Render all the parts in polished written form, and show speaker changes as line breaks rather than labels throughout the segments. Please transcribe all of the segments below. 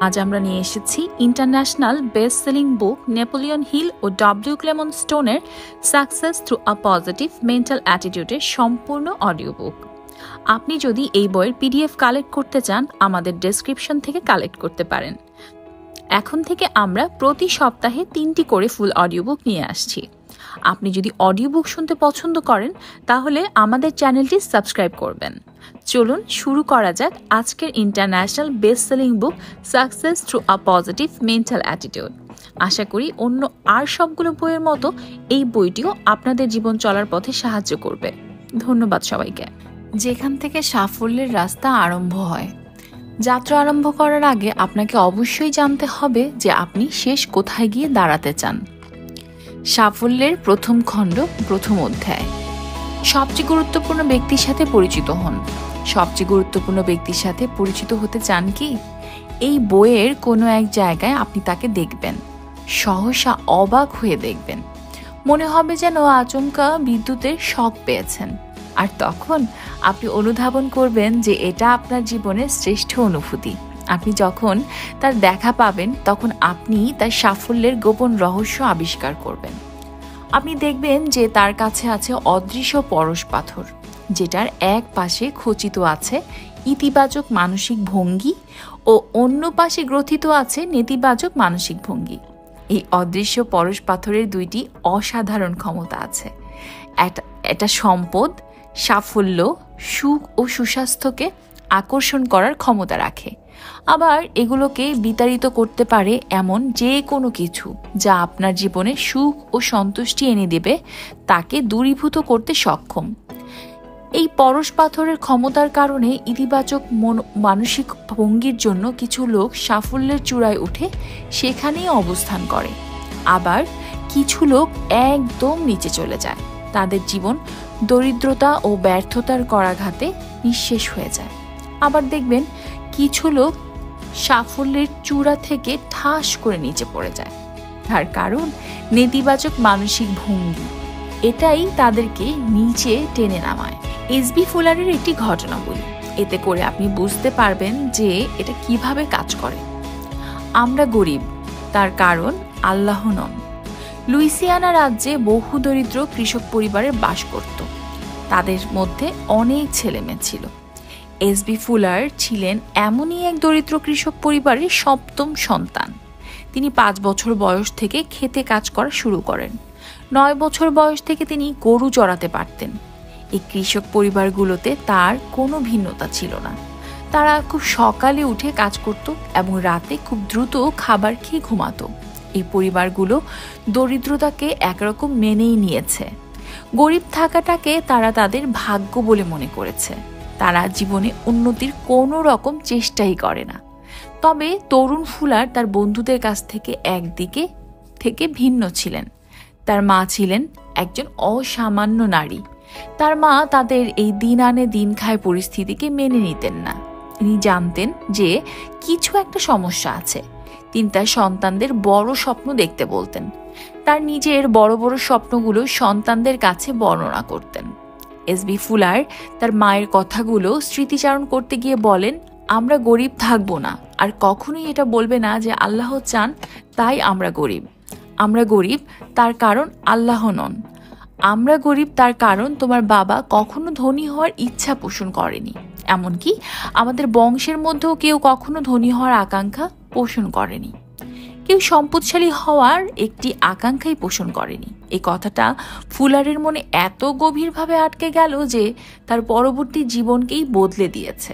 আজ আমরা নিয়ে এসেছি international best selling book Napoleon Hill ও ডব্লিউ ক্লেমন স্টোনের success through a positive mental অ্যাটিটিউডের সম্পূর্ণ অডিও বুক। আপনি যদি এই বইয়ের পিডিএফ কালেক্ট করতে চান, আমাদের ডেসক্রিপশন থেকে কালেক্ট করতে পারেন। এখন থেকে আমরা প্রতি সপ্তাহে 3টি করে ফুল অডিও বুক নিয়ে আসছি। আপনি যদি অডিও বুক শুনতে পছন্দ করেন, তাহলে আমাদের চ্যানেলটি সাবস্ক্রাইব করবেন। চলুন শুরু করা যাক আজকের international best selling book success through a positive mental attitude. আশা করি অন্য আর সবগুলো বইয়ের মতো এই বইটিও আপনাদের জীবন চলার পথে সাহায্য করবে। ধন্যবাদ সবাইকে। যেখান থেকে সাফল্যের রাস্তা আরম্ভ হয়। যাত্রা আরম্ভ করার আগে আপনাকে অবশ্যই জানতে হবে যে আপনি শেষ কোথায় গিয়ে দাঁড়াতে চান। সাফল্যের প্রথম খণ্ড, প্রথম অধ্যায়। সবচেয়ে গুরুত্বপূর্ণ ব্যক্তির সাথে পরিচিত হন। সবচেয়ে গুরুত্বপূর্ণ ব্যক্তির সাথে পরিচিত হতে চান কি? এই বইয়ের কোনো এক জায়গায় আপনি তাকে দেখবেন, সহসা অবাক হয়ে দেখবেন। মনে হবে যেন আচমকা বিদ্যুতের শক পেয়েছেন। আর তখন আপনি অনুধাবন করবেন যে এটা আপনার জীবনের শ্রেষ্ঠ অনুভূতি। আপনি যখন তার দেখা পাবেন, তখন আপনি তার সাফল্যের গোপন রহস্য আবিষ্কার করবেন। আপনি দেখবেন যে তার কাছে আছে অদৃশ্য পরশ পাথর, যেটার এক পাশে খচিত আছে ইতিবাচক মানসিক ভঙ্গি ও অন্য পাশে গ্রথিত আছে নেতিবাচক মানসিক ভঙ্গি। এই অদৃশ্য পরশ পাথরের দুইটি অসাধারণ ক্ষমতা আছে। এটা সম্পদ, সাফল্য, সুখ ও সুস্বাস্থ্যকে আকর্ষণ করার ক্ষমতা রাখে। আবার এগুলোকে বিতাড়িত করতে পারে এমন যে কোনো কিছু যা আপনার জীবনে সুখ ও সন্তুষ্টি এনে দেবে, তাকে দূরীভূত করতে সক্ষম। এই পরশ পাথরের ক্ষমতার কারণে ইতিবাচক মানসিক ভঙ্গির জন্য কিছু লোক সাফল্যের চূড়ায় উঠে সেখানেই অবস্থান করে। আবার কিছু লোক একদম নিচে চলে যায়। তাদের জীবন দরিদ্রতা ও ব্যর্থতার করাঘাতে নিঃশেষ হয়ে যায়। আবার দেখবেন কিছু লোক সাফল্যের চূড়া থেকে ঠাস করে নিচে পড়ে যায়। তার কারণ নেতিবাচক মানসিক ভঙ্গি, এটাই তাদেরকে নিচে টেনে নামায়। এসবি ফুলারের একটি ঘটনা বলি, এতে করে আপনি বুঝতে পারবেন যে এটা কিভাবে কাজ করে। আমরা গরিব, তার কারণ আল্লাহ নন। লুইসিয়ানা রাজ্যে বহু দরিদ্র কৃষক পরিবারে বাস করত। তাদের মধ্যে অনেক ছেলেমেয়ে ছিল। এসবি ফুলার ছিলেন এমনই এক দরিদ্র কৃষক পরিবারের 7ম সন্তান। তিনি 5 বছর বয়স থেকে খেতে কাজ করা শুরু করেন। 9 বছর বয়স থেকে তিনি গরু চড়াতে পারতেন। এই কৃষক পরিবারগুলোতে তার কোনো ভিন্নতা ছিল না। তারা খুব সকালে উঠে কাজ করত এবং রাতে খুব দ্রুত খাবার খেয়ে ঘুমাতো। এই পরিবারগুলো দরিদ্রতাকে একরকম মেনেই নিয়েছে। গরিব থাকাটাকে তারা তাদের ভাগ্য বলে মনে করেছে। তারা জীবনে উন্নতির কোনো রকম চেষ্টাই করে না। তবে তরুণ ফুলার তার বন্ধুদের কাছ থেকে একদিকে থেকে ভিন্ন ছিলেন। তার মা ছিলেন একজন অসামান্য নারী। তার মা তাদের এই দিন আনে দিন খায় পরিস্থিতিকে মেনে নিতেন না। তিনি জানতেন যে কিছু একটা সমস্যা আছে। তিনি তার সন্তানদের বড় স্বপ্ন দেখতে বলতেন। তার নিজের বড় বড় স্বপ্নগুলো সন্তানদের কাছে বর্ণনা করতেন। এসবি ফুলার তার মায়ের কথাগুলো স্মৃতিচারণ করতে গিয়ে বলেন, আমরা গরিব থাকবো না, আর কখনোই এটা বলবে না যে আল্লাহ চান তাই আমরা গরিব। আমরা গরিব তার কারণ আল্লাহ নন। আমরা গরিব তার কারণ তোমার বাবা কখনো ধনী হওয়ার ইচ্ছা পোষণ করেনি। এমনকি আমাদের বংশের মধ্যেও কেউ কখনো ধনী হওয়ার আকাঙ্ক্ষা পোষণ করেনি। কেউ সম্পদশালী হওয়ার একটি আকাঙ্ক্ষাই পোষণ করেনি। এই কথাটা ফুলারের মনে এত গভীরভাবে আটকে গেল যে তার পরবর্তী জীবনকেই বদলে দিয়েছে।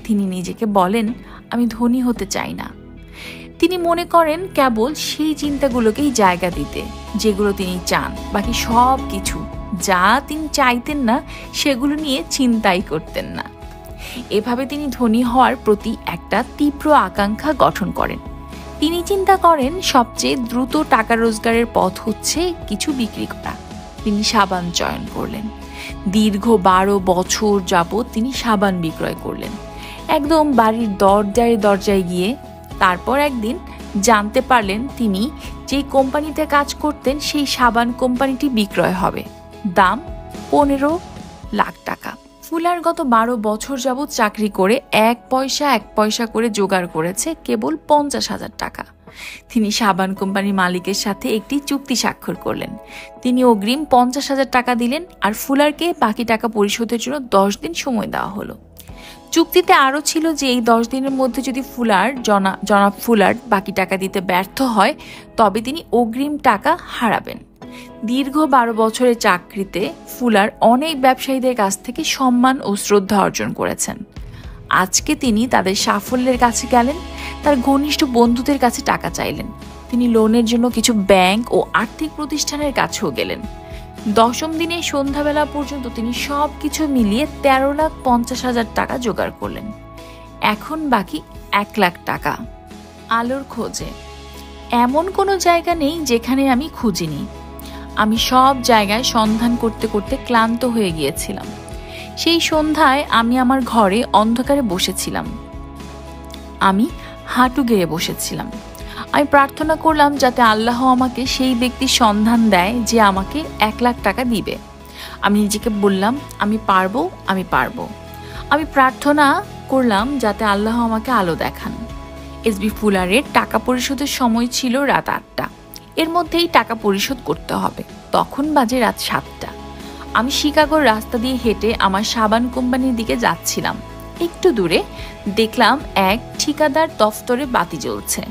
তিনি নিজেকে বলেন, আমি ধনী হতে চাই না। তিনি মনে করেন কেবল সেই চিন্তাগুলোকেই জায়গা দিতে যেগুলো তিনি চান। বাকি সব কিছু যা তিনি চাইতেন না সেগুলো নিয়ে চিন্তাই করতেন না। এভাবে তিনি ধনী হওয়ার প্রতি একটা তীব্র আকাঙ্ক্ষা গঠন করেন। তিনি চিন্তা করেন সবচেয়ে দ্রুত টাকা রোজগারের পথ হচ্ছে কিছু বিক্রি করা। তিনি সাবান চয়ন করলেন। দীর্ঘ 12 বছর যাবৎ তিনি সাবান বিক্রয় করলেন, একদম বাড়ির দরজায় দরজায় গিয়ে। তারপর একদিন জানতে পারলেন তিনি যে কোম্পানিতে কাজ করতেন সেই সাবান কোম্পানিটি বিক্রয় হবে, দাম 15 লাখ টাকা। ফুলার গত 12 বছর যাবৎ চাকরি করে এক পয়সা করে জোগাড় করেছে কেবল 50,000 টাকা। তিনি সাবান কোম্পানির মালিকের সাথে একটি চুক্তি স্বাক্ষর করলেন। তিনি অগ্রিম 50,000 টাকা দিলেন আর ফুলারকে বাকি টাকা পরিশোধের জন্য 10 দিন সময় দেওয়া হলো। চুক্তিতে আরও ছিল যে এই 10 দিনের মধ্যে যদি জনাব ফুলার বাকি টাকা দিতে ব্যর্থ হয় তবে তিনি অগ্রিম টাকা হারাবেন। দীর্ঘ 12 বছরের চাকরিতে ফুলার অনেক ব্যবসায়ীদের কাছ থেকে সম্মান ও শ্রদ্ধা অর্জন করেছেন। আজকে তিনি তাদের সাফল্যের কাছে গেলেন, তার ঘনিষ্ঠ বন্ধুদের কাছে টাকা চাইলেন। তিনি লোনের জন্য কিছু ব্যাংক ও আর্থিক প্রতিষ্ঠানের কাছেও গেলেন। 10ম দিনে সন্ধ্যাবেলা পর্যন্ত তিনি সব কিছু মিলিয়ে 13,50,000 টাকা জোগাড় করলেন। এখন বাকি 1 লাখ টাকা। আলোর খোঁজে। এমন কোনো জায়গা নেই যেখানে আমি খুঁজিনি। আমি সব জায়গায় সন্ধান করতে করতে ক্লান্ত হয়ে গিয়েছিলাম। সেই সন্ধ্যায় আমি আমার ঘরে অন্ধকারে বসেছিলাম। আমি হাঁটু গেড়ে বসেছিলাম। আমি প্রার্থনা করলাম যাতে আল্লাহ আমাকে সেই ব্যক্তির সন্ধান দেয় যে আমাকে 1 লাখ টাকা দিবে। আমি নিজেকে বললাম আমি পারবো। আমি প্রার্থনা করলাম যাতে আল্লাহ আমাকে আলো দেখান। এসবি ফুলারের টাকা পরিশোধের সময় ছিল রাত 8টা। এর মধ্যেই টাকা পরিশোধ করতে হবে। তখন বাজে রাত 7টা। আমি শিকাগোর রাস্তা দিয়ে হেঁটে আমার সাবান কোম্পানির দিকে যাচ্ছিলাম। একটু দূরে দেখলাম এক ঠিকাদার দফতরে বাতি জ্বলছে।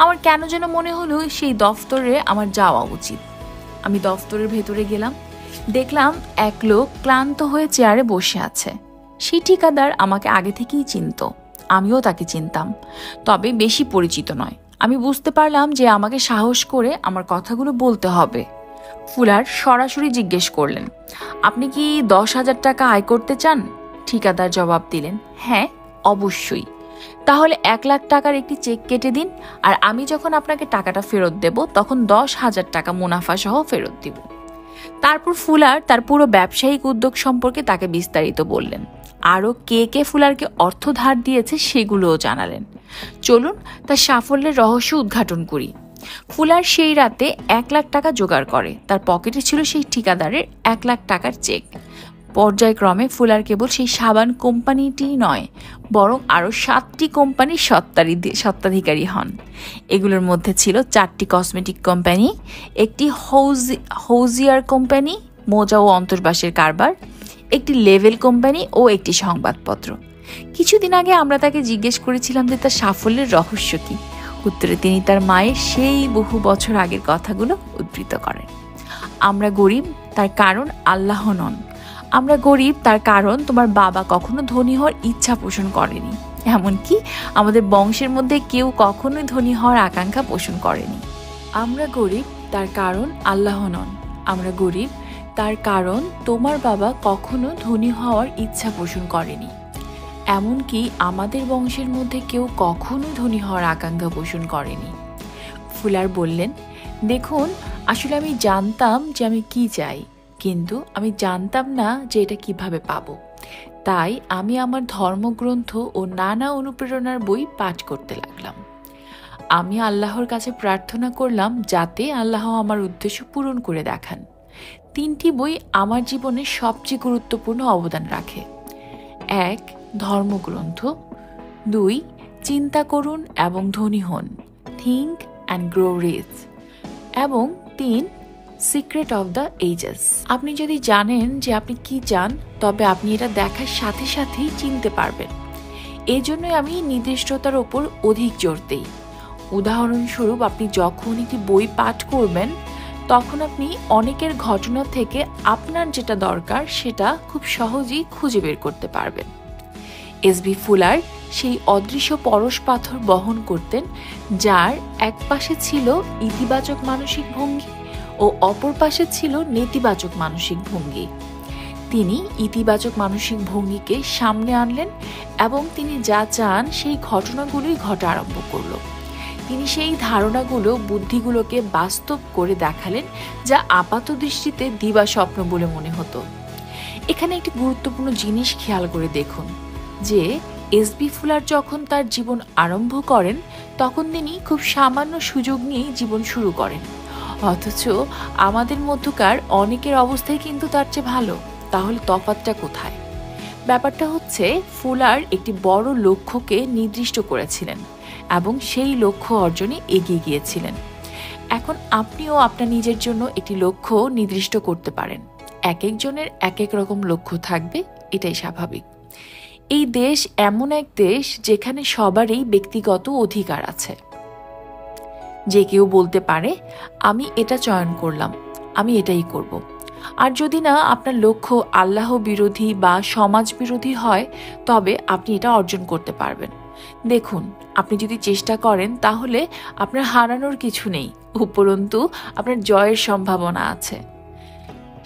আমার কেন যেন মনে হলো সেই দফতরে আমার যাওয়া উচিত। আমি দফতরের ভেতরে গেলাম। দেখলাম এক লোক ক্লান্ত হয়ে চেয়ারে বসে আছে। সেই ঠিকাদার আমাকে আগে থেকেই চিনত। আমিও তাকে চিনতাম, তবে বেশি পরিচিত নয়। আমি বুঝতে পারলাম যে আমাকে সাহস করে আমার কথাগুলো বলতে হবে। ফুলার সরাসরি জিজ্ঞেস করলেন, আপনি কি 10,000 টাকা আয় করতে চান? ঠিকাদার জবাব দিলেন, হ্যাঁ অবশ্যই। তাহলে 1 লাখ টাকার একটি চেক কেটে দিন, আর আমি যখন আপনাকে টাকাটা ফেরত দেব তখন 10,000 টাকা মুনাফা সহ ফেরত দিব। তারপর ফুলার তার পুরো ব্যবসায়িক উদ্যোগ সম্পর্কে তাকে বিস্তারিত বললেন। আরও কে কে ফুলারকে অর্থ ধার দিয়েছে সেগুলোও জানালেন। চলুন তার সাফল্যের রহস্য উদ্ঘাটন করি। ফুলার সেই রাতে 1 লাখ টাকা জোগাড় করে। তার পকেটে ছিল সেই ঠিকাদারের 1 লাখ টাকার চেক। পর্যায়ক্রমে ফুলার কেবল সেই সাবান কোম্পানিটি নয়, বরং আরও 7টি কোম্পানির স্বত্বাধিকারী হন। এগুলোর মধ্যে ছিল 4টি কসমেটিক কোম্পানি, একটি হৌজিয়ার কোম্পানি, মোজা ও অন্তর্বাসের কারবার, একটি লেভেল কোম্পানি ও একটি সংবাদপত্র। কিছুদিন আগে আমরা তাকে জিজ্ঞেস করেছিলাম যে তার সাফল্যের রহস্য কি। উত্তরে তিনি তার মায়ের সেই বহু বছর আগের কথাগুলো উদ্ধৃত করেন। আমরা গরিব, তার কারণ আল্লাহ নন। আমরা গরিব তার কারণ তোমার বাবা কখনো ধনী হওয়ার ইচ্ছা পোষণ করেনি। এমনকি আমাদের বংশের মধ্যে কেউ কখনোই ধনী হওয়ার আকাঙ্ক্ষা পোষণ করেনি। আমরা গরিব তার কারণ আল্লাহ নন। আমরা গরিব তার কারণ তোমার বাবা কখনো ধনী হওয়ার ইচ্ছা পোষণ করেনি। এমনকি আমাদের বংশের মধ্যে কেউ কখনো ধনী হওয়ার আকাঙ্ক্ষা পোষণ করেনি। ফুলার বললেন, দেখুন, আসলে আমি জানতাম যে আমি কি চাই, কিন্তু আমি জানতাম না যে এটা কিভাবে পাবো। তাই আমি আমার ধর্মগ্রন্থ ও নানা অনুপ্রেরণার বই পাঠ করতে লাগলাম। আমি আল্লাহর কাছে প্রার্থনা করলাম যাতে আল্লাহ আমার উদ্দেশ্য পূরণ করে দেখান। 3টি বই আমার জীবনে সবচেয়ে গুরুত্বপূর্ণ অবদান রাখে। 1. ধর্মগ্রন্থ। 2. চিন্তা করুন এবং ধনী হন, থিঙ্ক অ্যান্ড গ্রো রিচ। এবং 3. Secret of the ages. আপনি যদি জানেন যে আপনি কি চান, তবে আপনি এটা দেখার সাথে সাথেই চিনতে পারবেন। এই জন্যই আমি নির্দিষ্টতার ওপর অধিক জোর দিই। উদাহরণস্বরূপ, আপনি যখন একটি বই পাঠ করবেন তখন আপনি অনেকের ঘটনা থেকে আপনার যেটা দরকার সেটা খুব সহজেই খুঁজে বের করতে পারবেন। এসবি ফুলার সেই অদৃশ্য পরশ পাথর বহন করতেন, যার এক পাশে ছিল ইতিবাচক মানসিক ভঙ্গি ও অপর পাশে ছিল নেতিবাচক মানসিক ভঙ্গি। তিনি ইতিবাচক মানসিক ভঙ্গিকে সামনে আনলেন এবং তিনি যা চান সেই ঘটনাগুলোই ঘটা আরম্ভ করল। তিনি সেই ধারণাগুলো, বুদ্ধিগুলোকে বাস্তব করে দেখালেন, যা আপাত দৃষ্টিতে দিবা স্বপ্ন বলে মনে হতো। এখানে একটি গুরুত্বপূর্ণ জিনিস খেয়াল করে দেখুন যে এসবি ফুলার যখন তার জীবন আরম্ভ করেন তখন তিনি খুব সামান্য সুযোগ নিয়েই জীবন শুরু করেন। অথচ আমাদের মধ্যকার অনেকের অবস্থাই কিন্তু তার চেয়ে ভালো। তাহলে তফাৎটা কোথায়? ব্যাপারটা হচ্ছে, ফুলার একটি বড় লক্ষ্যকে নির্দিষ্ট করেছিলেন এবং সেই লক্ষ্য অর্জনে এগিয়ে গিয়েছিলেন। এখন আপনিও আপনার নিজের জন্য একটি লক্ষ্য নির্দিষ্ট করতে পারেন। এক একজনের এক এক রকম লক্ষ্য থাকবে, এটাই স্বাভাবিক। এই দেশ এমন এক দেশ যেখানে সবারই ব্যক্তিগত অধিকার আছে। যে কেউ বলতে পারে, আমি এটা চয়ন করলাম, আমি এটাই করব। আর যদি না আপনার লক্ষ্য আল্লাহ বিরোধী বা সমাজ বিরোধী হয়, তবে আপনি এটা অর্জন করতে পারবেন। দেখুন, আপনি যদি চেষ্টা করেন তাহলে আপনার হারানোর কিছু নেই, উপরন্তু আপনার জয়ের সম্ভাবনা আছে।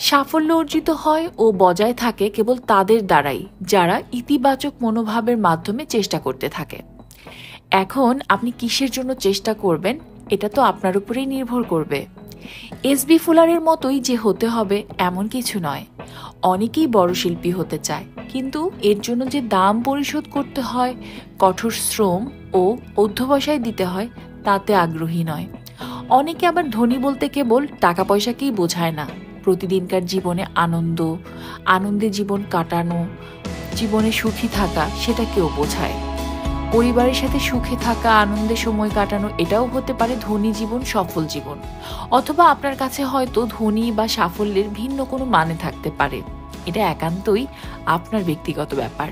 সাফল্য অর্জিত হয় ও বজায় থাকে কেবল তাদের দ্বারাই যারা ইতিবাচক মনোভাবের মাধ্যমে চেষ্টা করতে থাকে। এখন আপনি কিসের জন্য চেষ্টা করবেন, এটা তো আপনার উপরেই নির্ভর করবে। এসবি ফুলারের মতোই যে হতে হবে এমন কিছু নয়। অনেকেই বড় শিল্পী হতে চায়, কিন্তু এর জন্য যে দাম পরিশোধ করতে হয়, কঠোর শ্রম ও অধ্যবসায় দিতে হয়, তাতে আগ্রহী নয়। অনেকে আবার ধনী বলতে কেবল টাকা পয়সাকেই বোঝায় না, প্রতিদিনকার জীবনে আনন্দে জীবন কাটানো, জীবনে সুখী থাকা, সেটাকেও বোঝায়। পরিবারের সাথে সুখে থাকা, আনন্দে সময় কাটানো, এটাও হতে পারে ধনী জীবন, সফল জীবন। অথবা আপনার কাছে হয়তো ধনী বা সাফল্যের ভিন্ন কোনো মানে থাকতে পারে, এটা একান্তই আপনার ব্যক্তিগত ব্যাপার।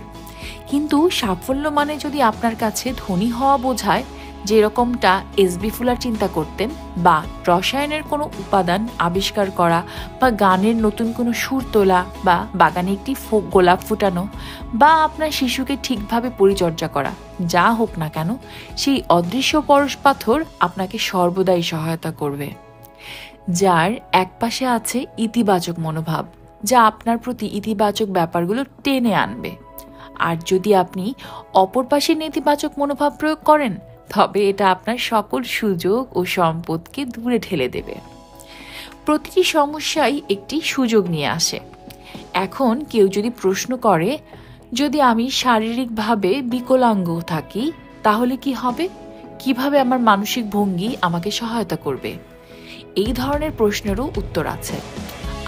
কিন্তু সাফল্য মানে যদি আপনার কাছে ধনী হওয়া বোঝায়, যেরকমটা এসবি ফুলার চিন্তা করতেন, বা রসায়নের কোনো উপাদান আবিষ্কার করা, বা গানের নতুন কোনো সুর তোলা, বা বাগানে একটি গোলাপ ফুটানো, বা আপনার শিশুকে ঠিকভাবে পরিচর্যা করা, যা হোক না কেন, সেই অদৃশ্য পরশ পাথর আপনাকে সর্বদাই সহায়তা করবে। যার এক পাশে আছে ইতিবাচক মনোভাব, যা আপনার প্রতি ইতিবাচক ব্যাপারগুলো টেনে আনবে। আর যদি আপনি অপর পাশে নেতিবাচক মনোভাব প্রয়োগ করেন, তবে এটা আপনার সকল সুযোগ ও সম্পদকে দূরে ঠেলে দেবে। প্রতিটি সমস্যাই একটি সুযোগ নিয়ে আসে। এখন কেউ যদি প্রশ্ন করে, যদি আমি শারীরিকভাবে বিকলাঙ্গ থাকি তাহলে কি হবে? কিভাবে আমার মানসিক ভঙ্গি আমাকে সহায়তা করবে? এই ধরনের প্রশ্নেরও উত্তর আছে।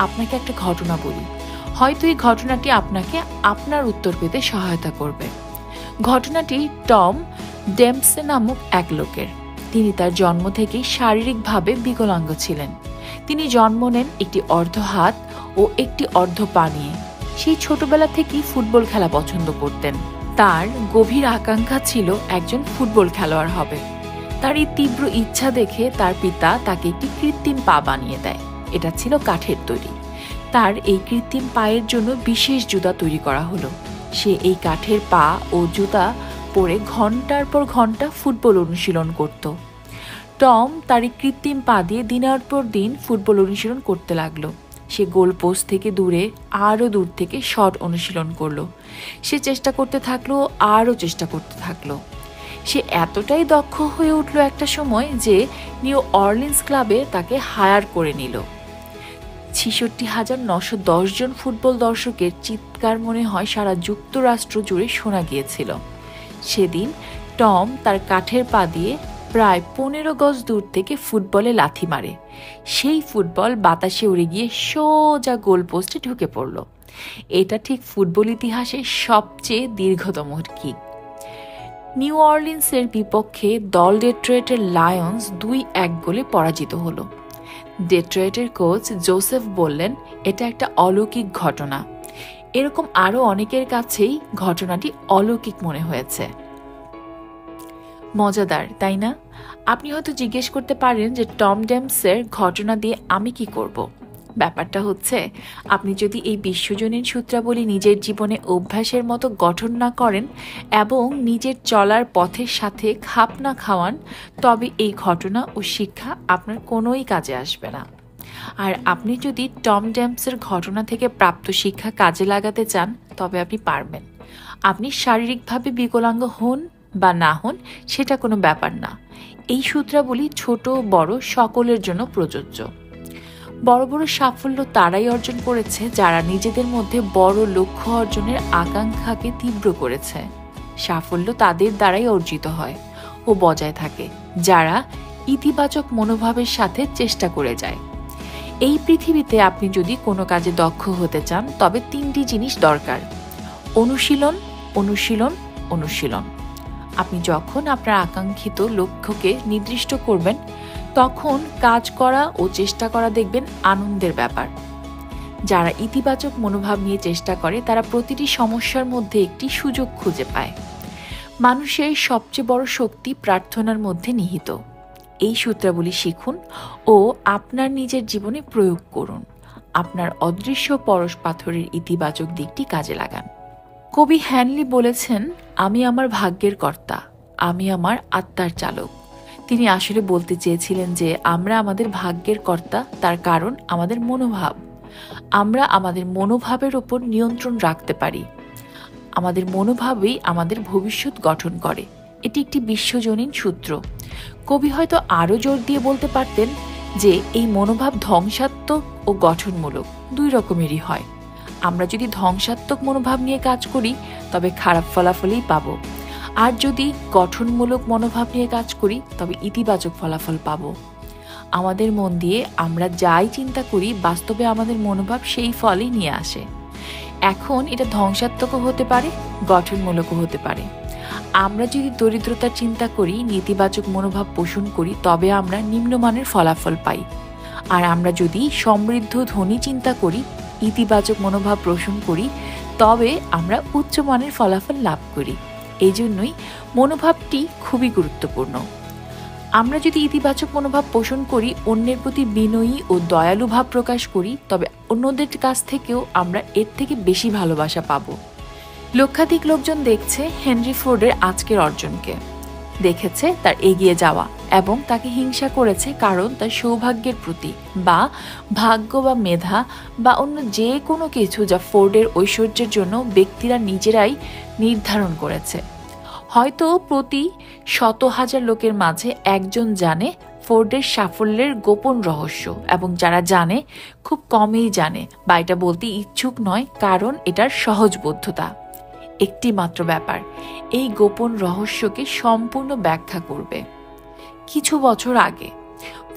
আপনাকে একটা ঘটনা বলি, হয়তো এই ঘটনাটি আপনাকে আপনার উত্তর পেতে সহায়তা করবে। ঘটনাটি টম ডেম্পসে নামক এক লোকের। তিনি তার জন্ম থেকেই শারীরিকভাবে বিকলাঙ্গ ছিলেন। তিনি জন্ম নেন একটি অর্ধ হাত ও একটি অর্ধ পা নিয়ে। সেই ছোটবেলা থেকেই ফুটবল খেলা পছন্দ করতেন। তার গভীর আকাঙ্ক্ষা ছিল একজন ফুটবল খেলোয়াড় হবে। তার এই তীব্র ইচ্ছা দেখে তার পিতা তাকে একটি কৃত্রিম পা বানিয়ে দেয়। এটা ছিল কাঠের তৈরি। তার এই কৃত্রিম পায়ের জন্য বিশেষ জুতা তৈরি করা হলো। সে এই কাঠের পা ও জুতা পরে ঘন্টার পর ঘন্টা ফুটবল অনুশীলন করত। টম তার এই কৃত্রিম পা দিয়ে দিনের পর দিন ফুটবল অনুশীলন করতে লাগলো। সে গোলপোস্ট থেকে দূরে আরও দূর থেকে শট অনুশীলন করলো। সে চেষ্টা করতে থাকলো, আরও চেষ্টা করতে থাকলো। সে এতটাই দক্ষ হয়ে উঠল একটা সময় যে নিউ অরলিন্স ক্লাবে তাকে হায়ার করে নিল। 66,910 জন ফুটবল দর্শকের চিৎকার মনে হয় সারা যুক্তরাষ্ট্র জুড়ে শোনা গিয়েছিল। সেদিন টম তার কাঠের পা দিয়ে প্রায় 15 গজ দূর থেকে ফুটবলে লাথি মারে। সেই ফুটবল বাতাসে উড়ে গিয়ে সোজা গোলপোস্টে ঢুকে পড়ল। এটা ঠিক ফুটবল ইতিহাসের সবচেয়ে দীর্ঘতম কিক। নিউ অরলিন্সের বিপক্ষে দল ডেট্রয়েটের লায়ন্স 2-1 গোলে পরাজিত হলো। ডেট্রয়েটের কোচ জোসেফ বললেন, এটা একটা অলৌকিক ঘটনা। এরকম আরো অনেকের কাছেই ঘটনাটি অলৌকিক মনে হয়েছে। মজাদার, তাই না? আপনি হয়তো জিজ্ঞেস করতে পারেন যে টম ডেম্পসের ঘটনা দিয়ে আমি কি করব? ব্যাপারটা হচ্ছে, আপনি যদি এই বিশ্বজনীন সূত্রাবলী নিজের জীবনে অভ্যাসের মতো গঠন না করেন এবং নিজের চলার পথের সাথে খাপ না খাওয়ান, তবে এই ঘটনা ও শিক্ষা আপনার কোনোই কাজে আসবে না। আর আপনি যদি টম ডেম্পসের ঘটনা থেকে প্রাপ্ত শিক্ষা কাজে লাগাতে চান, তবে আপনি পারবেন। আপনি শারীরিকভাবে বিকলাঙ্গ হন বা না হন, সেটা কোনো ব্যাপার না। এই সূত্রাবলী ছোট বড় সকলের জন্য প্রযোজ্য। বড় বড় সাফল্য তারাই অর্জন করেছে যারা নিজেদের মধ্যে বড় লক্ষ্য অর্জনের আকাঙ্ক্ষাকে তীব্র করেছে। সাফল্য তাদের দ্বারাই অর্জিত হয় ও বজায় থাকে যারা ইতিবাচক মনোভাবের সাথে চেষ্টা করে যায়। এই পৃথিবীতে আপনি যদি কোনো কাজে দক্ষ হতে চান, তবে 3টি জিনিস দরকার: অনুশীলন, অনুশীলন, অনুশীলন। আপনি যখন আপনার আকাঙ্ক্ষিত লক্ষ্যকে নির্দিষ্ট করবেন, তখন কাজ করা ও চেষ্টা করা দেখবেন আনন্দের ব্যাপার। যারা ইতিবাচক মনোভাব নিয়ে চেষ্টা করে তারা প্রতিটি সমস্যার মধ্যে একটি সুযোগ খুঁজে পায়। মানুষের সবচেয়ে বড় শক্তি প্রার্থনার মধ্যে নিহিত। এই সূত্রাবলী শিখুন ও আপনার নিজের জীবনে প্রয়োগ করুন। আপনার অদৃশ্য পরশ পাথরের ইতিবাচক দিকটি কাজে লাগান। কবি হ্যানলি বলেছেন, আমি আমার ভাগ্যের কর্তা, আমি আমার আত্মার চালক। তিনি আসলে বলতে চেয়েছিলেন যে আমরা আমাদের ভাগ্যের কর্তা, তার কারণ আমাদের মনোভাব। আমরা আমাদের মনোভাবের ওপর নিয়ন্ত্রণ রাখতে পারি। আমাদের মনোভাবই আমাদের ভবিষ্যৎ গঠন করে। এটি একটি বিশ্বজনীন সূত্র। কবি হয়তো আরও জোর দিয়ে বলতে পারতেন যে এই মনোভাব ধ্বংসাত্মক ও গঠনমূলক দুই রকমেরই হয়। আমরা যদি ধ্বংসাত্মক মনোভাব নিয়ে কাজ করি তবে খারাপ ফলাফলই পাব, আর যদি গঠনমূলক মনোভাব নিয়ে কাজ করি তবে ইতিবাচক ফলাফল পাব। আমাদের মন দিয়ে আমরা যাই চিন্তা করি বাস্তবে আমাদের মনোভাব সেই ফলই নিয়ে আসে। এখন এটা ধ্বংসাত্মকও হতে পারে, গঠনমূলকও হতে পারে। আমরা যদি দরিদ্রতার চিন্তা করি, নেতিবাচক মনোভাব পোষণ করি, তবে আমরা নিম্নমানের ফলাফল পাই। আর আমরা যদি সমৃদ্ধ ধনী চিন্তা করি, ইতিবাচক মনোভাব পোষণ করি, তবে আমরা উচ্চমানের ফলাফল লাভ করি। এই জন্যই মনোভাবটি খুবই গুরুত্বপূর্ণ। আমরা যদি ইতিবাচক মনোভাব পোষণ করি, অন্যের প্রতি বিনয়ী ও দয়ালু ভাব প্রকাশ করি, তবে অন্যদের কাছ থেকেও আমরা এর থেকে বেশি ভালোবাসা পাব। লক্ষাধিক লোকজন দেখছে হেনরি ফোর্ডের আজকের অর্জনকে, দেখেছে তার এগিয়ে যাওয়া এবং তাকে হিংসা করেছে কারণ তার সৌভাগ্যের প্রতি বা ভাগ্য বা মেধা বা অন্য যে কোনো কিছু যা ফোর্ডের ঐশ্বর্যের জন্য ব্যক্তিরা নিজেরাই নির্ধারণ করেছে। হয়তো প্রতি 100,000 লোকের মাঝে একজন জানে ফোর্ডের সাফল্যের গোপন রহস্য, এবং যারা জানে খুব কমই জানে বা এটা বলতে ইচ্ছুক নয়, কারণ এটার সহজবোধ্যতা। একটি মাত্র ব্যাপার এই গোপন রহস্যকে সম্পূর্ণ ব্যাখ্যা করবে। কিছু বছর আগে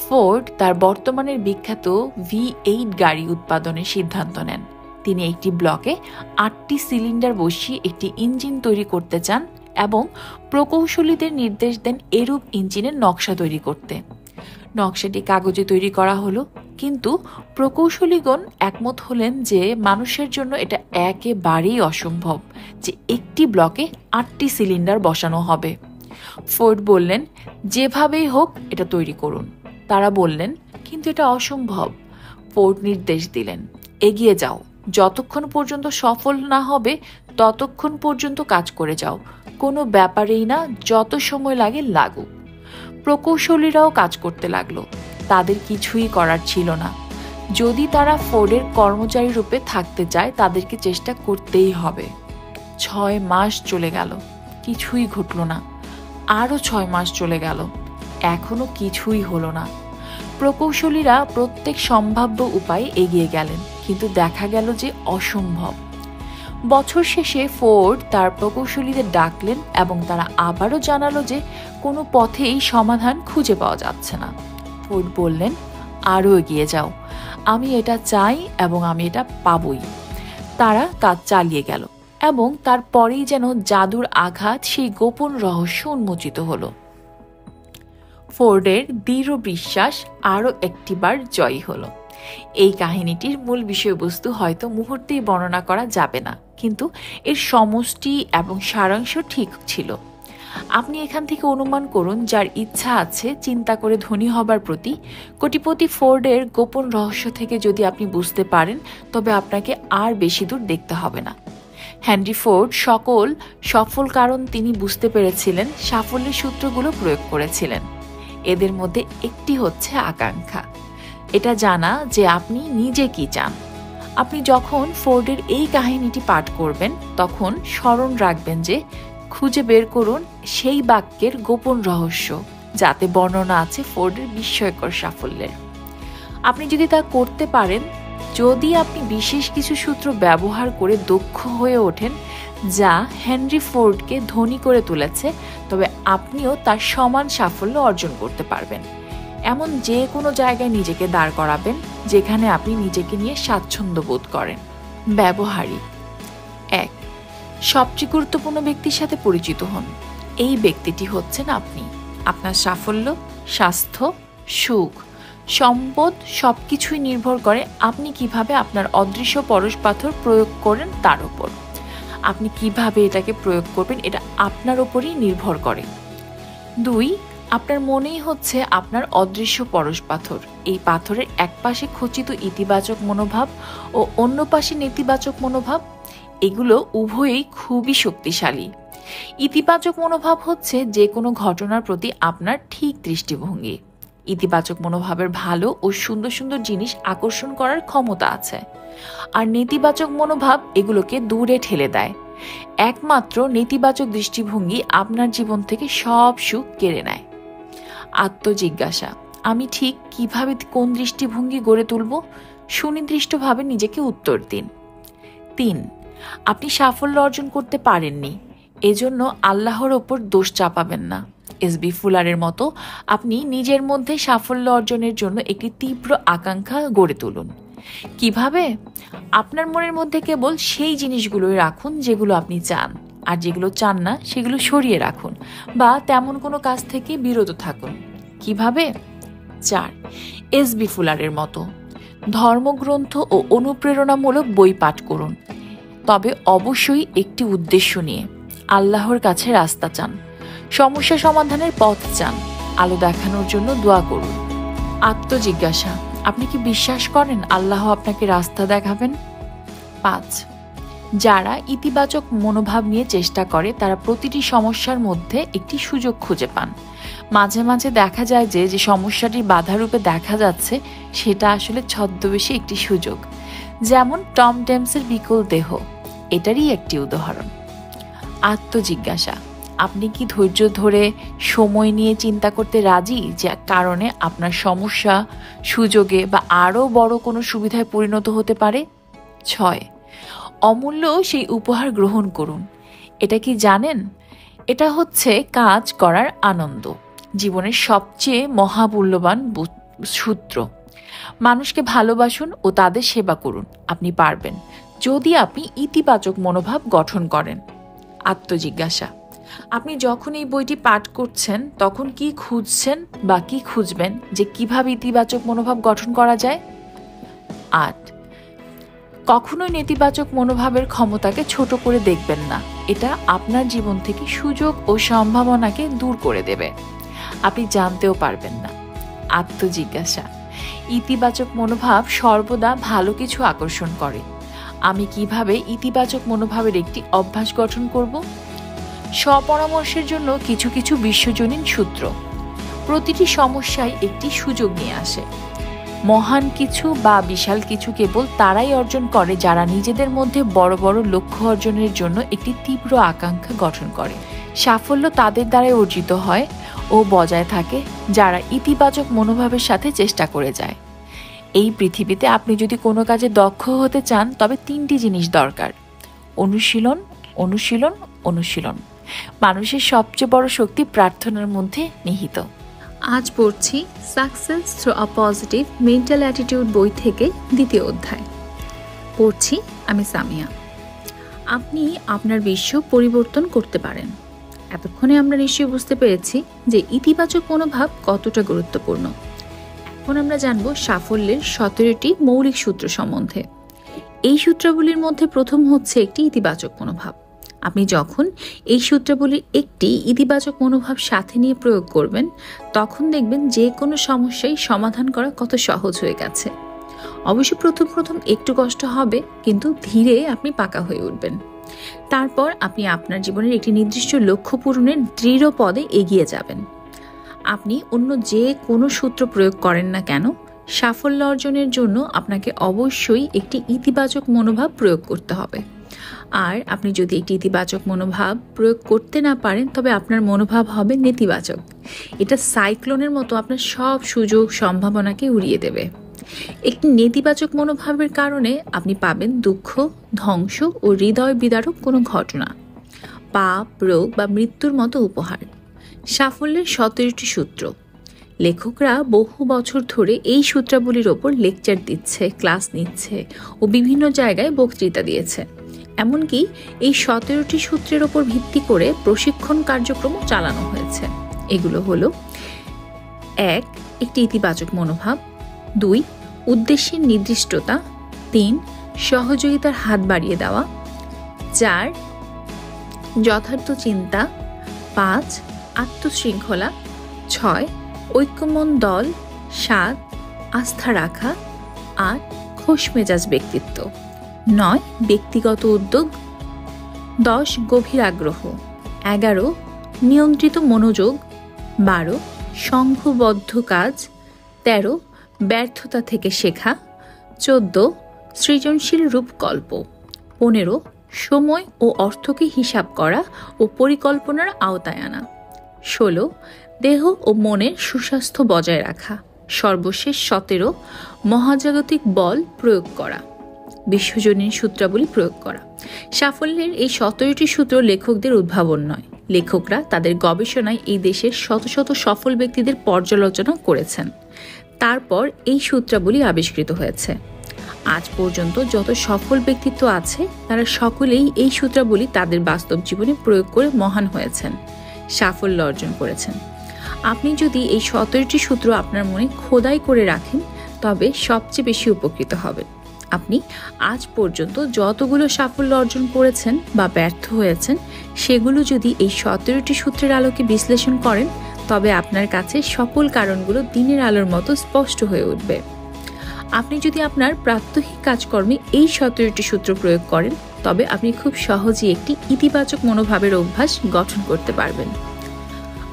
ফোর্ড তার বর্তমানের বিখ্যাত V8 গাড়ি উৎপাদনের সিদ্ধান্ত নেন। তিনি একটি ব্লকে 8টি সিলিন্ডার বসিয়ে একটি ইঞ্জিন তৈরি করতে চান এবং প্রকৌশলীদের নির্দেশ দেন এরূপ ইঞ্জিনের নকশা তৈরি করতে। নকশাটি কাগজে তৈরি করা হলো, কিন্তু প্রকৌশলীগণ একমত হলেন যে মানুষের জন্য এটা একেবারেই অসম্ভব যে একটি ব্লকে 8টি সিলিন্ডার বসানো হবে। ফোর্ড বললেন, যেভাবেই হোক এটা তৈরি করুন। তারা বললেন, কিন্তু এটা অসম্ভব। ফোর্ড নির্দেশ দিলেন, এগিয়ে যাও, যতক্ষণ পর্যন্ত সফল না হবে ততক্ষণ পর্যন্ত কাজ করে যাও, কোনো ব্যাপারেই না, যত সময় লাগে লাগুক। প্রকৌশলীরাও কাজ করতে লাগলো। তাদের কিছুই করার ছিল না। যদি তারা ফোর্ডের কর্মচারী রূপে থাকতে চায় তাদেরকে চেষ্টা করতেই হবে। 6 মাস চলে গেল, কিছুই ঘটল না। আরও 6 মাস চলে গেল, এখনো কিছুই হলো না। প্রকৌশলীরা প্রত্যেক সম্ভাব্য উপায়ে এগিয়ে গেলেন, কিন্তু দেখা গেল যে অসম্ভব। বছর শেষে ফোর্ড তার প্রকৌশলীদের ডাকলেন এবং তারা আবারও জানালো যে কোনো পথেই সমাধান খুঁজে পাওয়া যাচ্ছে না। ফোর্ড বললেন, আরও এগিয়ে যাও, আমি এটা চাই এবং আমি এটা পাবই। তারা কাজ চালিয়ে গেল এবং তারপরেই যেন জাদুর আঘাত সেই গোপন রহস্য উন্মোচিত হলো। ফোর্ডের দৃঢ় বিশ্বাস আরও একটিবার জয়ী হলো। এই কাহিনীটির মূল বিষয়বস্তু হয়তো মুহূর্তেই বর্ণনা করা যাবে না, কিন্তু এর সমষ্টি এবং সারাংশ ঠিক ছিল। আপনি এখান থেকে অনুমান করুন, যার ইচ্ছা আছে চিন্তা করে ধনী হবার প্রতি, কোটিপতি ফোর্ডের গোপন রহস্য থেকে যদি আপনি বুঝতে পারেন তবে আপনাকে আর বেশি দূর দেখতে হবে না। হেনরি ফোর্ড সকল সফল কারণ তিনি বুঝতে পেরেছিলেন, সাফল্যের সূত্রগুলো প্রয়োগ করেছিলেন। এদের মধ্যে একটি হচ্ছে আকাঙ্ক্ষা। এটা জানা যে আপনি নিজে কি চান। আপনি যখন ফোর্ডের এই কাহিনীটি পাঠ করবেন তখন স্মরণ রাখবেন যে খুঁজে বের করুন সেই বাক্যের গোপন রহস্য যাতে বর্ণনা আছে ফোর্ডের বিস্ময়কর সাফল্যের। আপনি যদি তা করতে পারেন, যদি আপনি বিশেষ কিছু সূত্র ব্যবহার করে দক্ষ হয়ে ওঠেন যা হেনরি ফোর্ডকে ধনী করে তুলেছে, তবে আপনিও তার সমান সাফল্য অর্জন করতে পারবেন। এমন যে কোনো জায়গায় নিজেকে দাঁড় করাবেন যেখানে আপনি নিজেকে নিয়ে স্বাচ্ছন্দ্য বোধ করেন। ব্যবহারিক 1. সবচেয়ে গুরুত্বপূর্ণ ব্যক্তির সাথে পরিচিত হন। এই ব্যক্তিটি হচ্ছেন আপনি। আপনার সাফল্য, স্বাস্থ্য, সুখ, সম্পদ সবকিছুই নির্ভর করে আপনি কিভাবে আপনার অদৃশ্য পরশ পাথর প্রয়োগ করেন তার উপর। আপনি কিভাবে এটাকে প্রয়োগ করবেন এটা আপনার উপরই নির্ভর করে। 2, আপনার মনেই হচ্ছে আপনার অদৃশ্য পরশ পাথর। এই পাথরের এক পাশে খচিত ইতিবাচক মনোভাব ও অন্য পাশে নেতিবাচক মনোভাব, এগুলো উভয়ই খুবই শক্তিশালী। ইতিবাচক মনোভাব হচ্ছে যে কোনো ঘটনার প্রতি আপনার ঠিক দৃষ্টিভঙ্গি। ইতিবাচক মনোভাবের ভালো ও সুন্দর সুন্দর জিনিস আকর্ষণ করার ক্ষমতা আছে। আর নেতিবাচক মনোভাব এগুলোকে দূরে ঠেলে দেয়। একমাত্র নেতিবাচক দৃষ্টিভঙ্গি আপনার জীবন থেকে সব সুখ কেড়ে নেয়। আত্মজিজ্ঞাসা, আমি ঠিক কিভাবে কোন দৃষ্টিভঙ্গি গড়ে তুলব? সুনির্দিষ্টভাবে নিজেকে উত্তর দিন। 3, আপনি সাফল্য অর্জন করতে পারেননি, এজন্য আল্লাহর ওপর দোষ চাপাবেন না। এসবি ফুলারের মতো আপনি নিজের মধ্যে সাফল্য অর্জনের জন্য একটি তীব্র আকাঙ্ক্ষা গড়ে তুলুন। কিভাবে? আপনার মনের মধ্যে কেবল সেই জিনিসগুলোই রাখুন যেগুলো আপনি চান, আর যেগুলো চান না সেগুলো সরিয়ে রাখুন বা তেমন কোনো কাজ থেকে বিরত থাকুন। কিভাবে? 4, এসবি ফুলারের মতো ধর্মগ্রন্থ ও অনুপ্রেরণামূলক বই পাঠ করুন, তবে অবশ্যই একটি উদ্দেশ্য নিয়ে। আল্লাহর কাছে রাস্তা চান, সমস্যা সমাধানের পথ চান, আলো দেখানোর জন্য দোয়া করুন। আত্মজিজ্ঞাসা, আপনি কি বিশ্বাস করেন আল্লাহ আপনাকে রাস্তা দেখাবেন? 5, যারা ইতিবাচক মনোভাব নিয়ে চেষ্টা করে তারা প্রতিটি সমস্যার মধ্যে একটি সুযোগ খুঁজে পান। মাঝে মাঝে দেখা যায় যে সমস্যাটি বাধারূপে দেখা যাচ্ছে সেটা আসলে ছদ্মবেশী একটি সুযোগ, যেমন টম টেমসের বিকল দেহ এটারই একটি উদাহরণ। আত্মজিজ্ঞাসা, আপনি কি ধৈর্য ধরে সময় নিয়ে চিন্তা করতে রাজি, যে কারণে আপনার সমস্যা সুযোগে বা আরও বড় কোনো সুবিধায় পরিণত হতে পারে? 6, অমূল্য সেই উপহার গ্রহণ করুন। এটা কি জানেন? এটা হচ্ছে কাজ করার আনন্দ, জীবনের সবচেয়ে মহামূল্যবান সূত্র। মানুষকে ভালোবাসুন ও তাদের সেবা করুন। আপনি পারবেন যদি আপনি ইতিবাচক মনোভাব গঠন করেন। আত্মজিজ্ঞাসা, আপনি যখন এই বইটি পাঠ করছেন তখন কি খুঁজছেন বা কি খুঁজবেন যে কিভাবে ইতিবাচক মনোভাব গঠন করা যায়? 8, কখনোই নেতিবাচক মনোভাবের ক্ষমতাকে ছোট করে দেখবেন না, এটা আপনার জীবন থেকে সুযোগ ও সম্ভাবনাকে দূর করে দেবে, আপনি জানতেও পারবেন না। আত্মজিজ্ঞাসা, ইতিবাচক মনোভাব সর্বদা ভালো কিছু আকর্ষণ করে। আমি কিভাবে ইতিবাচক মনোভাবের একটি অভ্যাস গঠন করব? স্বপরামর্শের জন্য কিছু কিছু বিশ্বজনীন সূত্র। প্রতিটি সমস্যায় একটি সুযোগ নিয়ে আসে। মহান কিছু বা বিশাল কিছু কেবল তারাই অর্জন করে যারা নিজেদের মধ্যে বড় বড় লক্ষ্য অর্জনের জন্য একটি তীব্র আকাঙ্ক্ষা গঠন করে। সাফল্য তাদের দ্বারাই অর্জিত হয় ও বজায় থাকে যারা ইতিবাচক মনোভাবের সাথে চেষ্টা করে যায়। এই পৃথিবীতে আপনি যদি কোনো কাজে দক্ষ হতে চান তবে 3টি জিনিস দরকার: অনুশীলন, অনুশীলন, অনুশীলন। মানুষের সবচেয়ে বড় শক্তি প্রার্থনার মধ্যে নিহিত। আজ পড়ছি success through a positive mental attitude বই থেকে 2য় অধ্যায়। পড়ছি আমি সামিয়া। আপনি আপনার বিশ্ব পরিবর্তন করতে পারেন। এতক্ষণে আমরা নিশ্চয়ই বুঝতে পেরেছি যে ইতিবাচক মনোভাব কতটা গুরুত্বপূর্ণ। এখন আমরা জানব সাফল্যের 17টি মৌলিক সূত্র সম্বন্ধে। এই সূত্রগুলির মধ্যে প্রথম হচ্ছে একটি ইতিবাচক মনোভাব। আপনি যখন এই সূত্রগুলির একটি ইতিবাচক মনোভাব সাথে নিয়ে প্রয়োগ করবেন তখন দেখবেন যে কোনো সমস্যাই সমাধান করা কত সহজ হয়ে গেছে। অবশ্য প্রথম একটু কষ্ট হবে, কিন্তু ধীরে আপনি পাকা হয়ে উঠবেন। তারপর আপনি আপনার জীবনের একটি নির্দিষ্ট লক্ষ্য পূরণের দৃঢ় পদে এগিয়ে যাবেন। আপনি অন্য যে কোনো সূত্র প্রয়োগ করেন না কেন, সাফল্য অর্জনের জন্য আপনাকে অবশ্যই একটি ইতিবাচক মনোভাব প্রয়োগ করতে হবে। আর আপনি যদি একটি ইতিবাচক মনোভাব প্রয়োগ করতে না পারেন তবে আপনার মনোভাব হবে নেতিবাচক। এটা সাইক্লোনের মতো আপনার সব সুযোগ সম্ভাবনাকে উড়িয়ে দেবে। একটি নেতিবাচক মনোভাবের কারণে আপনি পাবেন দুঃখ, ধ্বংস ও হৃদয় বিদারক কোনো ঘটনা, পাপ, রোগ বা মৃত্যুর মতো উপহার। সাফল্যের 17টি সূত্র। লেখকরা বহু বছর ধরে এই সূত্রাবলীর ওপর লেকচার দিচ্ছে, ক্লাস নিচ্ছে ও বিভিন্ন জায়গায় বক্তৃতা দিয়েছে। এমনকি এই 17টি সূত্রের ওপর ভিত্তি করে প্রশিক্ষণ কার্যক্রমও চালানো হয়েছে। এগুলো হলো: 1. একটি ইতিবাচক মনোভাব, 2. উদ্দেশ্যের নির্দিষ্টতা, 3. সহযোগিতার হাত বাড়িয়ে দেওয়া, 4. যথার্থ চিন্তা, 5. আত্মশৃঙ্খলা, 6. ঐক্যমন দল, 7. আস্থা রাখা, 8. খোশমেজাজ ব্যক্তিত্ব, 9. ব্যক্তিগত উদ্যোগ, 10. গভীর আগ্রহ, 11. নিয়ন্ত্রিত মনোযোগ, 12. সংঘবদ্ধ কাজ, 13. ব্যর্থতা থেকে শেখা, 14. সৃজনশীল রূপকল্প, 15. সময় ও অর্থকে হিসাব করা ও পরিকল্পনার আওতায় আনা, 16. দেহ ও মনের সুস্বাস্থ্য বজায় রাখা, সর্বশেষ 17. মহাজাগতিক বল প্রয়োগ করা, বিশ্বজনীন সূত্রাবলী প্রয়োগ করা। সাফল্যের এই 17টি সূত্র লেখকদের উদ্ভাবন নয়। লেখকরা তাদের গবেষণায় এই দেশের শত শত সফল ব্যক্তিদের পর্যালোচনা করেছেন, তারপর এই সূত্রাবলী আবিষ্কৃত হয়েছে। আজ পর্যন্ত যত সফল ব্যক্তিত্ব আছে তারা সকলেই এই সূত্রাবলী তাদের বাস্তব জীবনে প্রয়োগ করে মহান হয়েছেন, সাফল্য অর্জন করেছেন। আপনি যদি এই 17টি সূত্র আপনার মনে খোদাই করে রাখেন তবে সবচেয়ে বেশি উপকৃত হবেন। আপনি আজ পর্যন্ত যতগুলো সাফল্য অর্জন করেছেন বা ব্যর্থ হয়েছেন সেগুলো যদি এই 17টি সূত্রের আলোকে বিশ্লেষণ করেন তবে আপনার কাছে সকল কারণগুলো দিনের আলোর মতো স্পষ্ট হয়ে উঠবে। আপনি যদি আপনার প্রাত্যহিক কাজকর্মে এই 17টি সূত্র প্রয়োগ করেন তবে আপনি খুব সহজেই একটি ইতিবাচক মনোভাবের অভ্যাস গঠন করতে পারবেন।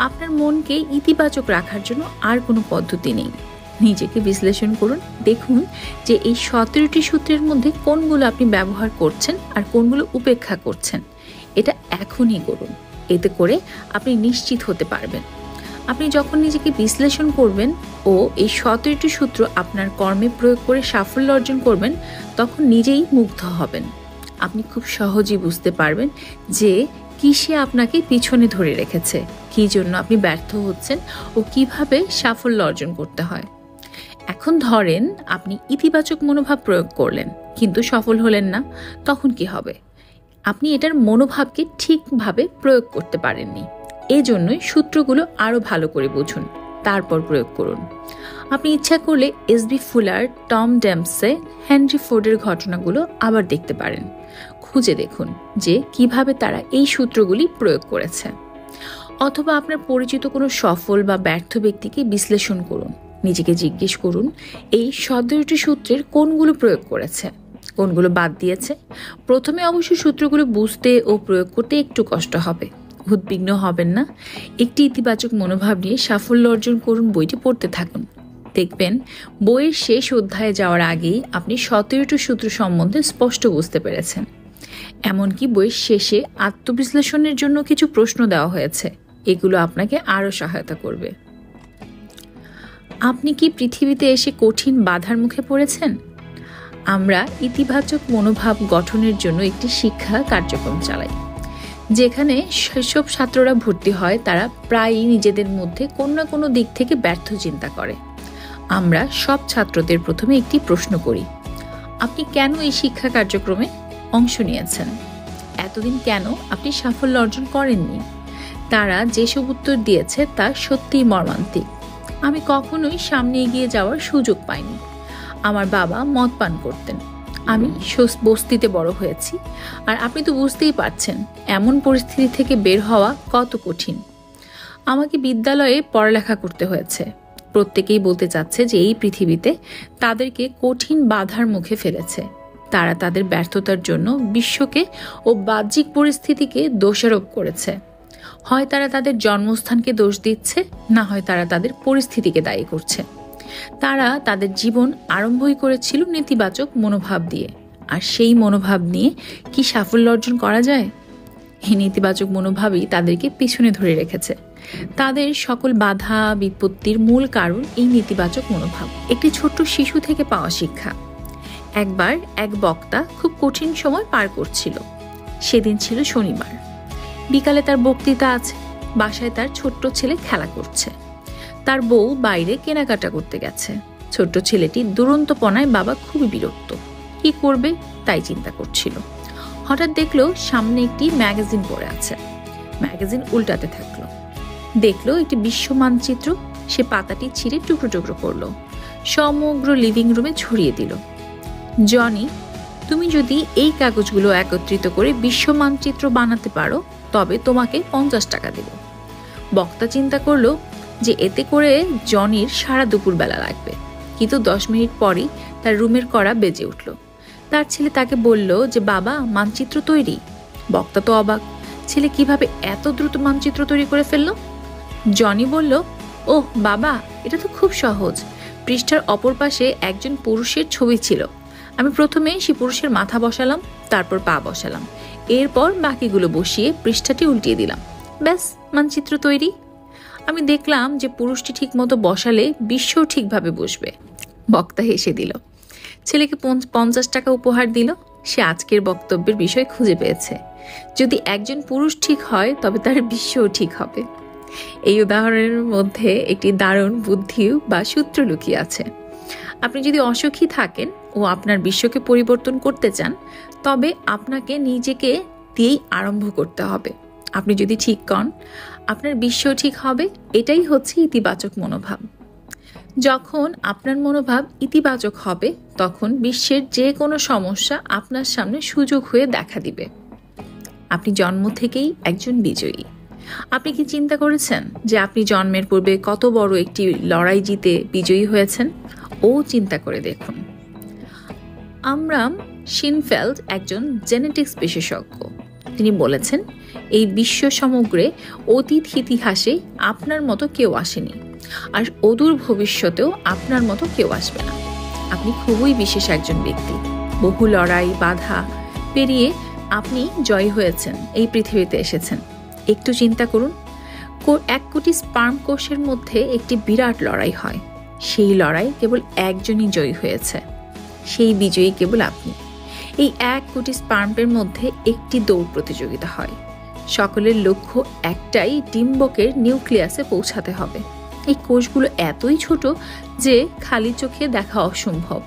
আপনার মনকে ইতিবাচক রাখার জন্য আর কোনো পদ্ধতি নেই। নিজেকে বিশ্লেষণ করুন, দেখুন যে এই 17টি সূত্রের মধ্যে কোনগুলো আপনি ব্যবহার করছেন আর কোনগুলো উপেক্ষা করছেন। এটা এখনই করুন, এতে করে আপনি নিশ্চিত হতে পারবেন। আপনি যখন নিজেকে বিশ্লেষণ করবেন ও এই 17টি সূত্র আপনার কর্মে প্রয়োগ করে সাফল্য অর্জন করবেন তখন নিজেই মুগ্ধ হবেন। আপনি খুব সহজেই বুঝতে পারবেন যে কিসে আপনাকে পিছনে ধরে রেখেছে, কী জন্য আপনি ব্যর্থ হচ্ছেন ও কিভাবে সাফল্য অর্জন করতে হয়। এখন ধরেন আপনি ইতিবাচক মনোভাব প্রয়োগ করলেন কিন্তু সফল হলেন না, তখন কি হবে? আপনি এটার মনোভাবকে ঠিকভাবে প্রয়োগ করতে পারেননি। এজন্যই সূত্রগুলো আরও ভালো করে বুঝুন, তারপর প্রয়োগ করুন। আপনি ইচ্ছা করলে এসবি ফুলার, টম ড্যাম্পসে, হেনরি ফোর্ডের ঘটনাগুলো আবার দেখতে পারেন। খুঁজে দেখুন যে কিভাবে তারা এই সূত্রগুলি প্রয়োগ করেছে। অথবা আপনার পরিচিত কোনো সফল বা ব্যর্থ ব্যক্তিকে বিশ্লেষণ করুন। নিজেকে জিজ্ঞেস করুন এই 17টি সূত্রের কোনগুলো প্রয়োগ করেছে, কোনগুলো বাদ দিয়েছে। প্রথমে অবশ্য সূত্রগুলো বুঝতে ও প্রয়োগ করতে একটু কষ্ট হবে, উদ্বিগ্ন হবেন না। একটি ইতিবাচক মনোভাব নিয়ে সাফল্য অর্জন করুন বইটি পড়তে থাকুন। দেখবেন বইয়ের শেষ অধ্যায়ে যাওয়ার আগেই আপনি 17টি সূত্র সম্বন্ধে স্পষ্ট বুঝতে পেরেছেন। এমনকি বইয়ের শেষে আত্মবিশ্লেষণের জন্য কিছু প্রশ্ন দেওয়া হয়েছে, এগুলো আপনাকে আরও সহায়তা করবে। আপনি কি পৃথিবীতে এসে কঠিন বাধার মুখে পড়েছেন? আমরা ইতিবাচক মনোভাব গঠনের জন্য একটি শিক্ষা কার্যক্রম চালাই, যেখানে সেসব ছাত্ররা ভর্তি হয় তারা প্রায়ই নিজেদের মধ্যে কোনো না কোনো দিক থেকে ব্যর্থ চিন্তা করে। আমরা সব ছাত্রদের প্রথমে একটি প্রশ্ন করি, আপনি কেন এই শিক্ষা কার্যক্রমে অংশ নিয়েছেন? এতদিন কেন আপনি সাফল্য অর্জন করেননি? তারা যেসব উত্তর দিয়েছে তা সত্যিই মর্মান্তিক। আমি কখনোই সামনে এগিয়ে যাওয়ার সুযোগ পাইনি। আমার বাবা মদ পান করতেন, আমি বস্তিতে বড় হয়েছি, আর আপনি তো বুঝতেই পারছেন এমন পরিস্থিতি থেকে বের হওয়া কত কঠিন। আমাকে বিদ্যালয়ে পড়ালেখা করতে হয়েছে। প্রত্যেকেই বলতে চাচ্ছে যে এই পৃথিবীতে তাদেরকে কঠিন বাধার মুখে ফেলেছে। তারা তাদের ব্যর্থতার জন্য বিশ্বকে ও বাহ্যিক পরিস্থিতিকে দোষারোপ করেছে। হয় তারা তাদের জন্মস্থানকে দোষ দিচ্ছে, না হয় তারা তাদের পরিস্থিতিকে দায়ী করছে। তারা তাদের জীবন আরম্ভই করেছিল নেতিবাচক মনোভাব দিয়ে, আর সেই মনোভাব নিয়ে কি সাফল্য অর্জন করা যায়? এই নেতিবাচক মনোভাবই তাদেরকে পিছনে ধরে রেখেছে। তাদের সকল বাধা বিপত্তির মূল কারণ এই নেতিবাচক মনোভাব। একটি ছোট্ট শিশু থেকে পাওয়া শিক্ষা। একবার এক বক্তা খুব কঠিন সময় পার করছিল। সেদিন ছিল শনিবার। বিকালে তার বক্তৃতা আছে। বাসায় তার ছোট্ট ছেলে খেলা করছে। তার বউ বাইরে কেনাকাটা করতে গেছে। ছোট্ট ছেলেটি দুরন্তপনায় বাবা খুবই বিরক্ত। কি করবে তাই চিন্তা করছিল। হঠাৎ দেখলো সামনে একটি ম্যাগাজিন পড়ে আছে। ম্যাগাজিন উল্টাতে থাকলো, দেখলো একটি বিশ্ব মানচিত্র। সে পাতাটি ছিঁড়ে টুকরো টুকরো করলো, সমগ্র লিভিং রুমে ছড়িয়ে দিল। জনি, তুমি যদি এই কাগজগুলো একত্রিত করে বিশ্ব মানচিত্র বানাতে পারো তবে তোমাকে 50 টাকা দেব। বক্তা চিন্তা করলো যে এতে করে জনির সারা দুপুর বেলা লাগবে, কিন্তু 10 মিনিট পরই তার রুমের কড়া বেজে উঠল। তার ছেলে তাকে বলল যে বাবা, মানচিত্র তৈরি। বক্তা তো অবাক, ছেলে কিভাবে এত দ্রুত মানচিত্র তৈরি করে ফেললো। জনি বলল, ওহ বাবা, এটা তো খুব সহজ। পৃষ্ঠার অপর পাশে একজন পুরুষের ছবি ছিল। আমি প্রথমে সেই পুরুষের মাথা বসালাম, তারপর পা বসালাম, এরপর বাকিগুলো বসিয়ে পৃষ্ঠাটি উল্টিয়ে দিলাম, ব্যাস মানচিত্র তৈরি। আমি দেখলাম যে পুরুষটি ঠিক মতো বসালে বিশ্বও ঠিকভাবে বসবে। বক্তা হেসে দিল, ছেলেকে 50 টাকা উপহার দিল। সে আজকের বক্তব্যের বিষয় খুঁজে পেয়েছে। যদি একজন পুরুষ ঠিক হয় তবে তার বিশ্বও ঠিক হবে। এই উদাহরণের মধ্যে একটি দারুণ বুদ্ধি বা সূত্র লুকিয়ে আছে। আপনি যদি অসুখী থাকেন ও আপনার বিশ্বকে পরিবর্তন করতে চান, তবে আপনাকে নিজেকে দিয়েই আরম্ভ করতে হবে। আপনি যদি ঠিক হন, আপনার বিশ্ব ঠিক হবে। এটাই হচ্ছে ইতিবাচক মনোভাব। যখন আপনার মনোভাব ইতিবাচক হবে, তখন বিশ্বের যে কোনো সমস্যা আপনার সামনে সুযোগ হয়ে দেখা দিবে। আপনি জন্ম থেকেই একজন বিজয়ী। আপনি কি চিন্তা করেছেন যে আপনি জন্মের পূর্বে কত বড় একটি লড়াই জিতে বিজয়ী হয়েছেন? চিন্তা করে দেখুন। আমরাম শিনফেল্ড একজন জেনেটিক্স বিশেষজ্ঞ। তিনি বলেছেন, এই বিশ্ব সমগ্রে অতীত ইতিহাসে আপনার মতো কেউ আসেনি, আর অদূর ভবিষ্যতেও আপনার মতো কেউ আসবে না। আপনি খুবই বিশেষ একজন ব্যক্তি। বহু লড়াই বাধা পেরিয়ে আপনি জয়ী হয়েছেন, এই পৃথিবীতে এসেছেন। একটু চিন্তা করুন, 1 কোটি স্পার্ম কোষের মধ্যে একটি বিরাট লড়াই হয়। সেই লড়াই কেবল একজনই জয়ী হয়েছে, সেই বিজয়ী কেবল আপনি। এই 1 কোটি স্পার্মের মধ্যে একটি দৌড় প্রতিযোগিতা হয়। সকলের লক্ষ্য একটাই, ডিম্বকের নিউক্লিয়াসে পৌঁছাতে হবে। এই কোষগুলো এতই ছোট যে খালি চোখে দেখা অসম্ভব।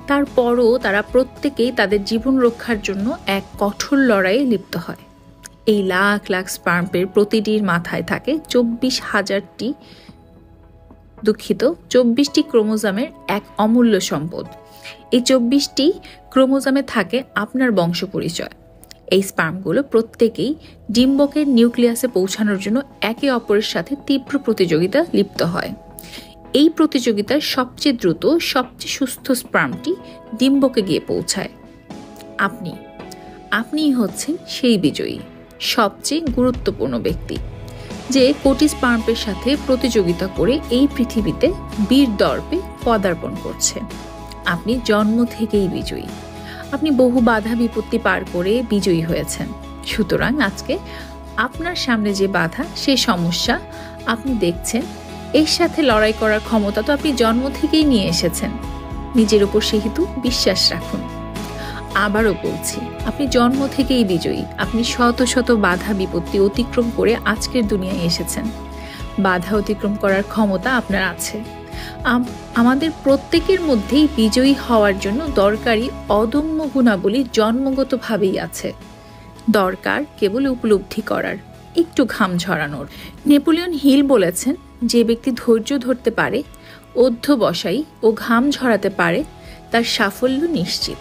তারপরও তারা প্রত্যেকেই তাদের জীবন রক্ষার জন্য এক কঠোর লড়াইয়ে লিপ্ত হয়। এই লাখ লাখ স্পার্মের প্রতিটির মাথায় থাকে 24টি ক্রোমোজোমের এক অমূল্য সম্পদ। এই 24টি ক্রোমোজোমে থাকে আপনার বংশ পরিচয়। এই স্পার্মগুলো প্রত্যেকেই ডিম্বকের নিউক্লিয়াসে পৌঁছানোর জন্য একে অপরের সাথে তীব্র প্রতিযোগিতা লিপ্ত হয়। এই প্রতিযোগিতার সবচেয়ে দ্রুত, সবচেয়ে সুস্থ স্পার্মটি ডিম্বকে গিয়ে পৌঁছায়। আপনিই হচ্ছেন সেই বিজয়ী, সবচেয়ে গুরুত্বপূর্ণ ব্যক্তি, যে কোটি স্পার্মের সাথে প্রতিযোগিতা করে এই পৃথিবীতে বীর দর্পে পদার্পণ করছে। আপনি জন্ম থেকেই বিজয়ী। আপনি বহু বাধা বিপত্তি পার করে বিজয়ী হয়েছেন। সুতরাং আজকে আপনার সামনে যে বাধা, সে সমস্যা আপনি দেখছেন, এর সাথে লড়াই করার ক্ষমতা তো আপনি জন্ম থেকেই নিয়ে এসেছেন। নিজের উপর সেহেতু বিশ্বাস রাখুন। আবারও বলছি, আপনি জন্ম থেকেই বিজয়ী। আপনি শত শত বাধা বিপত্তি অতিক্রম করে আজকের দুনিয়ায় এসেছেন। বাধা অতিক্রম করার ক্ষমতা আপনার আছে। আমাদের প্রত্যেকের মধ্যেই বিজয়ী হওয়ার জন্য দরকারি অদম্য গুণাবলী জন্মগতভাবেই আছে। দরকার কেবল উপলব্ধি করার, একটু ঘাম ঝরানোর। নেপোলিয়ন হিল বলেছেন, যে ব্যক্তি ধৈর্য ধরতে পারে, অধ্যবসায়ী ও ঘাম ঝরাতে পারে, তার সাফল্য নিশ্চিত।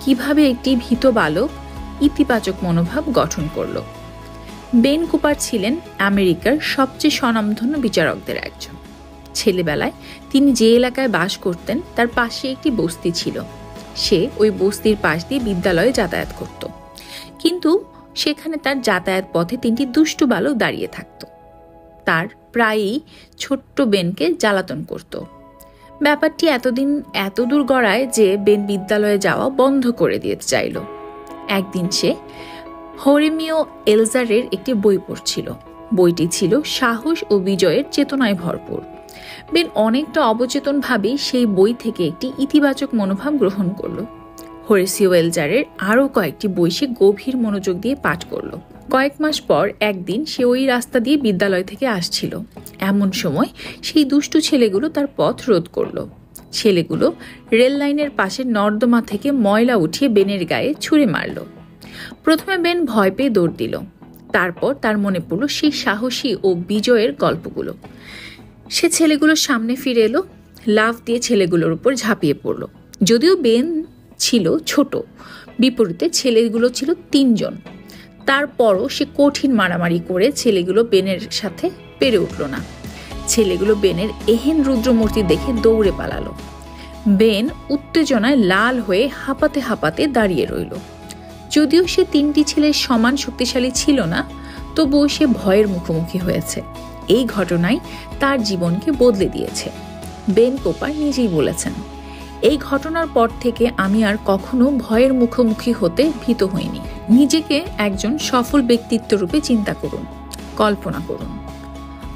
কিভাবে একটি ভীত বালক ইতিবাচক মনোভাব গঠন করল। বেন কুপার ছিলেন আমেরিকার সবচেয়ে স্বনামধন্য বিচারকদের একজন। ছেলেবেলায় তিনি যে এলাকায় বাস করতেন তার পাশে একটি বস্তি ছিল। সে ওই বস্তির পাশ দিয়ে বিদ্যালয়ে যাতায়াত করত, কিন্তু সেখানে তার যাতায়াত পথে 3টি দুষ্টু বালক দাঁড়িয়ে থাকত। তার প্রায়ই ছোট্ট বেনকে জ্বালাতন করত। ব্যাপারটি এত দূর গড়ায় যে বেন বিদ্যালয়ে যাওয়া বন্ধ করে দিতে চাইল। একদিন সে হোরেমিও এলজারের একটি বই পড়ছিল। বইটি ছিল সাহস ও বিজয়ের চেতনায় ভরপুর। বেন অনেকটা অবচেতনভাবেই সেই বই থেকে একটি ইতিবাচক মনোভাব গ্রহণ করল। হোরেসিও এলজারের আরও কয়েকটি বই সে গভীর মনোযোগ দিয়ে পাঠ করল। কয়েক মাস পর একদিন সে ওই রাস্তা দিয়ে বিদ্যালয় থেকে আসছিল। এমন সময় সেই দুষ্টু ছেলেগুলো তার পথ রোধ করল। ছেলেগুলো রেল লাইনের পাশে নর্দমা থেকে ময়লা উঠিয়ে বেনের গায়ে ছুঁড়ে মারল। প্রথমে বেন ভয় পেয়ে দৌড় দিল। তারপর তার মনে পড়ল সেই সাহসী ও বিজয়ের গল্পগুলো। সে ছেলেগুলোর সামনে ফিরে এলো, লাফ দিয়ে ছেলেগুলোর উপর ঝাঁপিয়ে পড়ল। যদিও বেন ছিল ছোট, বিপরীতে ছেলেগুলো ছিল 3 জন। তারপরও সে কঠিন মারামারি করে ছেলেগুলো বেনের সাথে পেরে উঠল না। ছেলেগুলো বেনের এহেন রুদ্রমূর্তি দেখে দৌড়ে পালালো। বেন উত্তেজনায় লাল হয়ে হাঁপাতে হাঁপাতে দাঁড়িয়ে রইল। যদিও সে 3টি ছেলের সমান শক্তিশালী ছিল না, তবুও সে ভয়ের মুখোমুখি হয়েছে। এই ঘটনাই তার জীবনকে বদলে দিয়েছে। বেন কোপার নিজেই বলেছেন, এই ঘটনার পর থেকে আমি আর কখনো ভয়ের মুখোমুখি হতে ভীত হইনি। নিজেকে একজন সফল ব্যক্তিত্ব রূপে চিন্তা করুন, কল্পনা করুন।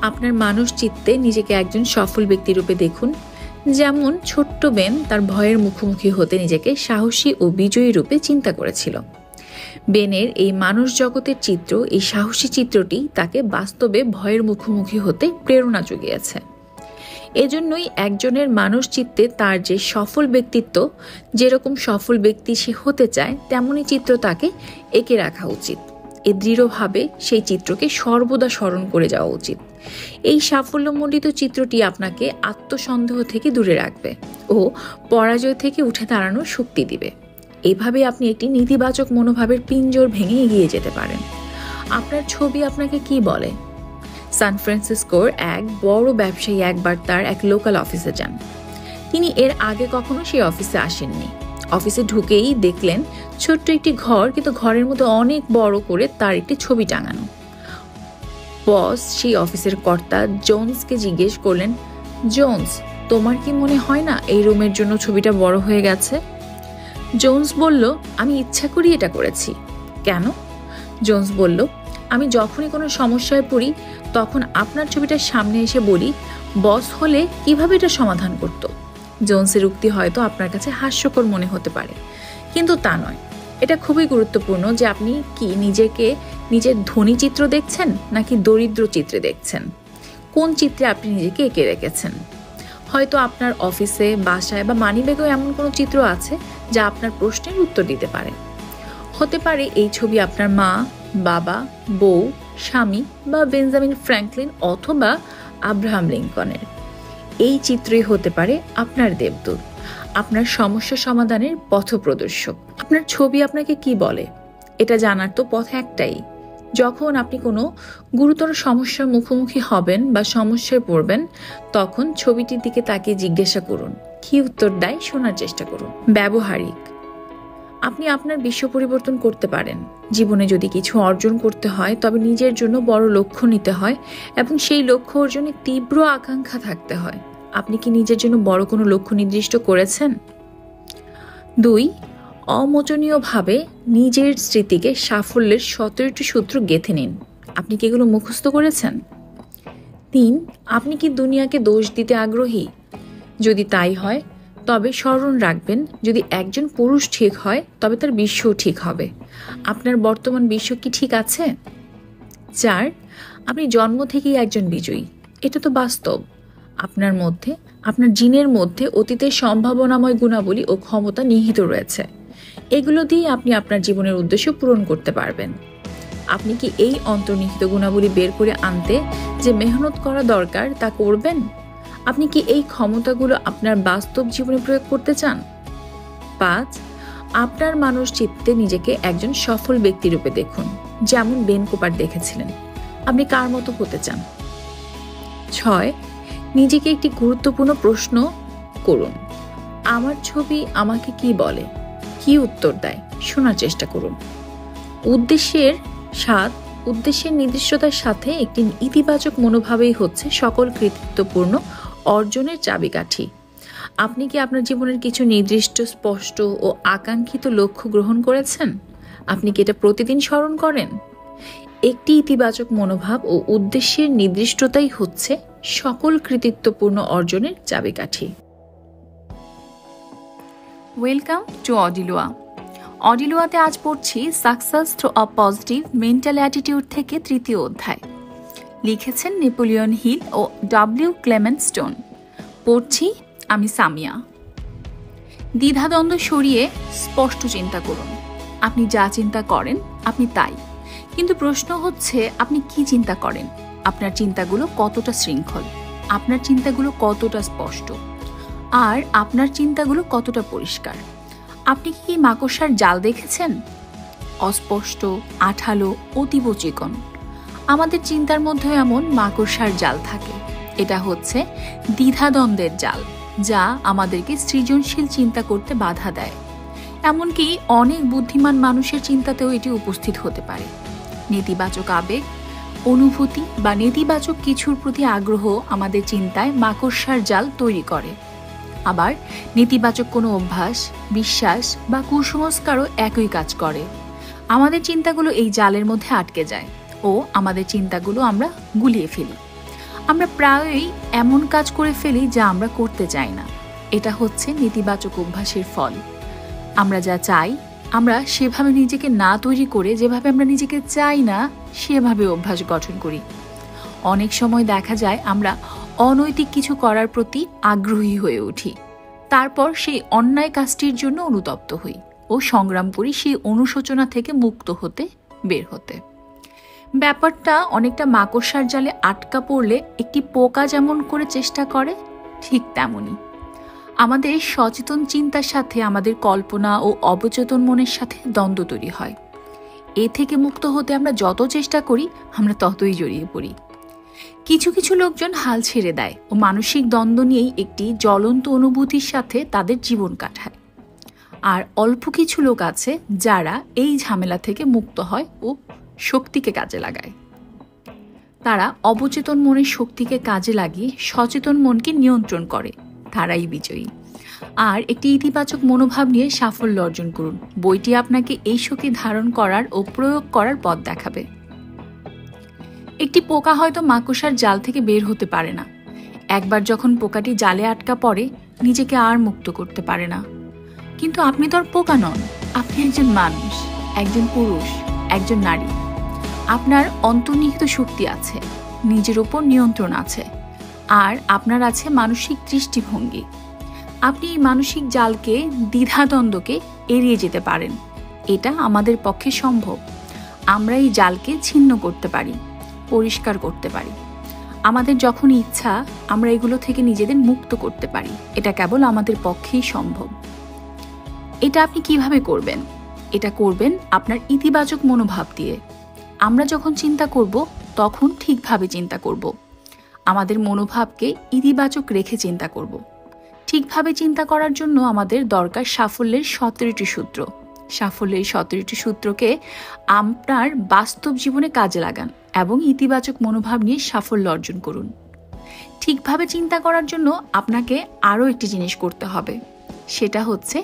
আপনার মানুষ চিত্তে নিজেকে একজন সফল ব্যক্তি রূপে দেখুন, যেমন ছোট্ট বেন তার ভয়ের মুখোমুখি হতে নিজেকে সাহসী ও বিজয়ী রূপে চিন্তা করেছিল। বেনের এই মানুষ জগতের চিত্র, এই সাহসী চিত্রটি তাকে বাস্তবে ভয়ের মুখোমুখি হতে প্রেরণা জুগিয়েছে। এজন্যই একজনের মানুষ চিত্তে তার যে সফল ব্যক্তিত্ব, যেরকম সফল ব্যক্তি সে হতে চায়, তেমনই চিত্র তাকে এঁকে রাখা উচিত। দৃঢ়ভাবে সেই চিত্রকে সর্বদা স্মরণ করে যাওয়া উচিত। এই সাফল্যমণ্ডিত চিত্রটি আপনাকে আত্মসন্দেহ থেকে দূরে রাখবে ও পরাজয় থেকে উঠে দাঁড়ানোর শক্তি দিবে। এভাবে আপনি একটি নেতিবাচক মনোভাবের পিঞ্জর ভেঙে এগিয়ে যেতে পারেন। আপনার ছবি আপনাকে কি বলে? সান ফ্রান্সিসকোর এক বড় ব্যবসায়ী একবার তার এক লোকাল অফিসে যান। তিনি এর আগে কখনো সেই অফিসে আসেননি। অফিসে ঢুকেই দেখলেন ছোট্ট একটি ঘর, কিন্তু ঘরের মধ্যে অনেক বড় করে তার একটি ছবি টাঙানো। বস সেই অফিসের কর্তা জোন্সকে জিজ্ঞেস করলেন, জোন্স, তোমার কি মনে হয় না এই রুমের জন্য ছবিটা বড় হয়ে গেছে? জোন্স বলল, আমি ইচ্ছা করি এটা করেছি। কেন? জোন্স বলল, আমি যখনই কোনো সমস্যায় পড়ি তখন আপনার ছবিটার সামনে এসে বলি, বস হলে কিভাবে এটা সমাধান করত। জোন্সের উক্তি হয়তো আপনার কাছে হাস্যকর মনে হতে পারে, কিন্তু তা নয়। এটা খুবই গুরুত্বপূর্ণ যে আপনি কি নিজেকে নিজের ধনী চিত্র দেখছেন নাকি দরিদ্র চিত্রে দেখছেন। কোন চিত্রে আপনি নিজেকে এঁকে রেখেছেন? হয়তো আপনার অফিসে, বাসায় বা মানিব্যাগেও এমন কোনো চিত্র আছে যা আপনার প্রশ্নের উত্তর দিতে পারে। হতে পারে এই ছবি আপনার মা, বাবা, বউ, স্বামী বা বেঞ্জামিন ফ্র্যাঙ্কলিন অথবা আব্রাহাম লিঙ্কনের। এই চিত্রই হতে পারে আপনার দেবদূত, আপনার সমস্যা সমাধানের পথপ্রদর্শক। আপনার ছবি আপনাকে কি বলে? এটা জানার তো পথ একটাই। যখন আপনি কোনো গুরুতর সমস্যার মুখোমুখি হবেন বা সমস্যায় পড়বেন, তখন ছবিটির দিকে তাকিয়ে জিজ্ঞাসা করুন, কি উত্তর দেয় শোনার চেষ্টা করুন। ব্যবহারিক, আপনি আপনার বিশ্ব পরিবর্তন করতে পারেন। জীবনে যদি কিছু অর্জন করতে হয় তবে নিজের জন্য বড় লক্ষ্য নিতে হয় এবং সেই লক্ষ্য অর্জনে তীব্র আকাঙ্ক্ষা থাকতে হয়। আপনি কি নিজের জন্য বড় কোনো লক্ষ্য নির্দিষ্ট করেছেন? 2, অমোচনীয়ভাবে নিজের স্মৃতিকে সাফল্যের 17টি সূত্র গেঁথে নিন। আপনি কি এগুলো মুখস্থ করেছেন? 3, আপনি কি দুনিয়াকে দোষ দিতে আগ্রহী? যদি তাই হয় তবে স্মরণ রাখবেন, যদি একজন পুরুষ ঠিক হয় তবে তার বিশ্বও ঠিক হবে। আপনার বর্তমান বিশ্ব কি ঠিক আছে? 4, আপনি জন্ম থেকেই একজন বিজয়ী। এটা তো বাস্তব। আপনার মধ্যে, আপনার জিনের মধ্যে অতীতের সম্ভাবনাময় গুণাবলী ও ক্ষমতা নিহিত রয়েছে। এগুলো দিয়ে আপনি আপনার জীবনের উদ্দেশ্য পূরণ করতে পারবেন। আপনি কি এই অন্তর্নিহিত গুণাবলী বের করে আনতে যে মেহনত করা দরকার তা করবেন? আপনি কি এই ক্ষমতাগুলো আপনার বাস্তব জীবনে প্রয়োগ করতে চান? 5, আপনার মানুষ চিত্তে নিজেকে একজন সফল ব্যক্তি রূপে দেখুন, যেমন বেন কোপার দেখেছিলেন। আপনি কার মতো হতে চান? 6, নিজেকে একটি গুরুত্বপূর্ণ প্রশ্ন করুন, আমার ছবি আমাকে কি বলে, কি উত্তর দেয় শোনার চেষ্টা করুন। উদ্দেশ্যের নির্দিষ্টতার সাথে একটি ইতিবাচক মনোভাবেই হচ্ছে সকল কৃতিত্বপূর্ণ অর্জনের চাবিকাঠি। আপনি কি আপনার জীবনের কিছু নির্দিষ্ট, স্পষ্ট ও আকাঙ্ক্ষিত লক্ষ্য গ্রহণ করেছেন? আপনি কি এটা প্রতিদিন স্মরণ করেন? একটি ইতিবাচক মনোভাব ও উদ্দেশ্যের নির্দিষ্টতাই হচ্ছে সকল কৃতিত্বপূর্ণ অর্জনের চাবিকাঠি। Welcome to অডিলোয়া। অডিলোয়াতে আজ পড়ছি success through a positive mental attitude থেকে 3য় অধ্যায়। লিখেছেন নেপোলিয়ন হিল ও ডব্লিউ ক্লেমেন্ট স্টোন। পড়ছি আমি সামিয়া। দ্বিধাদ্বন্দ্ব সরিয়ে স্পষ্ট চিন্তা করুন। আপনি যা চিন্তা করেন আপনি তাই। কিন্তু প্রশ্ন হচ্ছে আপনি কি চিন্তা করেন, আপনার চিন্তাগুলো কতটা শৃঙ্খল, আপনার চিন্তাগুলো কতটা স্পষ্ট, আর আপনার চিন্তাগুলো কতটা পরিষ্কার। আপনি কি মাকড়সার জাল দেখেছেন? অস্পষ্ট, আঠালো, অতীব চিকন। আমাদের চিন্তার মধ্যে এমন মাকড়সার জাল থাকে। এটা হচ্ছে দ্বিধাদ্বন্দ্বের জাল, যা আমাদেরকে সৃজনশীল চিন্তা করতে বাধা দেয়। এমনকি অনেক বুদ্ধিমান মানুষের চিন্তাতেও এটি উপস্থিত হতে পারে। নেতিবাচক আবেগ, অনুভূতি বা নেতিবাচক কিছুর প্রতি আগ্রহ আমাদের চিন্তায় মাকড়সার জাল তৈরি করে। আবার নেতিবাচক কোনো অভ্যাস, বিশ্বাস বা কুসংস্কারও একই কাজ করে। আমাদের চিন্তাগুলো এই জালের মধ্যে আটকে যায় ও আমাদের চিন্তাগুলো আমরা গুলিয়ে ফেলি। আমরা প্রায়ই এমন কাজ করে ফেলি যা আমরা করতে চাই না। এটা হচ্ছে নেতিবাচক অভ্যাসের ফল। আমরা যা চাই আমরা সেভাবে নিজেকে না তৈরি করে যেভাবে আমরা নিজেকে চাই না সেভাবে অভ্যাস গঠন করি। অনেক সময় দেখা যায় আমরা অনৈতিক কিছু করার প্রতি আগ্রহী হয়ে উঠি, তারপর সেই অন্যায় কাজটির জন্য অনুতপ্ত হই ও সংগ্রাম করি সেই অনুশোচনা থেকে মুক্ত হতে, বের হতে। ব্যাপারটা অনেকটা মাকড়সার জালে আটকা পড়লে একটি পোকা যেমন করে চেষ্টা করে, ঠিক তেমনই আমাদের সচেতন চিন্তার সাথে আমাদের কল্পনা ও অবচেতন মনের সাথে দ্বন্দ্ব তৈরি হয়। এ থেকে মুক্ত হতে আমরা যত চেষ্টা করি আমরা ততই জড়িয়ে পড়ি। কিছু কিছু লোকজন হাল ছেড়ে দেয় ও মানসিক দ্বন্দ্ব নিয়েই একটি জ্বলন্ত অনুভূতির সাথে তাদের জীবন কাটায়। আর অল্প কিছু লোক আছে যারা এই ঝামেলা থেকে মুক্ত হয় ও শক্তিকে কাজে লাগায়। তারা অবচেতন মনের শক্তিকে কাজে লাগিয়ে সচেতন মনকে নিয়ন্ত্রণ করে। তারাই বিজয়ী। আর একটি ইতিবাচক মনোভাব নিয়ে সাফল্য অর্জন করুন। বইটি আপনাকে এই শক্তি ধারণ করার ও প্রয়োগ করার পথ দেখাবে। একটি পোকা হয়তো মাকড়সার জাল থেকে বের হতে পারে না। একবার যখন পোকাটি জালে আটকা পড়ে নিজেকে আর মুক্ত করতে পারে না। কিন্তু আপনি তো আর পোকা নন, আপনি একজন মানুষ, একজন পুরুষ, একজন নারী। আপনার অন্তর্নিহিত শক্তি আছে, নিজের উপর নিয়ন্ত্রণ আছে, আর আপনার আছে মানসিক দৃষ্টিভঙ্গি। আপনি এই মানসিক জালকে, দ্বিধাদ্বন্দ্বকে এড়িয়ে যেতে পারেন। এটা আমাদের পক্ষে সম্ভব। আমরা এই জালকে ছিন্ন করতে পারি, পরিষ্কার করতে পারি। আমাদের যখন ইচ্ছা আমরা এগুলো থেকে নিজেদের মুক্ত করতে পারি। এটা কেবল আমাদের পক্ষেই সম্ভব। এটা আপনি কিভাবে করবেন? এটা করবেন আপনার ইতিবাচক মনোভাব দিয়ে। আমরা যখন চিন্তা করব তখন ঠিকভাবে চিন্তা করব। আমাদের মনোভাবকে ইতিবাচক রেখে চিন্তা করব। ঠিকভাবে চিন্তা করার জন্য আমাদের দরকার সাফল্যের 17টি সূত্র। সাফল্যের 17টি সূত্রকে আপনার বাস্তব জীবনে কাজে লাগান এবং ইতিবাচক মনোভাব নিয়ে সাফল্য অর্জন করুন। ঠিকভাবে চিন্তা করার জন্য আপনাকে আরও একটি জিনিস করতে হবে। সেটা হচ্ছে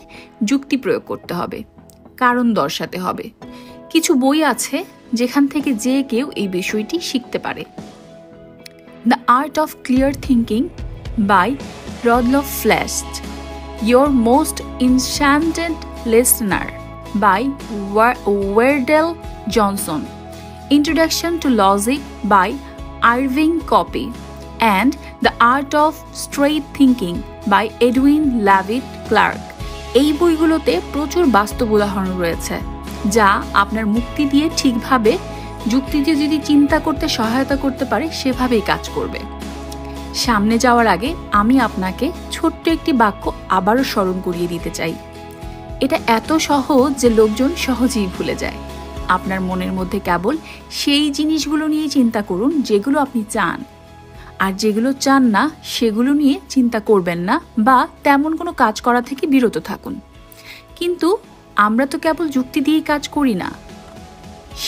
যুক্তি প্রয়োগ করতে হবে, কারণ দর্শাতে হবে। কিছু বই আছে যেখান থেকে যে কেউ এই বিষয়টি শিখতে পারে। The art of clear thinking by Rudolf Flesch, your most enchanted listener by Wendell Johnson, introduction to logic by Irving Copi, and the art of straight thinking by Edwin Leavitt Clark. এই বইগুলোতে প্রচুর বাস্তব উদাহরণ রয়েছে যা আপনার মুক্তি দিয়ে ঠিকভাবে যুক্তি দিয়ে যদি চিন্তা করতে সহায়তা করতে পারে সেভাবেই কাজ করবে। সামনে যাওয়ার আগে আমি আপনাকে ছোট্ট একটি বাক্য আবারও স্মরণ করিয়ে দিতে চাই। এটা এত সহজ যে লোকজন সহজেই ভুলে যায়। আপনার মনের মধ্যে কেবল সেই জিনিসগুলো নিয়ে চিন্তা করুন যেগুলো আপনি চান, আর যেগুলো চান না সেগুলো নিয়ে চিন্তা করবেন না বা তেমন কোনো কাজ করা থেকে বিরত থাকুন। কিন্তু আমরা তো কেবল যুক্তি দিয়েই কাজ করি না।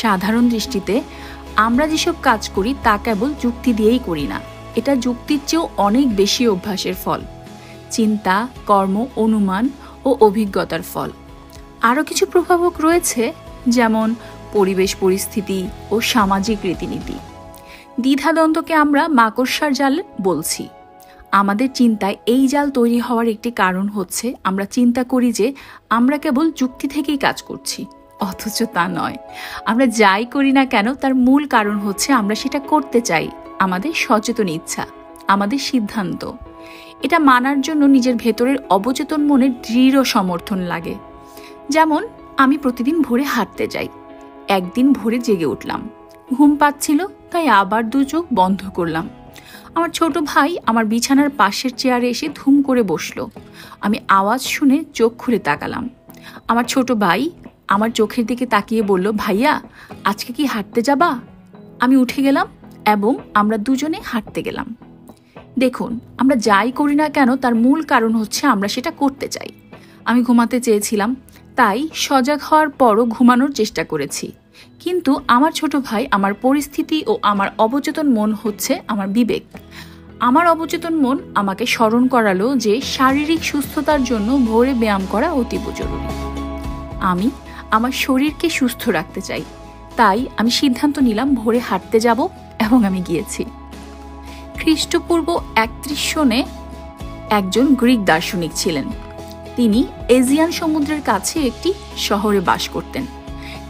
সাধারণ দৃষ্টিতে আমরা যেসব কাজ করি তা কেবল যুক্তি দিয়েই করি না। এটা যুক্তির চেয়েও অনেক বেশি অভ্যাসের ফল, চিন্তা, কর্ম, অনুমান ও অভিজ্ঞতার ফল। আরও কিছু প্রভাবক রয়েছে, যেমন পরিবেশ পরিস্থিতি ও সামাজিক রীতিনীতি। দ্বিধাদ্বন্দ্বকে আমরা মাকড়সার জাল বলছি। আমাদের চিন্তায় এই জাল তৈরি হওয়ার একটি কারণ হচ্ছে আমরা চিন্তা করি যে আমরা কেবল যুক্তি থেকেই কাজ করছি, অথচ তা নয়। আমরা যাই করি না কেন তার মূল কারণ হচ্ছে আমরা সেটা করতে চাই, আমাদের সচেতন ইচ্ছা, আমাদের সিদ্ধান্ত। এটা মানার জন্য নিজের ভেতরের অবচেতন মনের দৃঢ় সমর্থন লাগে। যেমন আমি প্রতিদিন ভোরে হাঁটতে যাই। একদিন ভোরে জেগে উঠলাম, ঘুম পাচ্ছিল, তাই আবার দু চোখ বন্ধ করলাম। আমার ছোট ভাই আমার বিছানার পাশের চেয়ারে এসে ধুম করে বসলো। আমি আওয়াজ শুনে চোখ খুলে তাকালাম। আমার ছোট ভাই আমার চোখের দিকে তাকিয়ে বলল, ভাইয়া আজকে কি হাঁটতে যাবা? আমি উঠে গেলাম এবং আমরা দুজনে হাঁটতে গেলাম। দেখুন, আমরা যাই করি না কেন তার মূল কারণ হচ্ছে আমরা সেটা করতে চাই। আমি ঘুমাতে চেয়েছিলাম, তাই সজাগ হওয়ার পরও ঘুমানোর চেষ্টা করেছি। কিন্তু আমার ছোট ভাই, আমার পরিস্থিতি ও আমার অবচেতন মন হচ্ছে আমার বিবেক। আমার অবচেতন মন আমাকে স্মরণ করালো যে শারীরিক সুস্থতার জন্য ভোরে ব্যায়াম করা অতীব জরুরি। আমি আমার শরীরকে সুস্থ রাখতে চাই, তাই আমি সিদ্ধান্ত নিলাম ভোরে হাঁটতে যাব এবং আমি গিয়েছি। খ্রিস্টপূর্ব 31 সনে একজন গ্রিক দার্শনিক ছিলেন। তিনি এজিয়ান সমুদ্রের কাছে একটি শহরে বাস করতেন।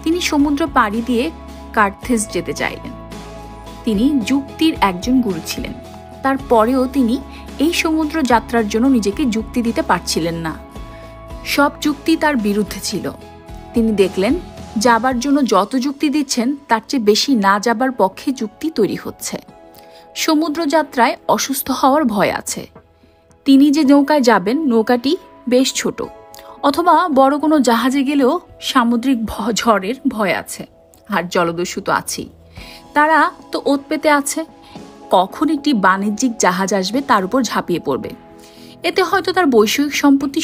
তিনি সমুদ্র পাড়ি দিয়ে কার্থেজ যেতে চাইলেন। তিনি যুক্তির একজন গুরু ছিলেন। তারপরেও তিনি এই সমুদ্র যাত্রার জন্য নিজেকে যুক্তি দিতে পারছিলেন না। সব যুক্তি তার বিরুদ্ধে ছিল। তিনি দেখলেন যাবার জন্য যত যুক্তি দিচ্ছেন তার চেয়ে বেশি না যাবার পক্ষে যুক্তি তৈরি হচ্ছে। সমুদ্র যাত্রায় অসুস্থ হওয়ার ভয় আছে। তিনি যে নৌকায় যাবেন নৌকাটি বেশ ছোট, অথবা বড় কোনো জাহাজে গেলেও সামুদ্রিক ঝড়ের ভয় আছে, আর জলদস্যু তো আছেই। তারা তো ওত পেতে আছে, কখন একটি বাণিজ্যিক জাহাজ আসবে তার উপর ঝাঁপিয়ে পড়বে। এতে হয়তো তার বৈষয়িক সম্পত্তি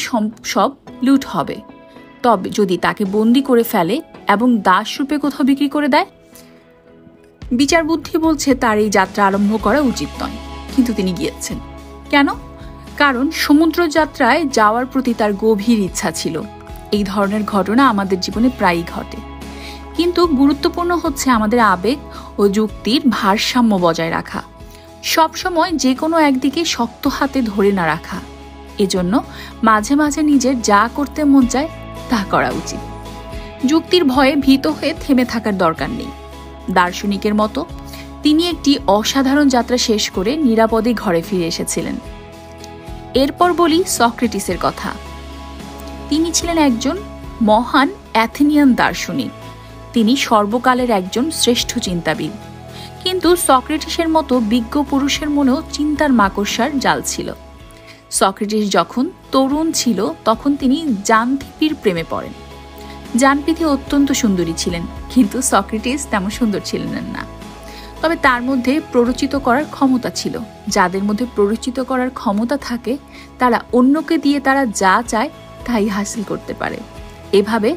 সব লুট হবে। তবে যদি তাকে বন্দি করে ফেলে এবং দাস রূপে কোথাও বিক্রি করে দেয়, বিচার বুদ্ধি বলছে তার এই যাত্রা আরম্ভ করা উচিত নয়। কিন্তু তিনি গিয়েছেন কেন? কারণ সমুদ্র যাত্রায় যাওয়ার প্রতি তার গভীর ইচ্ছা ছিল। এই ধরনের ঘটনা আমাদের জীবনে প্রায়ই ঘটে। কিন্তু গুরুত্বপূর্ণ হচ্ছে আমাদের আবেগ ও যুক্তির ভারসাম্য বজায় রাখা, সবসময় যে কোনো একদিকে শক্ত হাতে ধরে না রাখা। এজন্য মাঝে মাঝে নিজের যা করতে মন চায় তা করা উচিত। যুক্তির ভয়ে ভীত হয়ে থেমে থাকার দরকার নেই। দার্শনিকের মতো তিনি একটি অসাধারণ যাত্রা শেষ করে নিরাপদে ঘরে ফিরে এসেছিলেন। এরপর বলি সক্রেটিসের কথা। তিনি ছিলেন একজন মহান অ্যাথেনিয়ান দার্শনিক। তিনি সর্বকালের একজন শ্রেষ্ঠ চিন্তাবিদ। কিন্তু সক্রেটিসের মতো বিজ্ঞ পুরুষের মনেও চিন্তার মাকড়সার জাল ছিল। সক্রেটিস যখন তরুণ ছিল তখন তিনি জানথিপির প্রেমে পড়েন। জানপিথি অত্যন্ত সুন্দরী ছিলেন, কিন্তু সক্রেটিস তেমন সুন্দর ছিলেন না। তবে তার মধ্যে প্ররোচিত করার ক্ষমতা ছিল। যাদের মধ্যে প্ররোচিত করার ক্ষমতা থাকে তারা অন্যকে দিয়ে তারা যা চায় তাই হাসিল করতে পারে। এভাবে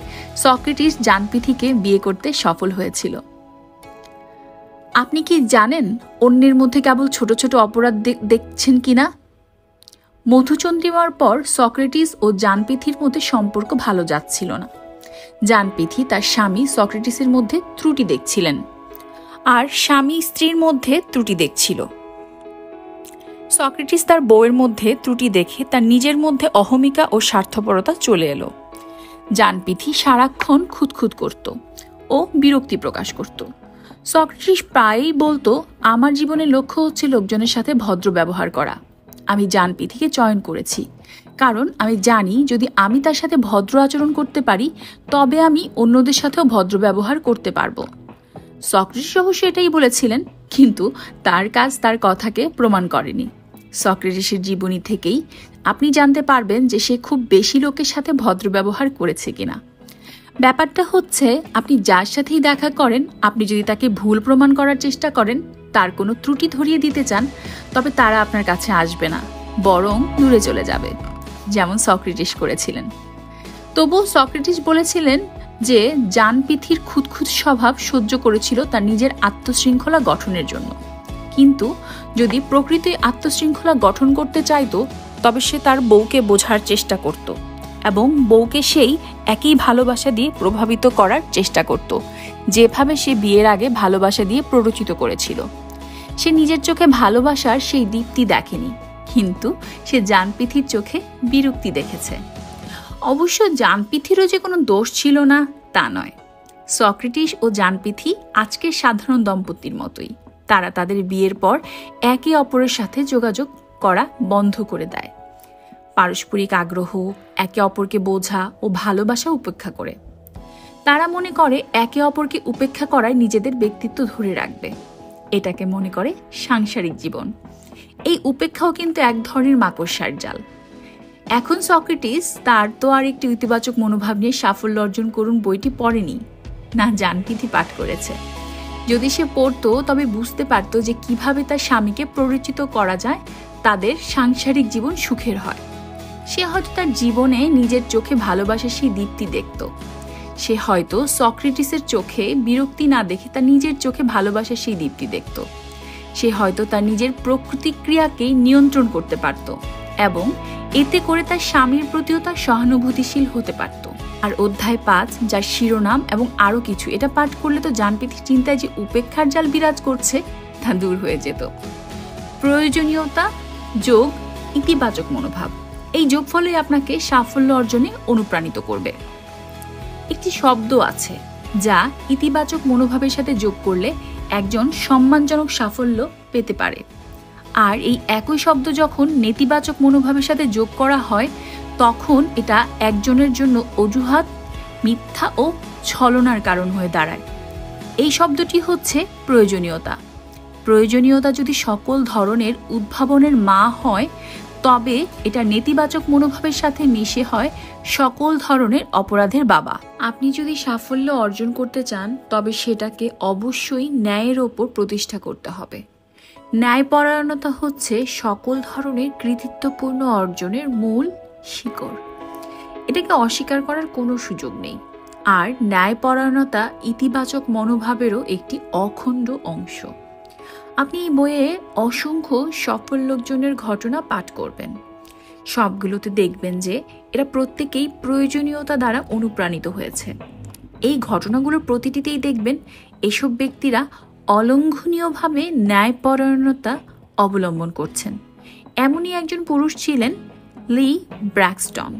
সক্রেটিস জানপিথিকে বিয়ে করতে সফল হয়েছিল। আপনি কি জানেন অন্যের মধ্যে কেবল ছোট ছোট অপরাধ দেখছেন কিনা? মধুচন্দ্রিমার পর সক্রেটিস ও জানপিথির মধ্যে সম্পর্ক ভালো যাচ্ছিল না। জানপিথি তার স্বামী সক্রেটিসের মধ্যে ত্রুটি দেখছিলেন, আর স্বামী স্ত্রীর মধ্যে ত্রুটি দেখছিল। সক্রেটিস তার বউয়ের মধ্যে ত্রুটি দেখে তার নিজের মধ্যে অহমিকা ও স্বার্থপরতা চলে এলো। জানপিথি সারাক্ষণ খুঁতখুত করত ও বিরক্তি প্রকাশ করত। সক্রেটিস প্রায়ই বলতো, আমার জীবনের লক্ষ্য হচ্ছে লোকজনের সাথে ভদ্র ব্যবহার করা। আমি জানপিথিকে চয়ন করেছি কারণ আমি জানি যদি আমি তার সাথে ভদ্র আচরণ করতে পারি তবে আমি অন্যদের সাথেও ভদ্র ব্যবহার করতে পারবো। সক্রেটিস অবশ্য এটাই বলেছিলেন, কিন্তু তার কাজ তার কথাকে প্রমাণ করেনি। সক্রেটিসের জীবনী থেকেই আপনি জানতে পারবেন যে সে খুব বেশি লোকের সাথে ভদ্র ব্যবহার করেছে কিনা। ব্যাপারটা হচ্ছে আপনি যার সাথেই দেখা করেন, আপনি যদি তাকে ভুল প্রমাণ করার চেষ্টা করেন, তার কোনো ত্রুটি ধরিয়ে দিতে চান, তবে তারা আপনার কাছে আসবে না, বরং দূরে চলে যাবে, যেমন সক্রেটিস করেছিলেন। তবুও সক্রেটিস বলেছিলেন যে জানপিথির খুঁতখুঁত স্বভাব সহ্য করেছিল তার নিজের আত্মশৃঙ্খলা গঠনের জন্য। কিন্তু যদি প্রকৃতি আত্মশৃঙ্খলা গঠন করতে চাইতো তবে সে তার বউকে বোঝার চেষ্টা করত এবং বউকে সেই একই ভালোবাসা দিয়ে প্রভাবিত করার চেষ্টা করত যেভাবে সে বিয়ের আগে ভালোবাসা দিয়ে প্ররোচিত করেছিল। সে নিজের চোখে ভালোবাসার সেই দীপ্তি দেখেনি, কিন্তু সে জানপিথির চোখে বিরক্তি দেখেছে। অবশ্য জানপিথিরও যে কোনো দোষ ছিল না তা নয়। সক্রেটিস ও জানপিথি আজকের সাধারণ দম্পতির মতোই। তারা তাদের বিয়ের পর একে অপরের সাথে যোগাযোগ করা বন্ধ করে দেয়। পারস্পরিক আগ্রহ, একে অপরকে বোঝা ও ভালোবাসা উপেক্ষা করে। তারা মনে করে একে অপরকে উপেক্ষা করায় নিজেদের ব্যক্তিত্ব ধরে রাখবে। এটাকে মনে করে সাংসারিক জীবন। এই উপেক্ষাও কিন্তু এক ধরনের মাকড়সার জাল। এখন সক্রেটিস তার তো আর একটি ইতিবাচক মনোভাব নিয়ে সাফল্য অর্জন করুন বইটি পড়েনি, না জানপিথি পাঠ করেছে। যদি সে পড়তো তবে বুঝতে পারত যে কিভাবে তার স্বামীকে প্ররোচিত করা যায় তাদের সাংসারিক জীবন সুখের হয়। সে হয়তো তার জীবনে নিজের চোখে ভালোবাসার সেই দীপ্তি দেখত। সে হয়তো সক্রেটিসের চোখে বিরক্তি না দেখে তার নিজের চোখে ভালোবাসার সেই দীপ্তি দেখত। সে হয়তো তার নিজের প্রকৃতিক্রিয়াকেই নিয়ন্ত্রণ করতে পারত এবং এতে করে তার স্বামীর প্রতিও তার সহানুভূতিশীল হতে পারত। আর অধ্যায় 5, যার শিরোনাম এবং আরো কিছু, এটা পাঠ করলে তো জানপিথির চিন্তায় যে উপেক্ষার জাল বিরাজ করছে তা দূর হয়ে যেত। প্রয়োজনীয়তা যোগ ইতিবাচক মনোভাব, এই যোগফলই আপনাকে সাফল্য অর্জনে অনুপ্রাণিত করবে। একটি শব্দ আছে যা ইতিবাচক মনোভাবের সাথে যোগ করলে একজন সম্মানজনক সাফল্য পেতে পারে, আর এই একই শব্দ যখন নেতিবাচক মনোভাবের সাথে যোগ করা হয় তখন এটা একজনের জন্য অজুহাত, মিথ্যা ও ছলনার কারণ হয়ে দাঁড়ায়। এই শব্দটি হচ্ছে প্রয়োজনীয়তা। প্রয়োজনীয়তা যদি সকল ধরনের উদ্ভাবনের মা হয় তবে এটা নেতিবাচক মনোভাবের সাথে মিশে হয় সকল ধরনের অপরাধের বাবা। আপনি যদি সাফল্য অর্জন করতে চান তবে সেটাকে অবশ্যই ন্যায়ের ওপর প্রতিষ্ঠা করতে হবে। ন্যায়পরায়ণতা হচ্ছে সকল ধরনের কৃতিত্বপূর্ণ অর্জনের মূল শিকড়। এটাকে অস্বীকার করার কোনো সুযোগ নেই। আর ন্যায়পরায়ণতা ইতিবাচক মনোভাবেরও একটি অখণ্ড অংশ। আপনি এই বইয়ে অসংখ্য সফল লোকজনের ঘটনা পাঠ করবেন। সবগুলোতে দেখবেন যে এরা প্রত্যেকেই প্রয়োজনীয়তা দ্বারা অনুপ্রাণিত হয়েছে। এই ঘটনাগুলোর প্রতিটিতেই দেখবেন এসব ব্যক্তিরা অলঙ্ঘনীয়ভাবে ন্যায়পরায়ণতা অবলম্বন করছেন। এমনই একজন পুরুষ ছিলেন লি ব্র্যাক্সটন।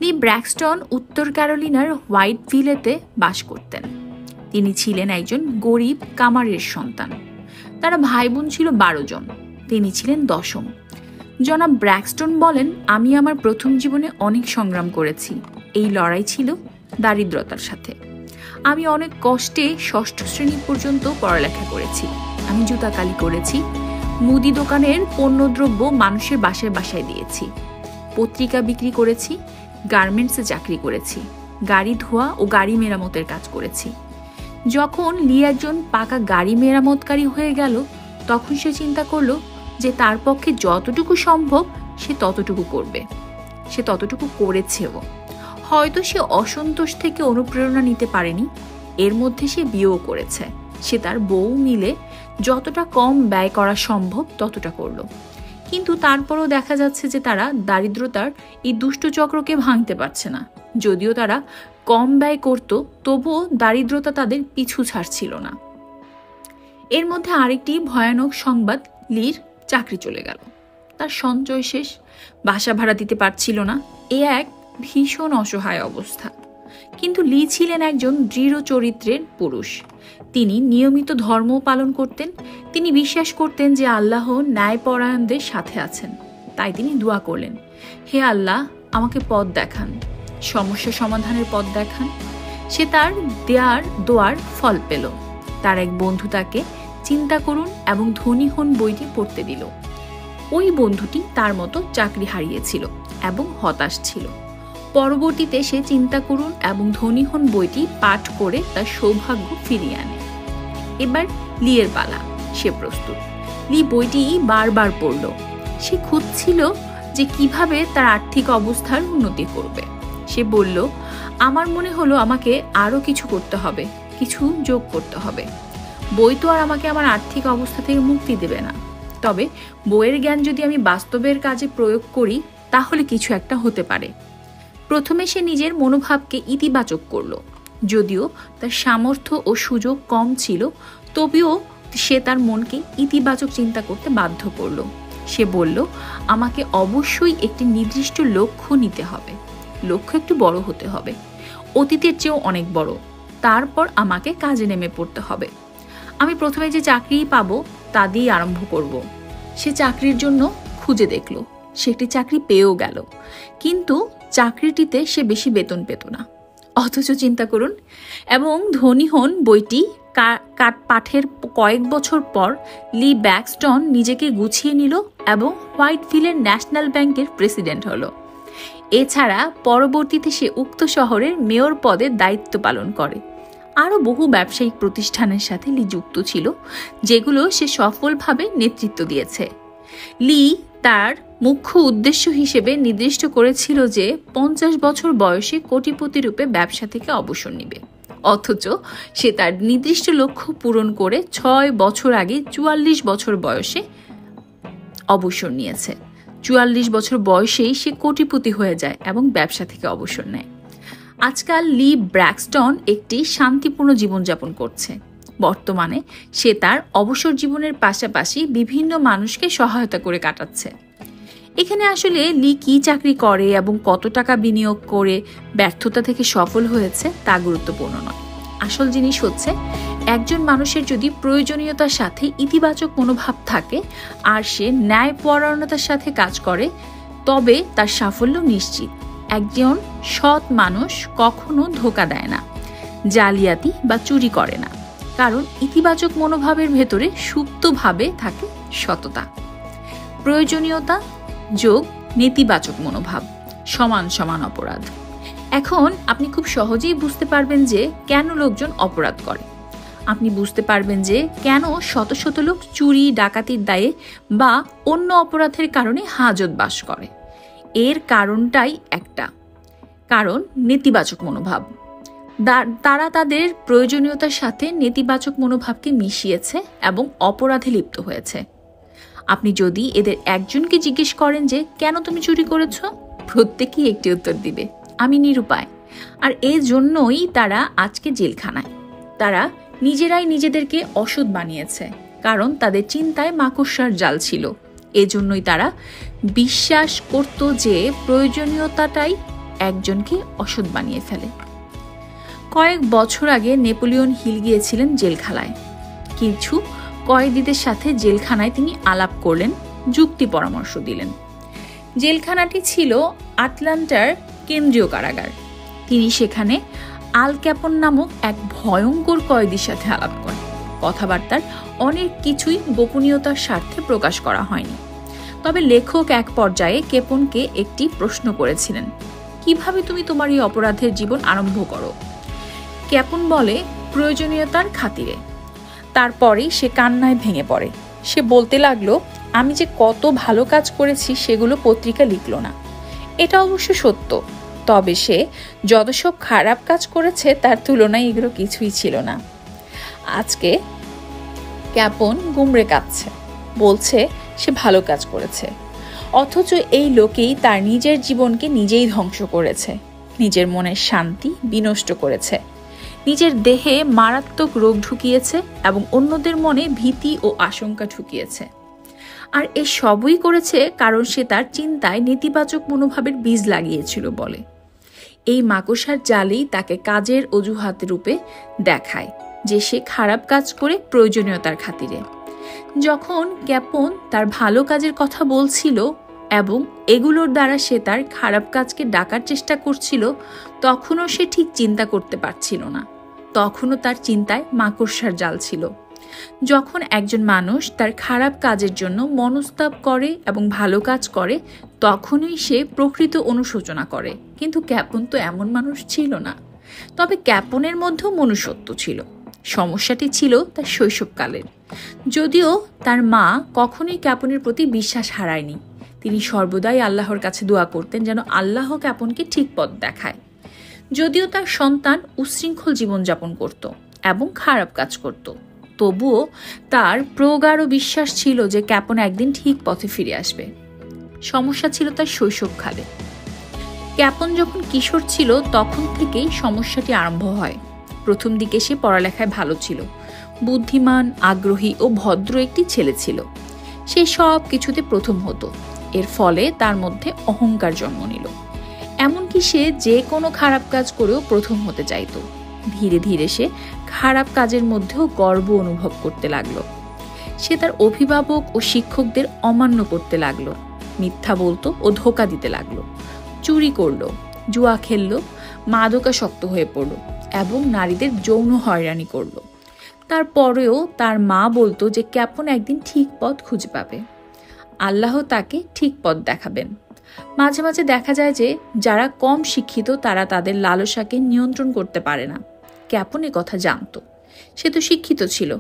লি ব্র্যাক্সটন উত্তর ক্যারোলিনার হোয়াইটভিলেতে বাস করতেন। তিনি ছিলেন একজন গরিব কামারের সন্তান। তারা ভাই বোন ছিল 12 জন, তিনি ছিলেন 10ম। জনাব ব্র্যাক্সটন বলেন, আমি আমার প্রথম জীবনে অনেক সংগ্রাম করেছি। এই লড়াই ছিল দারিদ্রতার সাথে। আমি অনেক কষ্টে 6ষ্ঠ শ্রেণী পর্যন্ত পড়ালেখা করেছি। আমি জুতাকালি করেছি, মুদি দোকানের পণ্যদ্রব্য মানুষের বাসায় বাসায় দিয়েছি, পত্রিকা বিক্রি করেছি, গার্মেন্টসে চাকরি করেছি, গাড়ি ধোয়া ও গাড়ি মেরামতের কাজ করেছি। যখন লি একজন পাকা গাড়ি মেরামতকারী হয়ে গেল তখন সে চিন্তা করলো যে তার পক্ষে যতটুকু সম্ভব সে ততটুকু করবে। সে ততটুকু করেছেও। হয়তো সে অসন্তোষ থেকে অনুপ্রেরণা নিতে পারেনি, এর মধ্যে সে বিয়েও করেছে। সে তার বউ মিলে যতটা কম ব্যয় করা সম্ভব ততটা করলো। কিন্তু তারপরও দেখা যাচ্ছে যে তারা দারিদ্রতার এই দুষ্ট চক্রকে ভাঙতে পারছে না। যদিও তারা কম ব্যয় করত তবুও দারিদ্রতা তাদের পিছু ছাড়ছিল না। এর মধ্যে আরেকটি ভয়ানক সংবাদ, লির চাকরি চলে গেল। তার সঞ্চয় শেষ, বাসা ভাড়া দিতে পারছিল না। এ এক ভীষণ অসহায় অবস্থা। কিন্তু লি ছিলেন একজন দৃঢ় চরিত্রের পুরুষ। তিনি নিয়মিত ধর্ম পালন করতেন। তিনি বিশ্বাস করতেন যে আল্লাহ ন্যায়পরায়ণদের সাথে আছেন। তাই তিনি দোয়া করলেন, হে আল্লাহ, আমাকে পথ দেখান, সমস্যা সমাধানের পথ দেখান। সে তার দোয়ার ফল পেল। তার এক বন্ধু তাকে চিন্তা করুন এবং ধনী হন বইটি পড়তে দিল। ওই বন্ধুটি তার মতো চাকরি হারিয়েছিল এবং হতাশ ছিল। পরবর্তীতে সে চিন্তা করুন এবং ধনী হন বইটি পাঠ করে তার সৌভাগ্য ফিরিয়ে আনে। এবার লিয়ের পালা। সে প্রস্তুত। লি বইটি বারবার পড়ল। সে খুঁজছিল যে কিভাবে তার আর্থিক অবস্থার উন্নতি করবে। সে বলল, আমার মনে হলো আমাকে আরো কিছু করতে হবে, কিছু যোগ করতে হবে। বই তো আর আমাকে আমার আর্থিক অবস্থা থেকে মুক্তি দেবে না, তবে বইয়ের জ্ঞান যদি আমি বাস্তবের কাজে প্রয়োগ করি তাহলে কিছু একটা হতে পারে। প্রথমে সে নিজের মনোভাবকে ইতিবাচক করলো। যদিও তার সামর্থ্য ও সুযোগ কম ছিল তবেও সে তার মনকে ইতিবাচক চিন্তা করতে বাধ্য করলো। সে বলল, আমাকে অবশ্যই একটি নির্দিষ্ট লক্ষ্য নিতে হবে। লক্ষ্য একটু বড় হতে হবে, অতীতের চেয়েও অনেক বড়। তারপর আমাকে কাজে নেমে পড়তে হবে। আমি প্রথমে যে চাকরি পাবো তা দিয়েই আরম্ভ করব। সে চাকরির জন্য খুঁজে দেখলো। সে একটি চাকরি পেয়েও গেল, কিন্তু চাকরিটিতে সে বেশি বেতন পেত না। অথচ চিন্তা করুন। এবং ধনী হন বইটি পাঠের কয়েক বছর পর লি ব্যাক্সটন নিজেকে গুছিয়ে নিল এবং হোয়াইটভিলের ন্যাশনাল ব্যাংকের প্রেসিডেন্ট হলো। এছাড়া পরবর্তীতে সে উক্ত শহরের মেয়র পদে দায়িত্ব পালন করে। আরও বহু ব্যবসায়িক প্রতিষ্ঠানের সাথে লি যুক্ত ছিল, যেগুলো সে সফলভাবে নেতৃত্ব দিয়েছে। লি তার মুখ্য উদ্দেশ্য হিসেবে নির্দিষ্ট করেছিল যে 50 বছর বয়সে কোটিপতি রূপে ব্যবসা থেকে অবসর নেবে। অথচ সে তার নির্দিষ্ট লক্ষ্য পূরণ করে 6 বছর আগে 44 বছর বয়সে অবসর নিয়েছে। 44 বছর বয়সেই সে কোটিপতি হয়ে যায় এবং ব্যবসা থেকে অবসর নেয়। আজকাল লি ব্যাক্সটন একটি শান্তিপূর্ণ জীবনযাপন করছে। বর্তমানে সে তার অবসর জীবনের পাশাপাশি বিভিন্ন মানুষকে সহায়তা করে কাটাচ্ছে। এখানে আসলে লি কি চাকরি করে এবং কত টাকা বিনিয়োগ করে ব্যর্থতা থেকে সফল হয়েছে তা গুরুত্বপূর্ণ নয়। আসল জিনিস হচ্ছে, একজন মানুষের যদি প্রয়োজনীয়তার সাথে ইতিবাচক মনোভাব থাকে আর সে ন্যায়পরায়ণতার সাথে কাজ করে, তবে তার সাফল্য নিশ্চিত। একজন সৎ মানুষ কখনো ধোঁকা দেয় না, জালিয়াতি বা চুরি করে না, কারণ ইতিবাচক মনোভাবের ভেতরে সুপ্তভাবে থাকে সততা। প্রয়োজনীয়তা যোগ নেতিবাচক মনোভাব সমান সমান অপরাধ। এখন আপনি খুব সহজেই বুঝতে পারবেন যে কেন লোকজন অপরাধ করে। আপনি বুঝতে পারবেন যে কেন শত শত লোক চুরি ডাকাতির দায়ে বা অন্য অপরাধের কারণে হাজতবাস করে। এর কারণটাই একটা, কারণ নেতিবাচক মনোভাব। তারা তাদের প্রয়োজনীয়তার সাথে নেতিবাচক মনোভাবকে মিশিয়েছে এবং অপরাধে লিপ্ত হয়েছে। আপনি যদি এদের একজনকে জিজ্ঞেস করেন যে কেন তুমি চুরি করেছ, প্রত্যেকেই একটি উত্তর দিবে, আমি নিরুপায়। আর এই জন্যই তারা আজকে জেলখানায়। তারা নিজেরাই নিজেদেরকে অসৎ বানিয়েছে, কারণ তাদের চিন্তায় মাকড়সার জাল ছিল। এজন্যই তারা বিশ্বাস করত যে প্রয়োজনীয়তাটাই একজনকে অসৎ বানিয়ে ফেলে। কয়েক বছর আগে নেপোলিয়ন হিল গিয়েছিলেন জেলখানায়। কিছু কয়েদিদের সাথে জেলখানায় তিনি আলাপ করলেন, যুক্তি পরামর্শ দিলেন। জেলখানাটি ছিল আটলান্টার কেন্দ্রীয় কারাগার। তিনি সেখানে আল ক্যাপন নামক এক ভয়ঙ্কর কয়েদির সাথে আলাপ করেন। কথাবার্তার অনেক কিছুই গোপনীয়তার স্বার্থে প্রকাশ করা হয়নি। তবে লেখক এক পর্যায়ে ক্যাপনকে একটি প্রশ্ন করেছিলেন, কিভাবে তুমি তোমার এই অপরাধের জীবন আরম্ভ করো? ক্যাপন বলে, প্রয়োজনীয়তার খাতিরে। তারপরেই সে কান্নায় ভেঙে পড়ে। সে বলতে লাগলো, আমি যে কত ভালো কাজ করেছি সেগুলো পত্রিকা লিখল না। এটা অবশ্য সত্য, তবে সে যত সব খারাপ কাজ করেছে তার তুলনায় এগুলো কিছুই ছিল না। আজকে ক্যাপন গুমড়ে কাঁদছে, বলছে সে ভালো কাজ করেছে, অথচ এই লোকেই তার নিজের জীবনকে নিজেই ধ্বংস করেছে, নিজের মনের শান্তি বিনষ্ট করেছে, নিজের দেহে মারাত্মক রোগ ঢুকিয়েছে এবং অন্যদের মনে ভীতি ও আশঙ্কা ঢুকিয়েছে। আর এ সবই করেছে কারণ সে তার চিন্তায় নেতিবাচক মনোভাবের বীজ লাগিয়েছিল বলে। এই মাকড়সার জালেই তাকে কাজের অজুহাত রূপে দেখায় যে সে খারাপ কাজ করে প্রয়োজনীয়তার খাতিরে। যখন ক্যাপন তার ভালো কাজের কথা বলছিল এবং এগুলোর দ্বারা সে তার খারাপ কাজকে ডাকার চেষ্টা করছিল, তখনও সে ঠিক চিন্তা করতে পারছিল না। তখনও তার চিন্তায় মাকড়সার জাল ছিল। যখন একজন মানুষ তার খারাপ কাজের জন্য মনস্তাপ করে এবং ভালো কাজ করে, তখনই সে প্রকৃত অনুশোচনা করে। কিন্তু ক্যাপন তো এমন মানুষ ছিল না। তবে ক্যাপনের মধ্যেও মনুষ্যত্ব ছিল। সমস্যাটি ছিল তার শৈশবকালের। যদিও তার মা কখনোই ক্যাপনের প্রতি বিশ্বাস হারায়নি, তিনি সর্বদাই আল্লাহর কাছে দোয়া করতেন যেন আল্লাহ ক্যাপনকে ঠিক পথ দেখায়। যদিও তার সন্তান উচ্ছৃঙ্খল জীবনযাপন করত এবং খারাপ কাজ করত, তবুও তার প্রগাঢ় বিশ্বাস ছিল যে ক্যাপন একদিন ঠিক পথে ফিরে আসবে। সমস্যা ছিল তার শৈশবকালে। ক্যাপন যখন কিশোর ছিল তখন থেকেই সমস্যাটি আরম্ভ হয়। প্রথম দিকে সে পড়ালেখায় ভালো ছিল, বুদ্ধিমান, আগ্রহী ও ভদ্র একটি ছেলে ছিল। সে সব কিছুতে প্রথম হতো। এর ফলে তার মধ্যে অহংকার জন্ম নিল। এমনকি সে যে কোনো খারাপ কাজ করেও প্রথম হতে চাইত। ধীরে ধীরে সে খারাপ কাজের মধ্যেও গর্ব অনুভব করতে লাগলো। সে তার অভিভাবক ও শিক্ষকদের অমান্য করতে লাগলো, মিথ্যা বলতো ও ধোঁকা দিতে লাগলো, চুরি করলো, জুয়া খেললো, মাদকাসক্ত হয়ে পড়ল এবং নারীদের যৌন হয়রানি করল। তারপরেও তার মা বলতো যে ক্যাপন একদিন ঠিক পথ খুঁজে পাবে, আল্লাহ তাকে ঠিক পথ দেখাবেন। মাঝে মাঝে দেখা যায় যে যারা কম শিক্ষিত তারা তাদের লালসাকে নিয়ন্ত্রণ করতে পারে না। ক্যাপন এ কথা জানতো, সে তো শিক্ষিত ছিল,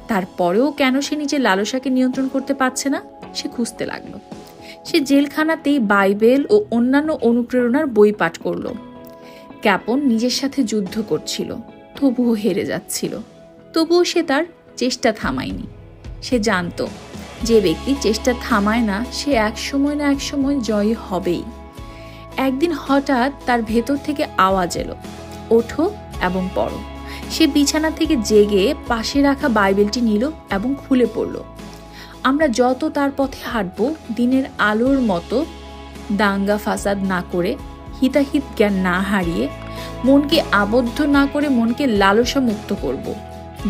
তারপরেও কেন সে নিজের লালসাকে নিয়ন্ত্রণ করতে পারছে না, সে খুঁজতে লাগলো। সে জেলখানাতেই বাইবেল ও অন্যান্য অনুপ্রেরণার বই পাঠ করল। ক্যাপন নিজের সাথে যুদ্ধ করছিল, তবুও হেরে যাচ্ছিল। তবুও সে তার চেষ্টা থামায়নি। সে জানতো যে ব্যক্তি চেষ্টা থামায় না সে এক সময় না এক সময় জয়ী হবেই। একদিন হঠাৎ তার ভেতর থেকে আওয়াজ এলো, ওঠো এবং পড়ো। সে বিছানা থেকে জেগে পাশে রাখা বাইবেলটি নিল এবং খুলে পড়ল। আমরা যত তার পথে হাঁটব, দিনের আলোর মতো দাঙ্গা ফাসাদ না করে, হিতাহিত জ্ঞান না হারিয়ে, মনকে আবদ্ধ না করে মনকে লালসা মুক্ত করব,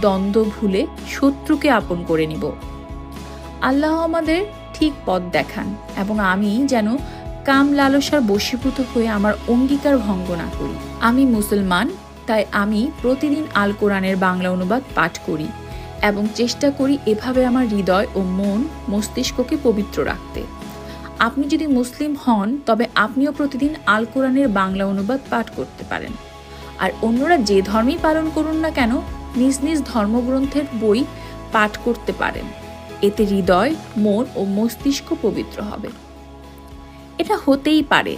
দ্বন্দ্ব ভুলে শত্রুকে আপন করে নিব। আল্লাহ আমাদের ঠিক পথ দেখান এবং আমি যেন কাম লালসার বশীভূত হয়ে আমার অঙ্গীকার ভঙ্গ না করি। আমি মুসলমান, তাই আমি প্রতিদিন আল কোরআনের বাংলা অনুবাদ পাঠ করি এবং চেষ্টা করি এভাবে আমার হৃদয় ও মন মস্তিষ্ককে পবিত্র রাখতে। আপনি যদি মুসলিম হন তবে আপনিও প্রতিদিন আল কোরআনের বাংলা অনুবাদ পাঠ করতে পারেন। আর অন্যরা যে ধর্মই পালন করুন না কেন নিজ নিজ ধর্মগ্রন্থের বই পাঠ করতে পারেন। এতে হৃদয়, মন ও মস্তিষ্ক পবিত্র হবে। এটা হতেই পারে।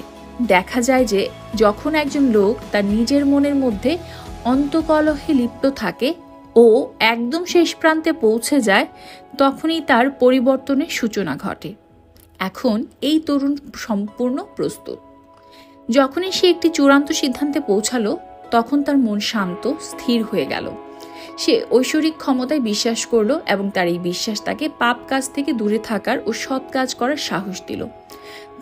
দেখা যায় যে যখন একজন লোক তার নিজের মনের মধ্যে অন্তকলহে লিপ্ত থাকে ও একদম শেষ প্রান্তে পৌঁছে যায়, তখনই তার পরিবর্তনের সূচনা ঘটে। এখন এই তরুণ সম্পূর্ণ প্রস্তুত। যখনই সে একটি চূড়ান্ত সিদ্ধান্তে পৌঁছালো, তখন তার মন শান্ত, স্থির হয়ে গেল। সে ঐশ্বরিক ক্ষমতায় বিশ্বাস করলো এবং তার এই বিশ্বাস তাকে পাপ কাজ থেকে দূরে থাকার ও সৎ কাজ করার সাহস দিল।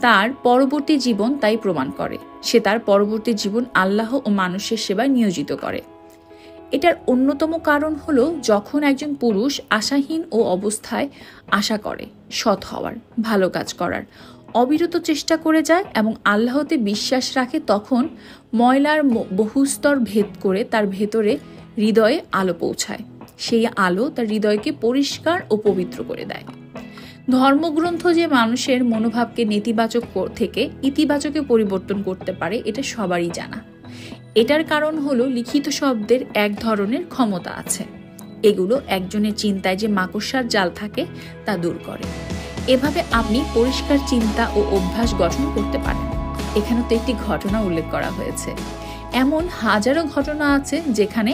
তার পরবর্তী জীবন তাই প্রমাণ করে। সে তার পরবর্তী জীবন আল্লাহ ও মানুষের সেবায় নিয়োজিত করে। এটার অন্যতম কারণ হলো যখন একজন পুরুষ আশাহীন ও অবস্থায় আশা করে সৎ হওয়ার, ভালো কাজ করার, অবিরত চেষ্টা করে যায় এবং আল্লাহতে বিশ্বাস রাখে, তখন ময়লার বহুস্তর ভেদ করে তার ভেতরে হৃদয়ে আলো পৌঁছায়। সেই আলো তার হৃদয়কে পরিষ্কার ও পবিত্র করে দেয়। ধর্মগ্রন্থ যে মানুষের মনোভাবকে নেতিবাচক থেকে ইতিবাচকে পরিবর্তন করতে পারে, এটা সবারই জানা। এটার কারণ হলো লিখিত শব্দের এক ধরনের ক্ষমতা আছে। এগুলো একজনের চিন্তায় যে মাকড়সার জাল থাকে তা দূর করে। এভাবে আপনি পরিষ্কার চিন্তা ও অভ্যাস গঠন করতে পারেন। এখানে তো একটি ঘটনা উল্লেখ করা হয়েছে। এমন হাজারো ঘটনা আছে যেখানে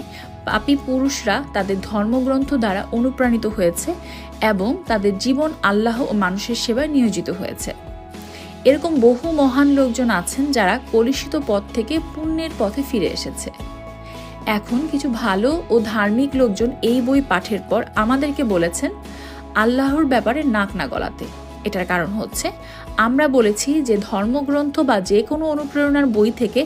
পাপী পুরুষরা তাদের ধর্মগ্রন্থ দ্বারা অনুপ্রাণিত হয়েছে এবং তাদের জীবন আল্লাহ ও মানুষের সেবায় নিয়োজিত হয়েছে। এরকম বহু মহান লোকজন আছেন যারা কলুষিত পথ থেকে পুণ্যের পথে ফিরে এসেছে। এখন কিছু ভালো ও ধার্মিক লোকজন এই বই পাঠের পর আমাদেরকে বলেছেন আল্লাহর ব্যাপারে নাক না গলাতে। এটার কারণ হচ্ছে আমরা বলেছি যে ধর্মগ্রন্থ বা যে কোনো অনুপ্রেরণার বই থেকে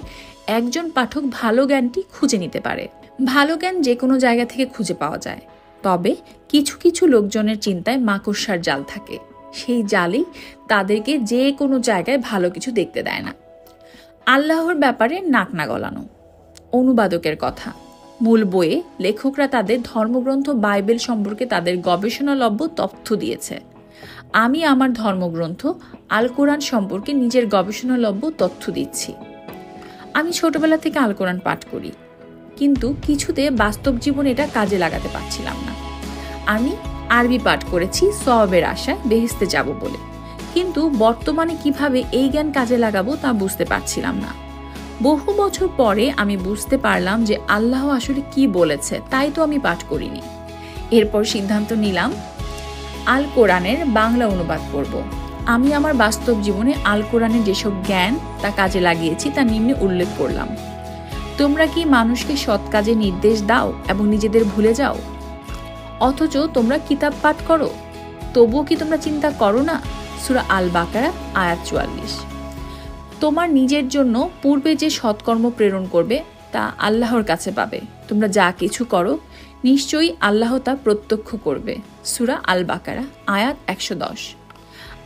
একজন পাঠক ভালো জ্ঞানটি খুঁজে নিতে পারে। ভালো জ্ঞান যে কোনো জায়গা থেকে খুঁজে পাওয়া যায়, তবে কিছু কিছু লোকজনের চিন্তায় মাকড়সার জাল থাকে। সেই জালই তাদেরকে যে কোনো জায়গায় ভালো কিছু দেখতে দেয় না। আল্লাহর ব্যাপারে নাক না গলানো। অনুবাদকের কথা, মূল বইয়ে লেখকরা তাদের ধর্মগ্রন্থ বাইবেল সম্পর্কে তাদের গবেষণালব্ধ তথ্য দিয়েছে। আমি আমার ধর্মগ্রন্থ আল কোরআন সম্পর্কে নিজের গবেষণালব্ধ তথ্য দিচ্ছি। আমি ছোটবেলা থেকে আল কোরআন পাঠ করি, কিন্তু কিছুতে বাস্তব জীবনে এটা কাজে লাগাতে পারছিলাম না। আমি আরবি পাঠ করেছি সওয়াবের আশায় বেহেশতে যাব বলে, কিন্তু বর্তমানে কিভাবে এই জ্ঞান কাজে লাগাবো তা বুঝতে পারছিলাম না। বহু বছর পরে আমি বুঝতে পারলাম যে আল্লাহ আসলে কি বলেছে, তাই তো আমি পাঠ করিনি। এরপর সিদ্ধান্ত নিলাম আল কোরআনের বাংলা অনুবাদ করব। আমি আমার বাস্তব জীবনে আল কোরআনের যেসব জ্ঞান তা কাজে লাগিয়েছি তা নিম্নে উল্লেখ করলাম। তোমরা কি মানুষকে সৎ কাজে নির্দেশ দাও এবং নিজেদের ভুলে যাও? অথচ তোমরা কিতাব পাঠ করো, তবুও কি তোমরা চিন্তা করো না? সূরা আল বাকারা আয়াত 44। তোমার নিজের জন্য পূর্বে যে সৎকর্ম প্রেরণ করবে তা আল্লাহর কাছে পাবে। তোমরা যা কিছু করো নিশ্চয়ই আল্লাহ তা প্রত্যক্ষ করবে। সূরা আল বাকারা আয়াত 110।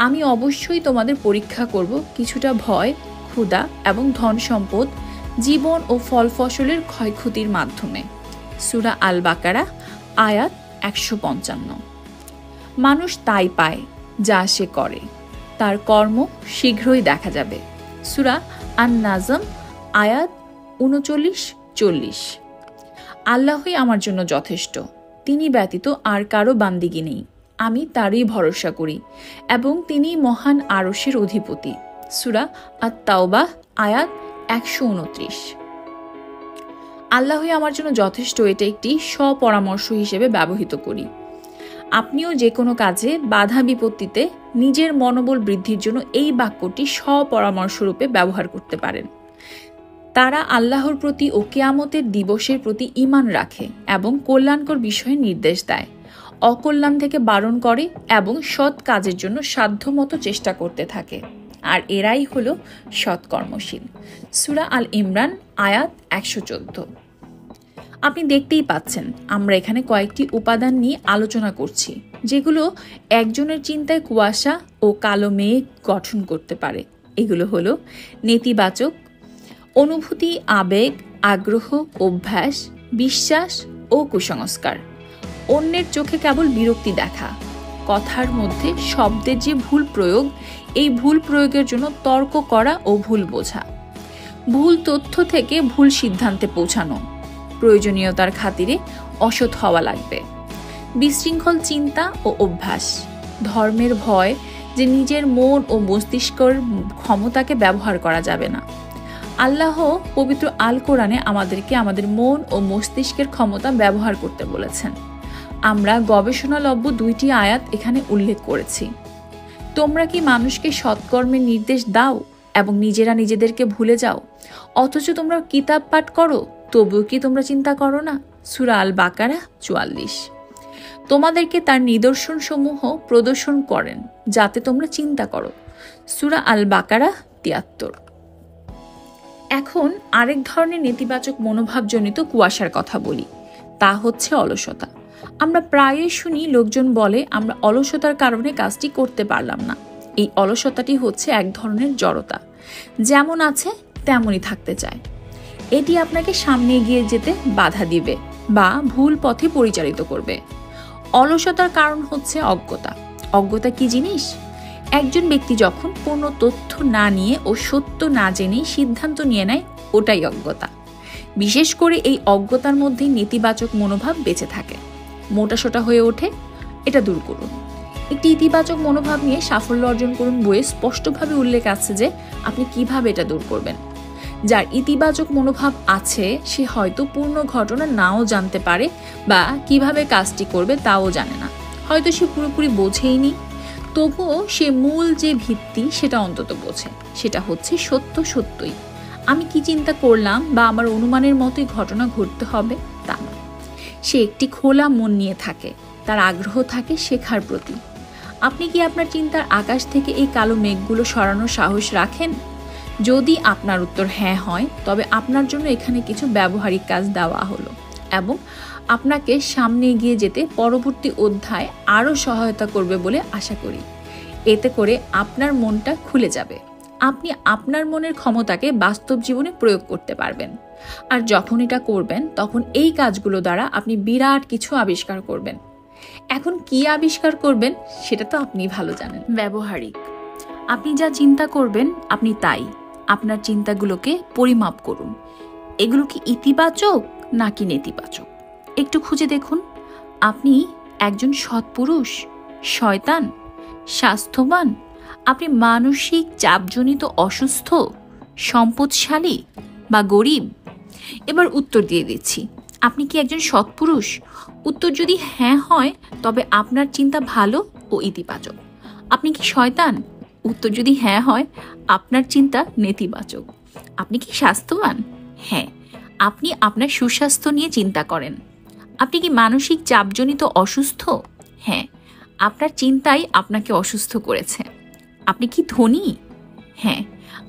আমি অবশ্যই তোমাদের পরীক্ষা করব কিছুটা ভয়, ক্ষুধা এবং ধন সম্পদ জীবন ও ফল ফসলের ক্ষয়ক্ষতির মাধ্যমে। সূরা আল বাকারা আয়াত ১৫৫। মানুষ তাই পায় যা সে করে, তার কর্ম শীঘ্রই দেখা যাবে। সূরা আন-নাজম আয়াত ৩৯-৪০। আল্লাহই আমার জন্য যথেষ্ট, তিনি ব্যতীত আর কারো বান্দিগি নেই, আমি তারই ভরসা করি এবং তিনি মহান আরশের অধিপতি। সূরা আত-তাওবাহ আয়াত ১২৯। আল্লাহই আমার জন্য যথেষ্ট এটা একটি স্বপরামর্শ হিসেবে ব্যবহৃত করি। আপনিও যে কোনো কাজে বাধা বিপত্তিতে নিজের মনোবল বৃদ্ধির জন্য এই বাক্যটি স্বপরামর্শ রূপে ব্যবহার করতে পারেন। তারা আল্লাহর প্রতি ও কিয়ামতের দিবসের প্রতি ঈমান রাখে এবং কল্যাণকর বিষয়ে নির্দেশ দেয়, অকল্যাণ থেকে বারণ করে এবং সৎ কাজের জন্য সাধ্যমতো চেষ্টা করতে থাকে, আর এরাই হলো সৎকর্মশীল। সূরা আল ইমরান আয়াত ১১৪। আপনি দেখতেই পাচ্ছেন আমরা এখানে কয়েকটি উপাদান নিয়ে আলোচনা করছি, যেগুলো একজনের চিন্তায় কুয়াশা ও কালো মেঘ গঠন করতে পারে। এগুলো হলো নেতিবাচক অনুভূতি, আবেগ, আগ্রহ, অভ্যাস, বিশ্বাস ও কুসংস্কার। অন্যের চোখে কেবল বিরক্তি দেখা, কথার মধ্যে শব্দের যে ভুল প্রয়োগ, এই ভুল প্রয়োগের জন্য তর্ক করা ও ভুল বোঝা, ভুল তথ্য থেকে ভুল সিদ্ধান্তে পৌঁছানো, প্রয়োজনীয়তার খাতিরে অসৎ হওয়া লাগবে, বিশৃঙ্খল চিন্তা ও অভ্যাস, ধর্মের ভয় যে নিজের মন ও মস্তিষ্কের ক্ষমতাকে ব্যবহার করা যাবে না। আল্লাহ পবিত্র আল কোরআনে আমাদেরকে আমাদের মন ও মস্তিষ্কের ক্ষমতা ব্যবহার করতে বলেছেন। আমরা গবেষণালব্ধ ২টি আয়াত এখানে উল্লেখ করেছি। তোমরা কি মানুষকে সৎকর্মের নির্দেশ দাও এবং নিজেরা নিজেদেরকে ভুলে যাও, অথচ তোমরা কিতাব পাঠ করো, তবুও কি তোমরা চিন্তা করো না? সূরা আল বাকারা ৪৪। তোমাদেরকে তার নিদর্শন সমূহ প্রদর্শন করেন যাতে তোমরা চিন্তা করো। সূরা আল বাকারা ৭৩। এখন আরেক ধরনের নেতিবাচক মনোভাবজনিত কুয়াশার কথা বলি, তা হচ্ছে অলসতা। আমরা প্রায়ই শুনি লোকজন বলে আমরা অলসতার কারণে কাজটি করতে পারলাম না। এই অলসতাটি হচ্ছে এক ধরনের জড়তা, যেমন আছে তেমনই থাকতে চায়। এটি আপনাকে সামনে এগিয়ে যেতে বাধা দিবে বা ভুল পথে পরিচালিত করবে। অলসতার কারণ হচ্ছে অজ্ঞতা। অজ্ঞতা কি জিনিস? একজন ব্যক্তি যখন পূর্ণ তথ্য না নিয়ে ও সত্য না জেনেই সিদ্ধান্ত নিয়ে নেয়, ওটাই অজ্ঞতা। বিশেষ করে এই অজ্ঞতার মধ্যেই নেতিবাচক মনোভাব বেঁচে থাকে, মোটাসোটা হয়ে ওঠে। এটা দূর করুন। একটি ইতিবাচক মনোভাব নিয়ে সাফল্য অর্জন করুন বইয়ে স্পষ্টভাবে উল্লেখ আছে যে আপনি কিভাবে এটা দূর করবেন। যার ইতিবাচক মনোভাব আছে সে হয়তো পূর্ণ ঘটনা নাও জানতে পারে বা কিভাবে কাজটি করবে তাও জানে না, হয়তো সে পুরোপুরি বোঝেইনি, তবুও সে মূল যে ভিত্তি সেটা অন্তত বোঝে। সেটা হচ্ছে সত্য সত্যই, আমি কি চিন্তা করলাম বা আমার অনুমানের মতোই ঘটনা ঘটতে হবে তা না। সে একটি খোলা মন নিয়ে থাকে, তার আগ্রহ থাকে শেখার প্রতি। আপনি কি আপনার চিন্তার আকাশ থেকে এই কালো মেঘগুলো সরানোর সাহস রাখেন? যদি আপনার উত্তর হ্যাঁ হয়, তবে আপনার জন্য এখানে কিছু ব্যবহারিক কাজ দেওয়া হলো এবং আপনাকে সামনে এগিয়ে যেতে পরবর্তী অধ্যায় আরও সহায়তা করবে বলে আশা করি। এতে করে আপনার মনটা খুলে যাবে, আপনি আপনার মনের ক্ষমতাকে বাস্তব জীবনে প্রয়োগ করতে পারবেন। আর যখন এটা করবেন, তখন এই কাজগুলো দ্বারা আপনি বিরাট কিছু আবিষ্কার করবেন। এখন কি আবিষ্কার করবেন সেটা তো আপনি ভালো জানেন। ব্যবহারিক, আপনি যা চিন্তা করবেন আপনি তাই। আপনার চিন্তাগুলোকে পরিমাপ করুন, এগুলো কি ইতিবাচক নাকি নেতিবাচক একটু খুঁজে দেখুন। আপনি একজন সৎপুরুষ, শয়তান, স্বাস্থ্যবান, আপনি মানসিক চাপজনিত অসুস্থ, সম্পদশালী বা গরিব? এবার উত্তর দিয়ে দিচ্ছি, আপনি কি একজন সৎপুরুষ? উত্তর যদি হ্যাঁ হয়, তবে আপনার চিন্তা ভালো ও ইতিবাচক। আপনি কি শয়তান? উত্তর যদি হ্যাঁ হয়, আপনার চিন্তা নেতিবাচক। আপনি কি স্বাস্থ্যবান? হ্যাঁ, আপনি আপনার সুস্বাস্থ্য নিয়ে চিন্তা করেন। আপনি কি মানসিক চাপজনিত অসুস্থ? হ্যাঁ, আপনার চিন্তাই আপনাকে অসুস্থ করেছে। আপনি কি ধনী? হ্যাঁ,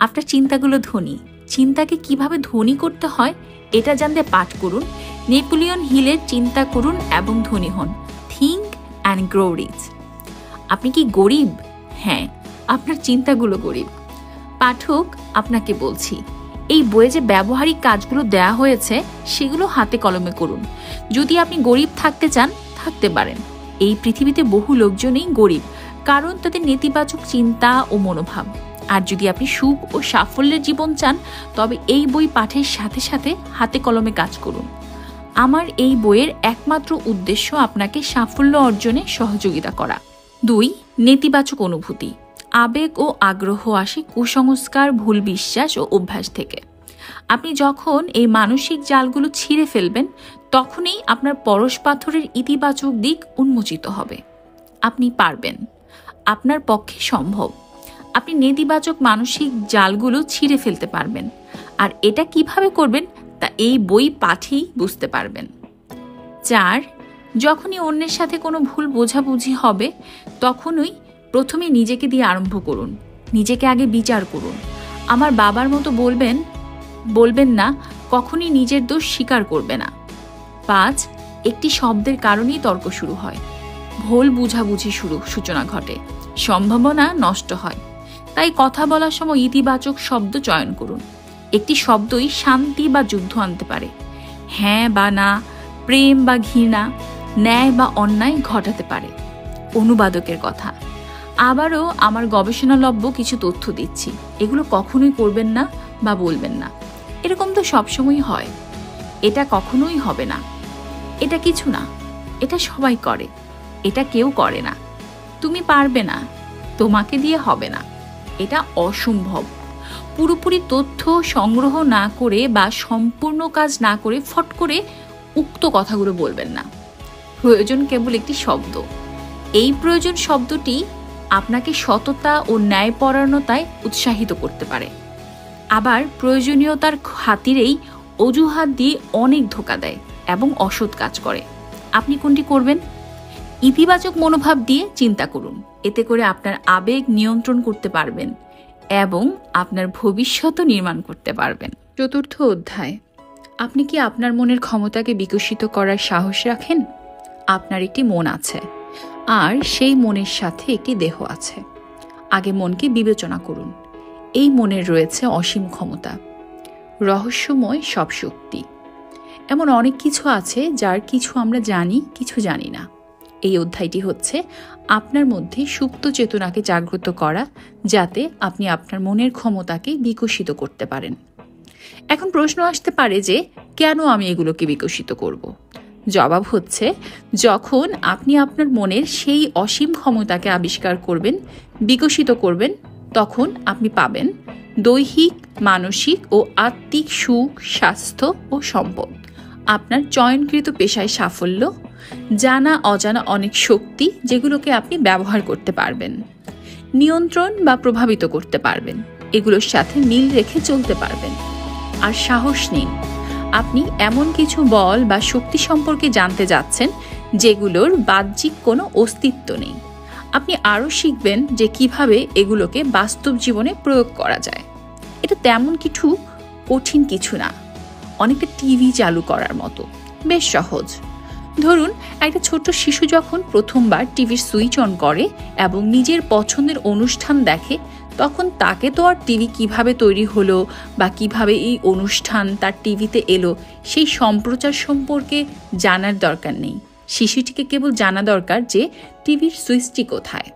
আপনার চিন্তাগুলো ধনী। চিন্তাকে কিভাবে ধনী করতে হয় এটা জানতে পাঠ করুন নেপোলিয়ন হিলের চিন্তা করুন এবং ধনী হন, থিঙ্ক অ্যান্ড গ্রো রিচ। আপনি কি গরিব? হ্যাঁ, আপনার চিন্তাগুলো গরিব। পাঠক, আপনাকে বলছি, এই বইয়ে যে ব্যবহারিক কাজগুলো দেয়া হয়েছে সেগুলো হাতে কলমে করুন। যদি আপনি গরিব থাকতে চান, থাকতে পারেন। এই পৃথিবীতে বহু লোকজনই গরিব, কারণ তাদের নেতিবাচক চিন্তা ও মনোভাব। আর যদি আপনি সুখ ও সাফল্যের জীবন চান, তবে এই বই পাঠের সাথে সাথে হাতে কলমে কাজ করুন। আমার এই বইয়ের একমাত্র উদ্দেশ্য আপনাকে সাফল্য অর্জনে সহযোগিতা করা। 2. নেতিবাচক অনুভূতি। আবেগ ও আগ্রহ আসে কুসংস্কার, ভুল বিশ্বাস ও অভ্যাস থেকে। আপনি যখন এই মানসিক জালগুলো ছিঁড়ে ফেলবেন, তখনই আপনার পরশপাথরের ইতিবাচক দিক উন্মোচিত হবে। আপনি পারবেন, আপনার পক্ষে সম্ভব। আপনি নেতিবাচক মানসিক জালগুলো ছিঁড়ে ফেলতে পারবেন। আর এটা কিভাবে করবেন তা এই বই পাঠেই বুঝতে পারবেন। 4. যখনই অন্যের সাথে কোনো ভুল বোঝাবুঝি হবে, তখনই প্রথমে নিজেকে দিয়ে আরম্ভ করুন। নিজেকে আগে বিচার করুন। আমার বাবার মতো বলবেন না, কখনই নিজের দোষ স্বীকার করবে না। 5. একটি শব্দের কারণেই তর্ক শুরু হয়, ভুল বুঝাবুঝি সূচনা ঘটে, সম্ভাবনা নষ্ট হয়। তাই কথা বলার সময় ইতিবাচক শব্দ চয়ন করুন। একটি শব্দই শান্তি বা যুদ্ধ আনতে পারে। হ্যাঁ বা না, প্রেম বা ঘৃণা, ন্যায় বা অন্যায় ঘটাতে পারে। অনুবাদকের কথা। আবারও আমার গবেষণালব্ধ কিছু তথ্য দিচ্ছি, এগুলো কখনোই করবেন না বা বলবেন না। এরকম তো সবসময় হয়, এটা কখনোই হবে না, এটা কিছু না, এটা সবাই করে, এটা কেউ করে না, তুমি পারবে না, তোমাকে দিয়ে হবে না, এটা অসম্ভব। পুরোপুরি তথ্য সংগ্রহ না করে বা সম্পূর্ণ কাজ না করে ফট করে উক্ত কথাগুলো বলবেন না। প্রয়োজন কেবল একটি শব্দ। এই প্রয়োজন শব্দটি আপনাকে সততা ও ন্যায়পরায়ণতায় উৎসাহিত করতে পারে। আবার প্রয়োজনীয়তার খাতিরেই অজুহাত দিয়ে অনেক ধোঁকা দেয় এবং অসৎ কাজ করে। আপনি কোনটি করবেন? ইতিবাচক মনোভাব দিয়ে চিন্তা করুন। এতে করে আপনার আবেগ নিয়ন্ত্রণ করতে পারবেন এবং আপনার ভবিষ্যৎও নির্মাণ করতে পারবেন। 4র্থ অধ্যায়। আপনি কি আপনার মনের ক্ষমতাকে বিকশিত করার সাহস রাখেন? আপনার একটি মন আছে, আর সেই মনের সাথে একটি দেহ আছে। আগে মনকে বিবেচনা করুন। এই মনের রয়েছে অসীম ক্ষমতা, রহস্যময় সব শক্তি। এমন অনেক কিছু আছে যার কিছু আমরা জানি, কিছু জানি না। এই অধ্যায়টি হচ্ছে আপনার মধ্যে সুপ্ত চেতনাকে জাগ্রত করা, যাতে আপনি আপনার মনের ক্ষমতাকে বিকশিত করতে পারেন। এখন প্রশ্ন আসতে পারে যে কেন আমি এগুলোকে বিকশিত করব? জবাব হচ্ছে, যখন আপনি আপনার মনের সেই অসীম ক্ষমতাকে আবিষ্কার করবেন, বিকশিত করবেন, তখন আপনি পাবেন দৈহিক, মানসিক ও আত্মিক সুখ, স্বাস্থ্য ও সম্পদ। আপনার চয়নকৃত পেশায় সাফল্য, জানা অজানা অনেক শক্তি যেগুলোকে আপনি ব্যবহার করতে পারবেন, নিয়ন্ত্রণ বা প্রভাবিত করতে পারবেন, এগুলোর সাথে মিল রেখে চলতে পারবেন। আর সাহস নিন, আপনি এমন কিছু বল বা শক্তি সম্পর্কে জানতে যাচ্ছেন যেগুলোর বাহ্যিক কোনো অস্তিত্ব নেই। আপনি আরও শিখবেন যে কিভাবে এগুলোকে বাস্তব জীবনে প্রয়োগ করা যায়। এটা তেমন কিছু কঠিন কিছু না, অনেকটা টিভি চালু করার মতো, বেশ সহজ। ধরুন, একটা ছোট্ট শিশু যখন প্রথমবার টিভির সুইচ অন করে এবং নিজের পছন্দের অনুষ্ঠান দেখে, তখন তাকে তো আর টিভি কিভাবে তৈরি হলো বা কিভাবে এই অনুষ্ঠান তার টিভিতে এলো সেই সম্প্রচার সম্পর্কে জানার দরকার নেই। শিশুটিকে কেবল জানা দরকার যে টিভির সুইচটি কোথায়।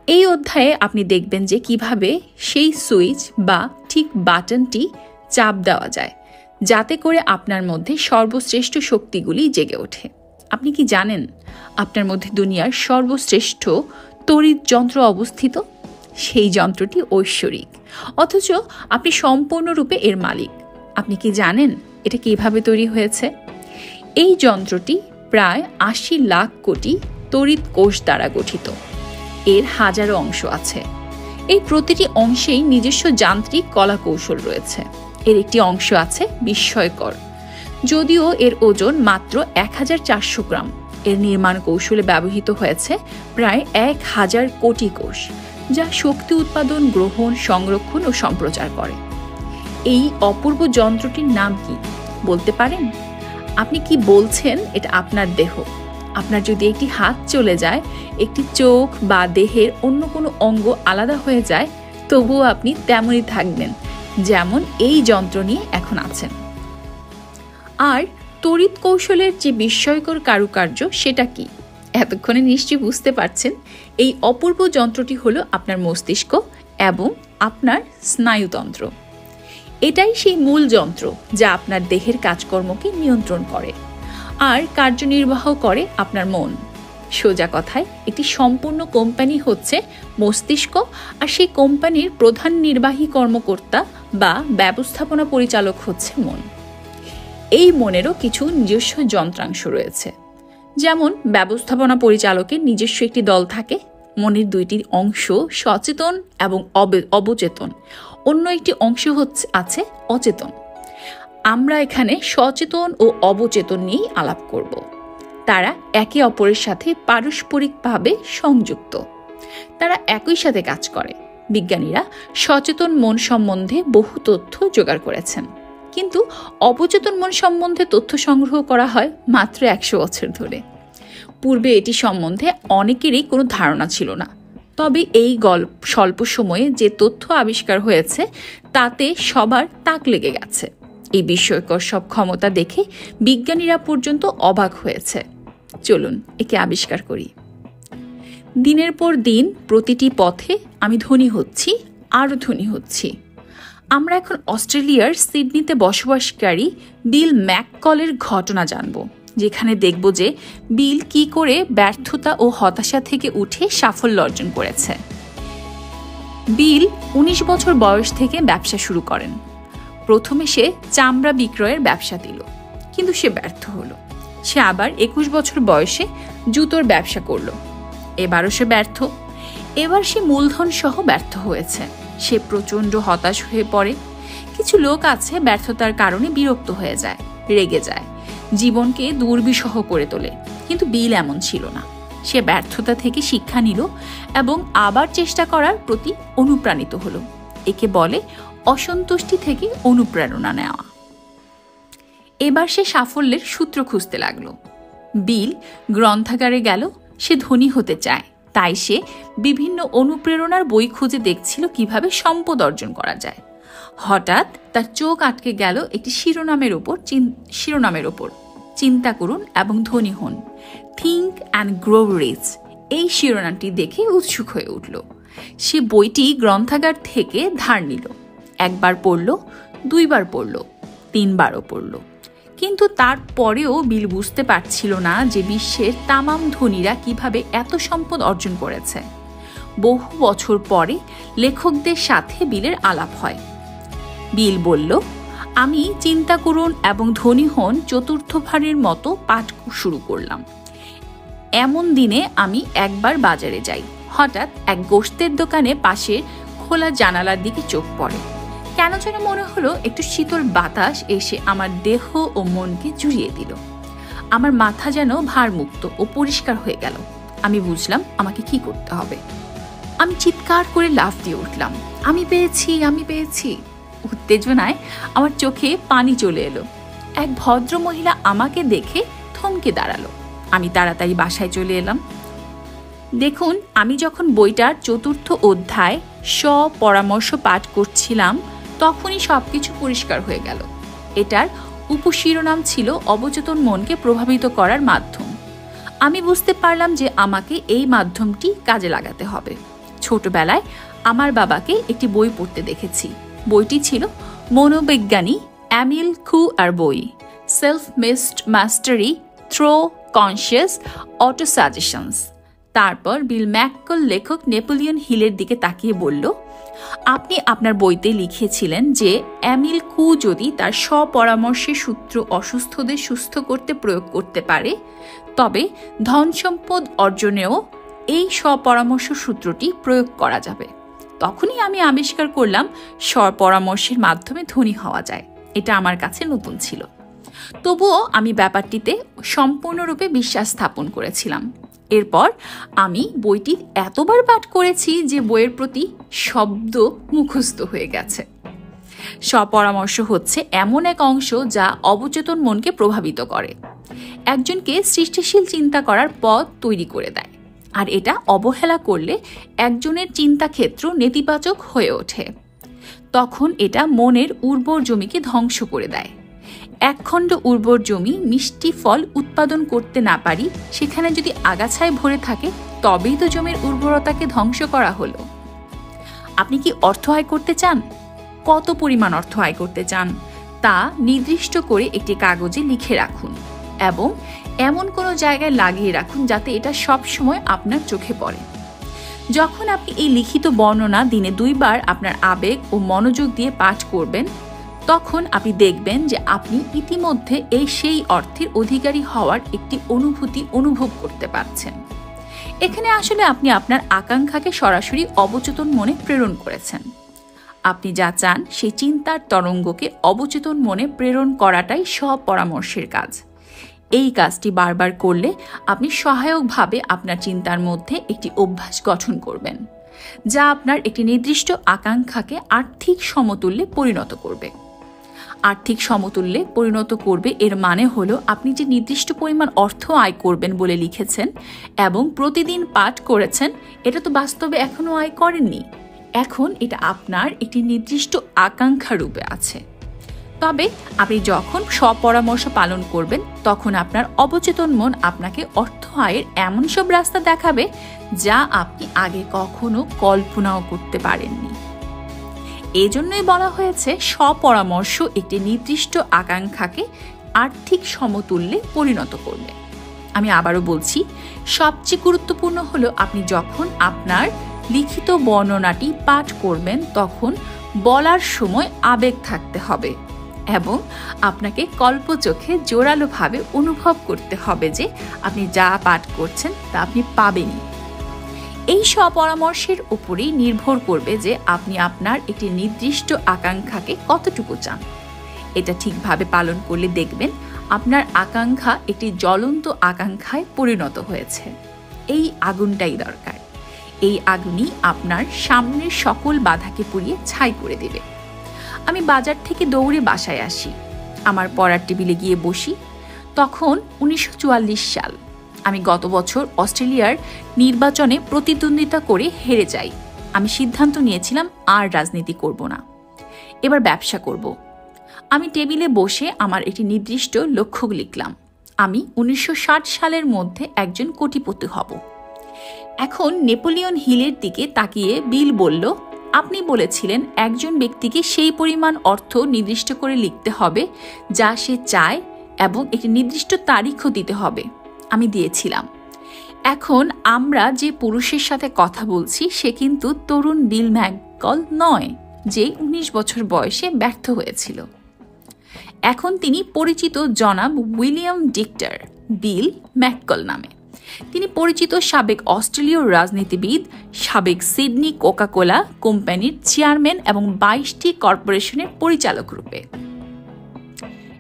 এই অধ্যায়ে আপনি দেখবেন যে কিভাবে সেই সুইচ বা ঠিক বাটনটি চাপ দেওয়া যায়, যাতে করে আপনার মধ্যে সর্বশ্রেষ্ঠ শক্তিগুলি জেগে ওঠে। আপনি কি জানেন আপনার মধ্যে দুনিয়ার সর্বশ্রেষ্ঠ তড়িৎ যন্ত্র অবস্থিত? সেই যন্ত্রটি ঐশ্বরিক, অথচ আপনি সম্পূর্ণরূপে এর মালিক। আপনি কি জানেন এটা কিভাবে তৈরি হয়েছে? এই যন্ত্রটি প্রায় ৮০ লাখ কোটি তড়িৎ কোষ দ্বারা গঠিত। এর হাজারো অংশ আছে। এই প্রতিটি অংশেই নিজস্ব যান্ত্রিক কলা কৌশল রয়েছে। এর একটি অংশ আছে বিস্ময়কর, যদিও এর ওজন মাত্র ১৪০০ গ্রাম। এর নির্মাণ কৌশলে ব্যবহৃত হয়েছে প্রায় ১,০০০ কোটি কোষ, যা শক্তি উৎপাদন, গ্রহণ, সংরক্ষণ ও সম্প্রচার করে। এই অপূর্ব যন্ত্রটির নাম কি বলতে পারেন? আপনি কি বলছেন এটা আপনার দেহ? আপনার যদি একটি হাত চলে যায়, একটি চোখ বা দেহের অন্য কোনো অঙ্গ আলাদা হয়ে যায়, তবুও আপনি তেমনই থাকবেন, যেমন এই যন্ত্র নিয়ে এখন আছেন। আর তড়িৎ কৌশলের যে বিস্ময়কর কারুকার্য সেটা কি? এতক্ষণে নিশ্চয়ই বুঝতে পারছেন, এই অপূর্ব যন্ত্রটি হলো আপনার মস্তিষ্ক এবং আপনার স্নায়ুতন্ত্র। এটাই সেই মূল যন্ত্র যা আপনার দেহের কাজকর্মকে নিয়ন্ত্রণ করে আর কার্যনির্বাহ করে আপনার মন। সোজা কথায় একটি সম্পূর্ণ কোম্পানি হচ্ছে মস্তিষ্ক, আর সেই কোম্পানির প্রধান নির্বাহী কর্মকর্তা বা ব্যবস্থাপনা পরিচালক হচ্ছে মন। এই মনেরও কিছু নিজস্ব যন্ত্রাংশ রয়েছে। যেমন ব্যবস্থাপনা পরিচালকের নিজস্ব একটি দল থাকে, মনের দুইটি অংশ সচেতন এবং অবচেতন, অন্য একটি অংশ আছে অচেতন। আমরা এখানে সচেতন ও অবচেতন নিয়েই আলাপ করব। তারা একে অপরের সাথে পারস্পরিকভাবে সংযুক্ত, তারা একই সাথে কাজ করে। বিজ্ঞানীরা সচেতন মন সম্বন্ধে বহু তথ্য জোগাড় করেছেন, কিন্তু অবচেতন মন সম্বন্ধে তথ্য সংগ্রহ করা হয় মাত্র 100 বছর ধরে। পূর্বে এটি সম্বন্ধে অনেকেরই কোনো ধারণা ছিল না। তবে এই স্বল্প সময়ে যে তথ্য আবিষ্কার হয়েছে তাতে সবার তাক লেগে গেছে। এই বিস্ময়কর সব ক্ষমতা দেখে বিজ্ঞানীরা পর্যন্ত অবাক হয়েছে। চলুন একে আবিষ্কার করি। দিনের পর দিন প্রতিটি পথে আমি ধনী হচ্ছি, আরও ধনী হচ্ছি। আমরা এখন অস্ট্রেলিয়ার সিডনিতে বসবাসকারী বিল ম্যাককলের ঘটনা জানব, যেখানে দেখব যে বিল কি করে ব্যর্থতা ও হতাশা থেকে উঠে সাফল্য অর্জন করেছে। বিল 19 বছর বয়স থেকে ব্যবসা শুরু করেন। প্রথমে সে চামড়া বিক্রয়ের ব্যবসা দিল, কিন্তু সে ব্যর্থ হলো। সে আবার 21 বছর বয়সে জুতোর ব্যবসা করল, এবারও সে ব্যর্থ। এবার সে মূলধন সহ ব্যর্থ হয়েছে। সে প্রচণ্ড হতাশ হয়ে পড়ে। কিছু লোক আছে ব্যর্থতার কারণে বিরক্ত হয়ে যায়, রেগে যায়, জীবনকে দুর্বিষহ করে তোলে, কিন্তু বিল এমন ছিল না। সে ব্যর্থতা থেকে শিক্ষা নিল এবং আবার চেষ্টা করার প্রতি অনুপ্রাণিত হলো। একে বলে অসন্তুষ্টি থেকে অনুপ্রেরণা নেওয়া। এবার সে সাফল্যের সূত্র খুঁজতে লাগলো। বিল গ্রন্থাগারে গেল। সে ধনী হতে চায়, তাই সে বিভিন্ন অনুপ্রেরণার বই খুঁজে দেখছিল কিভাবে সম্পদ অর্জন করা যায়। হঠাৎ তার চোখ আটকে গেল একটি শিরোনামের ওপর, চিন্তা করুন এবং ধনী হন, থিঙ্ক অ্যান্ড গ্রো রিচ। এই শিরোনামটি দেখে উৎসুক হয়ে উঠল। সে বইটি গ্রন্থাগার থেকে ধার নিল। একবার পড়ল, দুইবার পড়ল, তিনবারও পড়ল, কিন্তু তারপরেও বিল বুঝতে পারছিল না যে বিশ্বের তামাম ধনীরা কিভাবে এত সম্পদ অর্জন করেছে। বহু বছর পরে লেখকদের সাথে বিলের আলাপ হয়। বিল বলল, আমি চিন্তা করুন এবং ধনী হন চতুর্থবারের মতো পাঠ শুরু করলাম। এমন দিনে আমি একবার বাজারে যাই। হঠাৎ এক গোশতের দোকানে পাশের খোলা জানালার দিকে চোখ পড়ে। কেন যেন মনে হলো একটু শীতল বাতাস এসে আমার দেহ ও মনকে জুড়িয়ে দিল। আমার মাথা যেন ভারমুক্ত ও পরিষ্কার হয়ে গেল। আমি বুঝলাম আমাকে কি করতে হবে। আমি চিৎকার করে লাফ দিয়ে উঠলাম, আমি পেয়েছি, আমি পেয়েছি। উত্তেজনায় আমার চোখে পানি চলে এলো। এক ভদ্র মহিলা আমাকে দেখে থমকে দাঁড়ালো। আমি তাড়াতাড়ি বাসায় চলে এলাম। দেখুন, আমি যখন বইটার 4র্থ অধ্যায় পরামর্শ পাঠ করছিলাম তখনই সবকিছু পরিষ্কার হয়ে গেল। এটার উপশিরোনাম ছিল অবচেতন মনকে প্রভাবিত করার মাধ্যম। আমি বুঝতে পারলাম যে আমাকে এই মাধ্যমটি কাজে লাগাতে হবে। ছোটবেলায় আমার বাবাকে একটি বই পড়তে দেখেছি। বইটি ছিল মনোবিজ্ঞানী এমিল কুয়ার বই, সেলফ মাস্টারি থ্রো কনসিয়াস অটোসাজেশনস। তারপর বিল ম্যাককল লেখক নেপোলিয়ন হিলের দিকে তাকিয়ে বলল, আপনি আপনার বইতে লিখেছিলেন যে এমিল কু যদি তার স্বপরামর্শের সূত্র অসুস্থদের সুস্থ করতে প্রয়োগ করতে পারে, তবে ধন সম্পদ অর্জনেও এই স্বপরামর্শ সূত্রটি প্রয়োগ করা যাবে। তখনই আমি আবিষ্কার করলাম স্বপরামর্শের মাধ্যমে ধনী হওয়া যায়। এটা আমার কাছে নতুন ছিল। তবুও আমি ব্যাপারটিতে সম্পূর্ণরূপে বিশ্বাস স্থাপন করেছিলাম। এরপর আমি বইটি এতবার পাঠ করেছি যে বইয়ের প্রতি শব্দ মুখস্থ হয়ে গেছে। স্বপরামর্শ হচ্ছে এমন এক অংশ যা অবচেতন মনকে প্রভাবিত করে, একজনকে সৃষ্টিশীল চিন্তা করার পথ তৈরি করে দেয়। আর এটা অবহেলা করলে একজনের চিন্তা ক্ষেত্র নেতিবাচক হয়ে ওঠে। তখন এটা মনের উর্বর জমিকে ধ্বংস করে দেয়। একখণ্ড উর্বর জমি মিষ্টি ফল উৎপাদন করতে না পারি সেখানে যদি আগাছায় ভরে থাকে, তবেই তো জমির উর্বরতাকে ধ্বংস করা হলো। আপনি কি অর্থ আয় করতে চান? কত পরিমাণ অর্থ আয় করতে চান তা নির্দিষ্ট করে একটি কাগজে লিখে রাখুন এবং এমন কোনো জায়গায় লাগিয়ে রাখুন যাতে এটা সব সময় আপনার চোখে পড়ে। যখন আপনি এই লিখিত বর্ণনা দিনে 2 বার আপনার আবেগ ও মনোযোগ দিয়ে পাঠ করবেন, তখন আপনি দেখবেন যে আপনি ইতিমধ্যে সেই অর্থের অধিকারী হওয়ার একটি অনুভূতি অনুভব করতে পারছেন। এখানে আসলে আপনি আপনার আকাঙ্ক্ষাকে সরাসরি অবচেতন মনে প্রেরণ করেছেন। আপনি যা চান সেই চিন্তার তরঙ্গকে অবচেতন মনে প্রেরণ করাটাই স্ব-পরামর্শের কাজ। এই কাজটি বারবার করলে আপনি সহায়কভাবে আপনার চিন্তার মধ্যে একটি অভ্যাস গঠন করবেন, যা আপনার একটি নির্দিষ্ট আকাঙ্ক্ষাকে আর্থিক সমতুল্যে পরিণত করবে। আর্থিক সমতুল্যে পরিণত করবে এর মানে হলো আপনি যে নির্দিষ্ট পরিমাণ অর্থ আয় করবেন বলে লিখেছেন এবং প্রতিদিন পাঠ করেছেন, এটা তো বাস্তবে এখনো আয় করেননি। এখন এটা আপনার একটি নির্দিষ্ট আকাঙ্ক্ষা রূপে আছে। তবে আপনি যখন স্ব-পরামর্শ পালন করবেন, তখন আপনার অবচেতন মন আপনাকে অর্থ আয়ের এমন সব রাস্তা দেখাবে যা আপনি আগে কখনো কল্পনাও করতে পারেননি। এজন্যই বলা হয়েছে স্ব-পরামর্শ একটি নির্দিষ্ট আকাঙ্ক্ষাকে আর্থিক সমতুল্যে পরিণত করবে। আমি আবারও বলছি, সবচেয়ে গুরুত্বপূর্ণ হলো আপনি যখন আপনার লিখিত বর্ণনাটি পাঠ করবেন, তখন বলার সময় আবেগ থাকতে হবে এবং আপনাকে কল্পচোখে জোরালোভাবে অনুভব করতে হবে যে আপনি যা পাঠ করছেন তা আপনি পাবেনই। এই স্ব-পরামর্শের উপরেই নির্ভর করবে যে আপনি আপনার একটি নির্দিষ্ট আকাঙ্ক্ষাকে কতটুকু চান। এটা ঠিকভাবে পালন করলে দেখবেন আপনার আকাঙ্ক্ষা একটি জ্বলন্ত আকাঙ্ক্ষায় পরিণত হয়েছে। এই আগুনটাই দরকার। এই আগুনই আপনার সামনের সকল বাধাকে পুড়িয়ে ছাই করে দেবে। আমি বাজার থেকে দৌড়ে বাসায় আসি, আমার পড়ার টেবিলে গিয়ে বসি। তখন 1944 সাল। আমি গত বছর অস্ট্রেলিয়ার নির্বাচনে প্রতিদ্বন্দ্বিতা করে হেরে যাই। আমি সিদ্ধান্ত নিয়েছিলাম আর রাজনীতি করব না, এবার ব্যবসা করব। আমি টেবিলে বসে আমার একটি নির্দিষ্ট লক্ষ্য লিখলাম। আমি 1960 সালের মধ্যে একজন কোটিপতি হব। এখন নেপোলিয়ন হিলের দিকে তাকিয়ে বিল বলল, আপনি বলেছিলেন একজন ব্যক্তিকে সেই পরিমাণ অর্থ নির্দিষ্ট করে লিখতে হবে যা সে চায় এবং একটি নির্দিষ্ট তারিখও দিতে হবে। আমি দিয়েছিলাম। এখন আমরা যে পুরুষের সাথে কথা বলছি সে কিন্তু তরুণ বিল ম্যাককল নয়, যে 19 বছর বয়সে ব্যর্থ হয়েছিল। এখন তিনি পরিচিত জনাব উইলিয়াম ডিক্টার বিল ম্যাককল নামে। তিনি পরিচিত সাবেক অস্ট্রেলীয় রাজনীতিবিদ, সাবেক সিডনি কোকা-কোলা কোম্পানির চেয়ারম্যান এবং 22টি কর্পোরেশনের পরিচালক রূপে।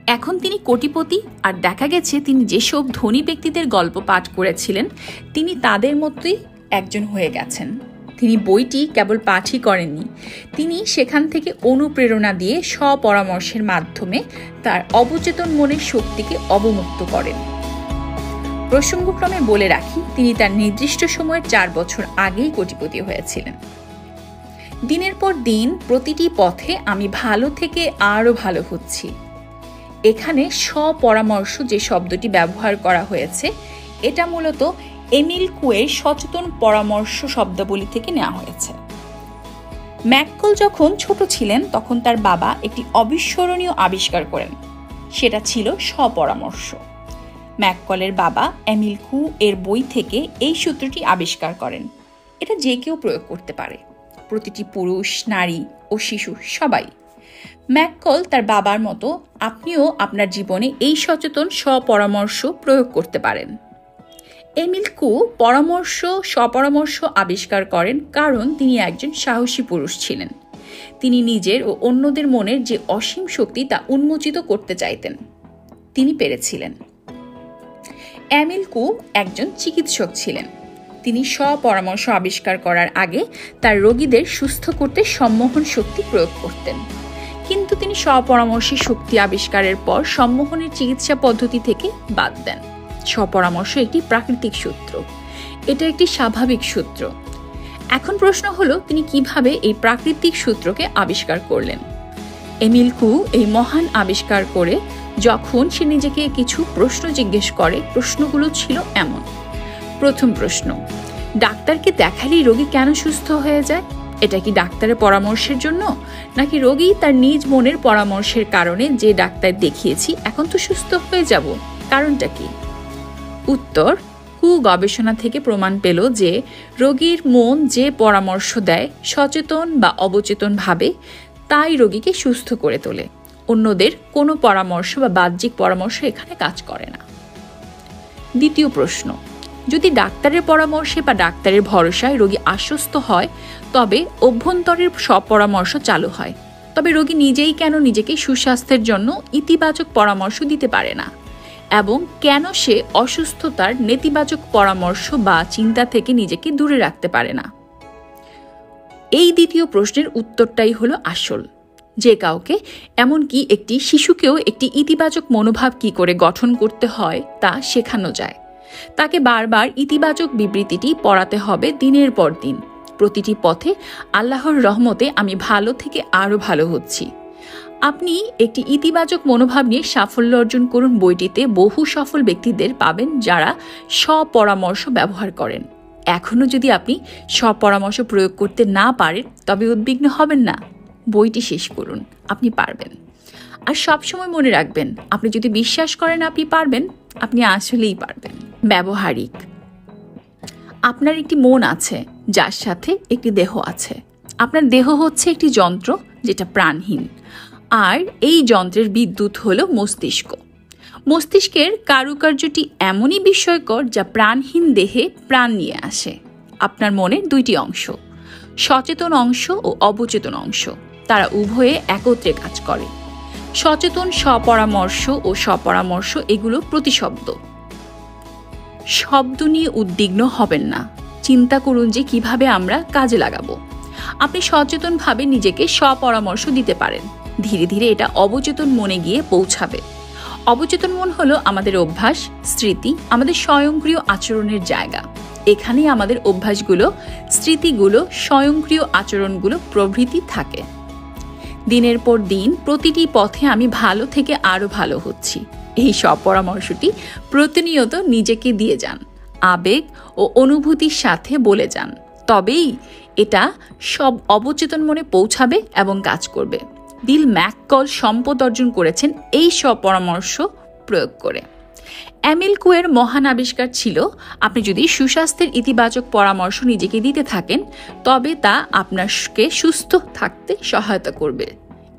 এখন তিনি কোটিপতি, আর দেখা গেছে তিনি যেসব ধনী ব্যক্তিদের গল্প পাঠ করেছিলেন তিনি তাদের মতোই একজন হয়ে গেছেন। তিনি বইটি কেবল পাঠই করেননি, তিনি সেখান থেকে অনুপ্রেরণা দিয়ে স্ব-পরামর্শের মাধ্যমে তার অবচেতন মনের শক্তিকে অবমুক্ত করেন। প্রসঙ্গক্রমে বলে রাখি, তিনি তার নির্দিষ্ট সময়ের 4 বছর আগেই কোটিপতি হয়েছিলেন। দিনের পর দিন প্রতিটি পথে আমি ভালো থেকে আরও ভালো হচ্ছি। এখানে স্ব-পরামর্শ যে শব্দটি ব্যবহার করা হয়েছে এটা মূলত এমিল কুয়ের সচেতন পরামর্শ শব্দাবলী থেকে নেওয়া হয়েছে। ম্যাককল যখন ছোট ছিলেন তখন তার বাবা একটি অবিস্মরণীয় আবিষ্কার করেন, সেটা ছিল স্ব-পরামর্শ। ম্যাককলের বাবা এমিল কু এর বই থেকে এই সূত্রটি আবিষ্কার করেন। এটা যে কেউ প্রয়োগ করতে পারে, প্রতিটি পুরুষ, নারী ও শিশু সবাই। ম্যাককল তার বাবার মতো আপনিও আপনার জীবনে এই সচেতন স্ব-পরামর্শ প্রয়োগ করতে পারেন। এমিল কু স্ব-পরামর্শ আবিষ্কার করেন কারণ তিনি একজন সাহসী পুরুষ ছিলেন। তিনি নিজের ও অন্যদের মনের যে অসীম শক্তি তা উন্মোচিত করতে চাইতেন। তিনি পেরেছিলেন। এমিল কু একজন চিকিৎসক ছিলেন। তিনি স্ব-পরামর্শ আবিষ্কার করার আগে তার রোগীদের সুস্থ করতে সম্মোহন শক্তি প্রয়োগ করতেন, কিন্তু তিনি স্ব-পরামর্শের শক্তি আবিষ্কারের পর সম্মোহনের চিকিৎসা পদ্ধতি থেকে বাদ দেন। স্ব-পরামর্শ একটি প্রাকৃতিক সূত্র, এটা একটি স্বাভাবিক সূত্র। এখন প্রশ্ন হলো তিনি কিভাবে এই প্রাকৃতিক সূত্রকে আবিষ্কার করলেন। এমিল কু এই মহান আবিষ্কার করে যখন সে নিজেকে কিছু প্রশ্ন জিজ্ঞেস করে, প্রশ্নগুলো ছিল এমন। প্রথম প্রশ্ন, ডাক্তারকে দেখালেই রোগী কেন সুস্থ হয়ে যায়? এটা কি ডাক্তারের পরামর্শের জন্য, নাকি রোগী তার নিজ মনের পরামর্শের কারণে যে ডাক্তার দেখিয়েছি এখন তো সুস্থ হয়ে যাব, কারণটা কি? উত্তর, কু গবেষণা থেকে প্রমাণ পেল যে রোগীর মন যে পরামর্শ দেয় সচেতন বা অবচেতন ভাবে, তাই রোগীকে সুস্থ করে তোলে। অন্যদের কোনো পরামর্শ বা বাহ্যিক পরামর্শ এখানে কাজ করে না। দ্বিতীয় প্রশ্ন, যদি ডাক্তারের পরামর্শে বা ডাক্তারের ভরসায় রোগী আশ্বস্ত হয়, তবে অভ্যন্তরের সব পরামর্শ চালু হয়। তবে রোগী নিজেই কেন নিজেকে সুস্বাস্থ্যের জন্য ইতিবাচক পরামর্শ দিতে পারে না, এবং কেন সে অসুস্থতার নেতিবাচক পরামর্শ বা চিন্তা থেকে নিজেকে দূরে রাখতে পারে না? এই দ্বিতীয় প্রশ্নের উত্তরটাই হলো আসল। যে কাউকে, এমনকি একটি শিশুকেও একটি ইতিবাচক মনোভাব কি করে গঠন করতে হয় তা শেখানো যায়। তাকে বারবার ইতিবাচক বিবৃতিটি পড়াতে হবে দিনের পর দিন। প্রতিটি পথে আল্লাহর রহমতে আমি ভালো থেকে আরও ভালো হচ্ছি। আপনি একটি ইতিবাচক মনোভাব নিয়ে সাফল্য অর্জন করুন বইটিতে বহু সফল ব্যক্তিদের পাবেন যারা স্বপরামর্শ ব্যবহার করেন। এখনও যদি আপনি স্বপরামর্শ প্রয়োগ করতে না পারেন, তবে উদ্বিগ্ন হবেন না, বইটি শেষ করুন, আপনি পারবেন। আর সবসময় মনে রাখবেন, আপনি যদি বিশ্বাস করেন আপনি পারবেন, আপনি আসলেই পারবেন। ব্যবহারিক, আপনার একটি মন আছে যার সাথে একটি দেহ আছে। আপনার দেহ হচ্ছে একটি যন্ত্র যেটা প্রাণহীন, আর এই যন্ত্রের বিদ্যুৎ হলো মস্তিষ্ক। মস্তিষ্কের কারুকার্যটি এমনই বিস্ময়কর যা প্রাণহীন দেহে প্রাণ নিয়ে আসে। আপনার মনের দুইটি অংশ, সচেতন অংশ ও অবচেতন অংশ, তারা উভয়ে একত্রে কাজ করে। সচেতন স্বপরামর্শ ও স্বপরামর্শ এগুলো প্রতিশব্দ। শব্দ নিয়ে উদ্বিগ্ন হবেন না, চিন্তা করুন যে কিভাবে আমরা কাজে লাগাবো। আপনি সচেতনভাবে নিজেকে স্বপরামর্শ দিতে পারেন। ধীরে ধীরে এটা অবচেতন মনে গিয়ে পৌঁছাবে। অবচেতন মন হলো আমাদের অভ্যাস, স্মৃতি, আমাদের স্বয়ংক্রিয় আচরণের জায়গা। এখানেই আমাদের অভ্যাসগুলো, স্মৃতিগুলো, স্বয়ংক্রিয় আচরণগুলো প্রভৃতি থাকে। দিনের পর দিন প্রতিটি পথে আমি ভালো থেকে আরও ভালো হচ্ছি, এই সব পরামর্শটি প্রতিনিয়ত নিজেকে দিয়ে যান, আবেগ ও অনুভূতির সাথে বলে যান। তবেই এটা সব অবচেতন মনে পৌঁছাবে এবং কাজ করবে। বিল ম্যাককল সম্পদ অর্জন করেছেন এই সব পরামর্শ প্রয়োগ করে। এমিল কুয়ের মহান আবিষ্কার ছিল, আপনি যদি সুস্বাস্থ্যের ইতিবাচক পরামর্শ নিজেকে দিতে থাকেন, তবে তা আপনাকে সুস্থ থাকতে সহায়তা করবে।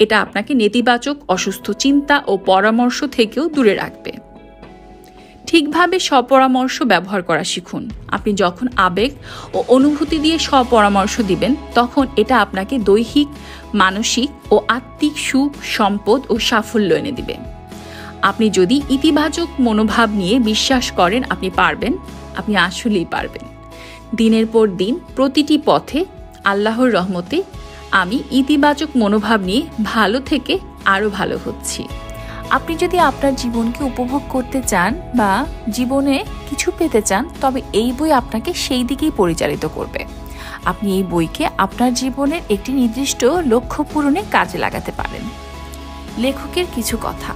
এটা আপনাকে নেতিবাচক অসুস্থ চিন্তা ও পরামর্শ থেকেও দূরে রাখবে। ঠিকভাবে স্বপরামর্শ ব্যবহার করা শিখুন। আপনি যখন আবেগ ও অনুভূতি দিয়ে স্বপরামর্শ দিবেন, তখন এটা আপনাকে দৈহিক, মানসিক ও আত্মিক সুখ, সম্পদ ও সাফল্য এনে দিবে। আপনি যদি ইতিবাচক মনোভাব নিয়ে বিশ্বাস করেন আপনি পারবেন, আপনি আসলেই পারবেন। দিনের পর দিন প্রতিটি পথে আল্লাহর রহমতে আমি ইতিবাচক মনোভাব নিয়ে ভালো থেকে আরও ভালো হচ্ছি। আপনি যদি আপনার জীবনকে উপভোগ করতে চান বা জীবনে কিছু পেতে চান, তবে এই বই আপনাকে সেই দিকেই পরিচালিত করবে। আপনি এই বইকে আপনার জীবনের একটি নির্দিষ্ট লক্ষ্য পূরণে কাজে লাগাতে পারেন। লেখকের কিছু কথা।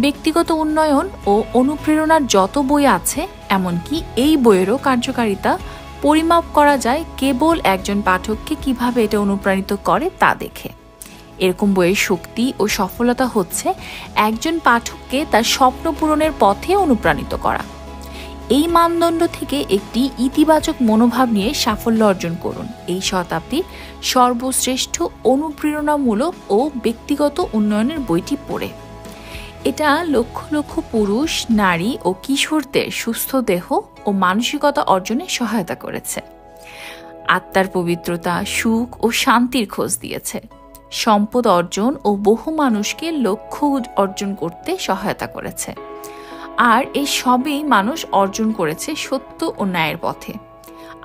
ব্যক্তিগত উন্নয়ন ও অনুপ্রেরণার যত বই আছে, এমনকি এই বইয়েরও কার্যকারিতা পরিমাপ করা যায় কেবল একজন পাঠককে কিভাবে এটা অনুপ্রাণিত করে তা দেখে। এরকম বইয়ের শক্তি ও সফলতা হচ্ছে একজন পাঠককে তার স্বপ্ন পূরণের পথে অনুপ্রাণিত করা। এই মানদণ্ড থেকে একটি ইতিবাচক মনোভাব নিয়ে সাফল্য অর্জন করুন এই শতাব্দীর সর্বশ্রেষ্ঠ অনুপ্রেরণামূলক ও ব্যক্তিগত উন্নয়নের বইটি পড়ে। এটা লক্ষ লক্ষ পুরুষ, নারী ও কিশোরদের সুস্থ দেহ ও মানসিকতা অর্জনে সহায়তা করেছে। আত্মার পবিত্রতা, সুখ ও শান্তির খোঁজ দিয়েছে। সম্পদ অর্জন ও বহু মানুষকে লক্ষ্য অর্জন করতে সহায়তা করেছে। আর এই সবই মানুষ অর্জন করেছে সত্য ও ন্যায়ের পথে,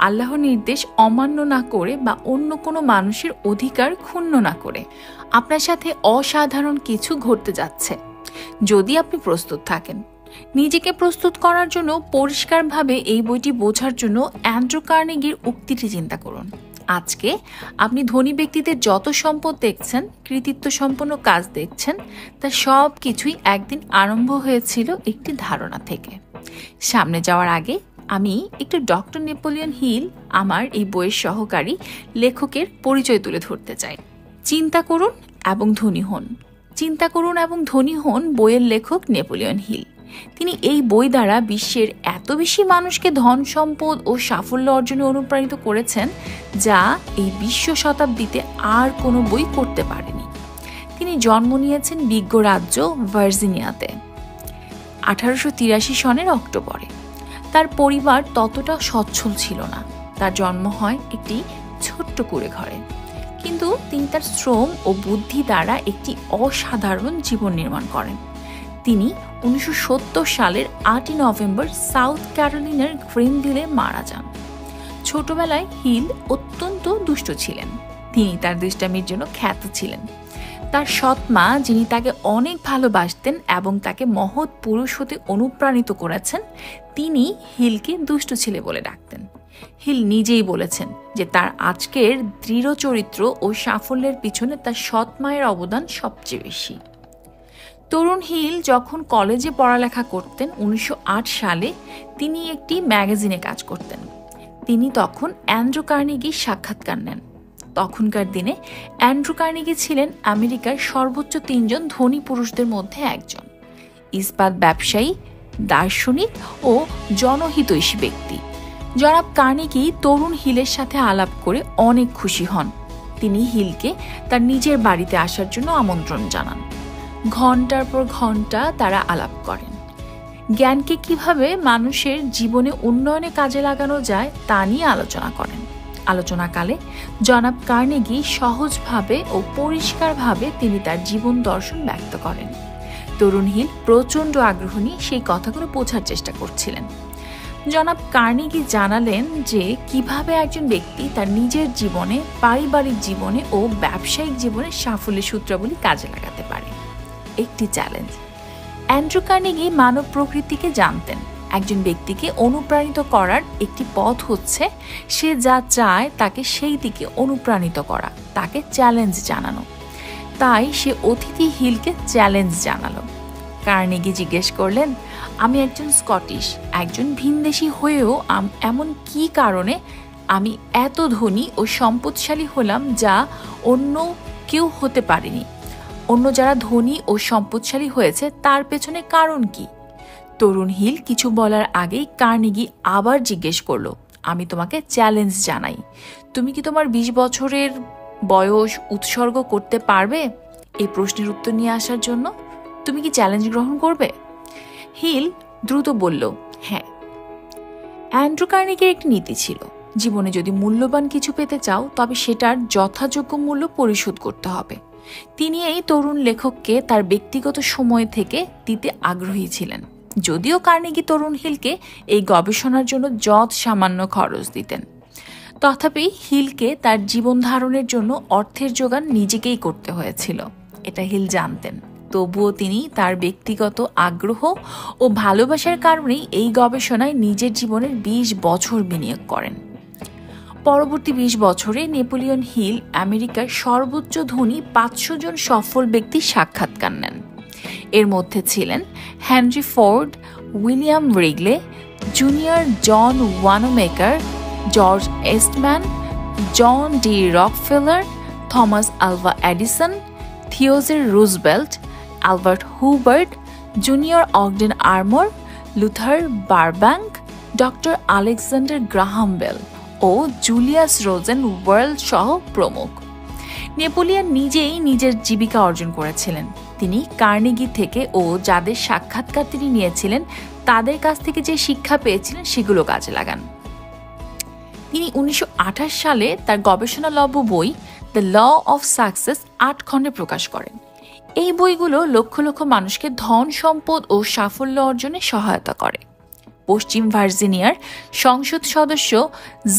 আল্লাহর নির্দেশ অমান্য না করে বা অন্য কোনো মানুষের অধিকার ক্ষুণ্ণ না করে। আপনার সাথে অসাধারণ কিছু ঘটতে যাচ্ছে। যদি আপনি প্রস্তুত থাকেন, নিজেকে প্রস্তুত করার জন্য পরিষ্কারভাবে এই বইটি বোঝার জন্য অ্যান্ড্রু কার্নেগির উক্তিটি চিন্তা করুন। আজকে আপনি ধনী ব্যক্তিদের যত সম্পদ দেখছেন, কৃতিত্ব সম্পন্ন কাজ দেখছেন, তা সব কিছুই একদিন আরম্ভ হয়েছিল একটি ধারণা থেকে। সামনে যাওয়ার আগে আমি একটু ডক্টর নেপোলিয়ন হিল, আমার এই বইয়ের সহকারী লেখকের পরিচয় তুলে ধরতে চাই। চিন্তা করুন এবং ধনী হন। চিন্তা করুন এবং ধনী হন বইয়ের লেখক নেপোলিয়ন হিল। তিনি এই বই দ্বারা বিশ্বের এত বেশি মানুষকে ধন সম্পদ ও সাফল্য অর্জনে অনুপ্রাণিত করেছেন, যা এই বিশ্ব শতাব্দীতে আর কোনো বই করতে পারেনি। তিনি জন্ম নিয়েছেন বিজ্ঞ রাজ্য ভার্জিনিয়াতে 1883 সনের অক্টোবরে। তার পরিবার ততটা সচ্ছল ছিল না। তার জন্ম হয় একটি ছোট্ট কুঁড়ে ঘরে, কিন্তু তিনি তার শ্রম ও বুদ্ধি দ্বারা একটি অসাধারণ জীবন নির্মাণ করেন। তিনি 1970 সালের 8 নভেম্বর সাউথ ক্যারোলিনার গ্রিনভিলে মারা যান। ছোটবেলায় হিল অত্যন্ত দুষ্ট ছিলেন। তিনি তার দুষ্টামির জন্য খ্যাত ছিলেন। তার সৎ মা, যিনি তাকে অনেক ভালোবাসতেন এবং তাকে মহৎ পুরুষ হতে অনুপ্রাণিত করেছেন, তিনি হিলকে দুষ্ট ছেলে বলে ডাকতেন। হিল নিজেই বলেছেন যে তার আজকের দৃঢ় চরিত্র ও সাফল্যের পিছনে তার সৎ মায়ের অবদান সবচেয়ে বেশি। তরুণ হিল যখন কলেজে পড়ালেখা করতেন 1908 সালে, তিনি একটি ম্যাগাজিনে কাজ করতেন। তিনি তখন অ্যান্ড্রু কার্নেগির সাক্ষাৎকার নেন। তখনকার দিনে অ্যান্ড্রু কার্নেগি ছিলেন আমেরিকার সর্বোচ্চ 3 জন ধনী পুরুষদের মধ্যে একজন। ইস্পাত ব্যবসায়ী, দার্শনিক ও জনহিতৈষী ব্যক্তি। জনাব কার্নেগি তরুণ হিলের সাথে আলাপ করে অনেক খুশি হন। তিনি হিলকে তার নিজের বাড়িতে আসার জন্য আমন্ত্রণ জানান। ঘন্টার পর ঘন্টা তারা আলাপ করেন। জ্ঞানকে কিভাবে মানুষের জীবনে উন্নয়নে কাজে লাগানো যায় তা নিয়ে আলোচনা করেন। আলোচনাকালে জনাব কার্নেগি সহজভাবে ও পরিষ্কারভাবে তিনি তার জীবন দর্শন ব্যক্ত করেন। তরুণ হিল প্রচণ্ড আগ্রহ নিয়ে সেই কথাগুলো বোঝার চেষ্টা করছিলেন। জনাব কার্নেগি জানালেন যে কিভাবে একজন ব্যক্তি তার নিজের জীবনে, পারিবারিক জীবনে ও ব্যবসায়িক জীবনে সাফল্যের সূত্রাবলী কাজে লাগাতে পারে। একটি চ্যালেঞ্জ। অ্যান্ড্রু কার্নেগি মানব প্রকৃতিকে জানতেন। একজন ব্যক্তিকে অনুপ্রাণিত করার একটি পথ হচ্ছে সে যা চায় তাকে সেই দিকে অনুপ্রাণিত করা, তাকে চ্যালেঞ্জ জানানো। তাই সে অতিথি হিলকে চ্যালেঞ্জ জানালো। কার্নেগি জিজ্ঞেস করলেন, আমি একজন স্কটিশ, একজন ভিনদেশী হয়েও এমন কি কারণে আমি এত ধনী ও সম্পদশালী হলাম যা অন্য কেউ হতে পারেনি? অন্য যারা ধনী ও সম্পদশালী হয়েছে তার পেছনে কারণ কি? তরুণ হিল কিছু বলার আগেই কার্নেগি আবার জিজ্ঞেস করলো, আমি তোমাকে চ্যালেঞ্জ জানাই, তুমি কি তোমার 20 বছরের বয়স উৎসর্গ করতে পারবে এই প্রশ্নের উত্তর নিয়ে আসার জন্য? তুমি কি চ্যালেঞ্জ গ্রহণ করবে? হিল দ্রুত বলল, হ্যাঁ। অ্যান্ড্রু কার্নেগির একটি নীতি ছিল, জীবনে যদি মূল্যবান কিছু পেতে চাও তবে সেটার যথাযোগ্য মূল্য পরিশোধ করতে হবে। তিনি এই তরুণ লেখককে তার ব্যক্তিগত সময় থেকে দিতে আগ্রহী ছিলেন, যদিও কার্নেগি তরুণ হিলকে এই গবেষণার জন্য যৎ সামান্য খরচ দিতেন। তথাপি হিলকে তার জীবন ধারণের জন্য অর্থের যোগান নিজেকেই করতে হয়েছিল, এটা হিল জানতেন। তবুও তিনি তার ব্যক্তিগত আগ্রহ ও ভালোবাসার কারণেই এই গবেষণায় নিজের জীবনের 20 বছর বিনিয়োগ করেন। পরবর্তী 20 বছরে নেপোলিয়ন হিল আমেরিকার সর্বোচ্চ ধনী 500 জন সফল ব্যক্তির সাক্ষাৎকার নেন। এর মধ্যে ছিলেন Henry Ford, William Wrigley, junior John Wanamaker, George Eastman, John D Rockefeller, Thomas Alva Edison, Theodore Roosevelt, Albert Hubbard, junior Ogden Armour, Luther Burbank, doctor Alexander Graham Bell ও জুলিয়াস রোজেন ওয়ার্ল্ড সহ প্রমুখ। Napoleon নিজেই নিজের জীবিকা অর্জন করেছিলেন। তিনি Carnegie থেকে ও যাদের সাক্ষাৎকার তিনি নিয়েছিলেন তাদের কাছ থেকে যে শিক্ষা পেয়েছিলেন সেগুলো কাজে লাগান। তিনি 1928 সালে তার গবেষণালব্ধ বই দ্য ল অফ সাকসেস 8 খণ্ডে প্রকাশ করেন। এই বইগুলো লক্ষ লক্ষ মানুষকে ধন সম্পদ ও সাফল্য অর্জনে সহায়তা করে। পশ্চিম ভার্জিনিয়ার সংসদ সদস্য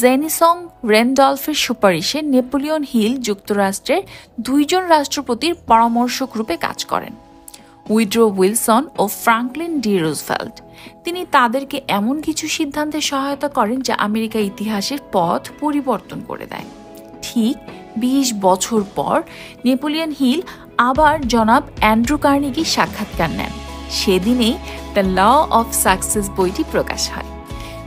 জেনিসং রেনডলফের সুপারিশে নেপোলিয়ন হিল যুক্তরাষ্ট্রের 2 জন রাষ্ট্রপতির পরামর্শক রূপে কাজ করেন। উইড্রো উইলসন ও ফ্রাঙ্কলিন ডি রুজভেল্ট। তিনি তাদেরকে এমন কিছু সিদ্ধান্তে সহায়তা করেন যা আমেরিকা ইতিহাসের পথ পরিবর্তন করে দেয়। ঠিক 20 বছর পর নেপোলিয়ন হিল আবার জনাব অ্যান্ড্রু কার্নেগির সাক্ষাৎকার নেন। সেদিনেই দ্য ল অফ সাকসেস বইটি প্রকাশ হয়।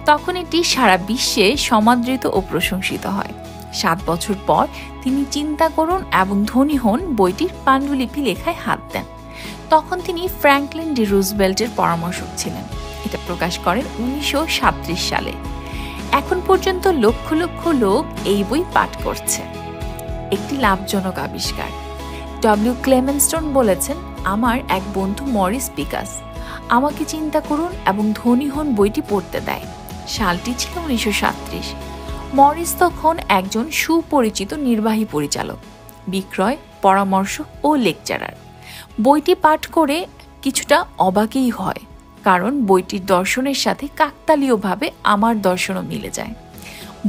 তখন এটি সারা বিশ্বে সমাদৃত ও প্রশংসিত হয়। 7 বছর পর তিনি চিন্তা করুন এবং ধনী হন বইটির পাণ্ডুলিপি লেখায় হাত দেন। তখন তিনি ফ্র্যাঙ্কলিন ডি রুজভেল্টের পরামর্শক ছিলেন। এটা প্রকাশ করেন 1937 সালে। এখন পর্যন্ত লক্ষ লক্ষ লোক এই বই পাঠ করছে। একটি লাভজনক আবিষ্কার। ডব্লিউ ক্লেমেন্ট স্টোন বলেছেন, আমার এক বন্ধু মরিস পিকাস আমাকে চিন্তা করুন এবং ধনী হন বইটি পড়তে দেয়। সালটি ছিল 1937। মরিস তখন একজন সুপরিচিত নির্বাহী পরিচালক, বিক্রয়, পরামর্শ ও লেকচারার। বইটি পাঠ করে কিছুটা অবাকই হয়, কারণ বইটির দর্শনের সাথে কাকতালীয়ভাবে আমার দর্শনও মিলে যায়।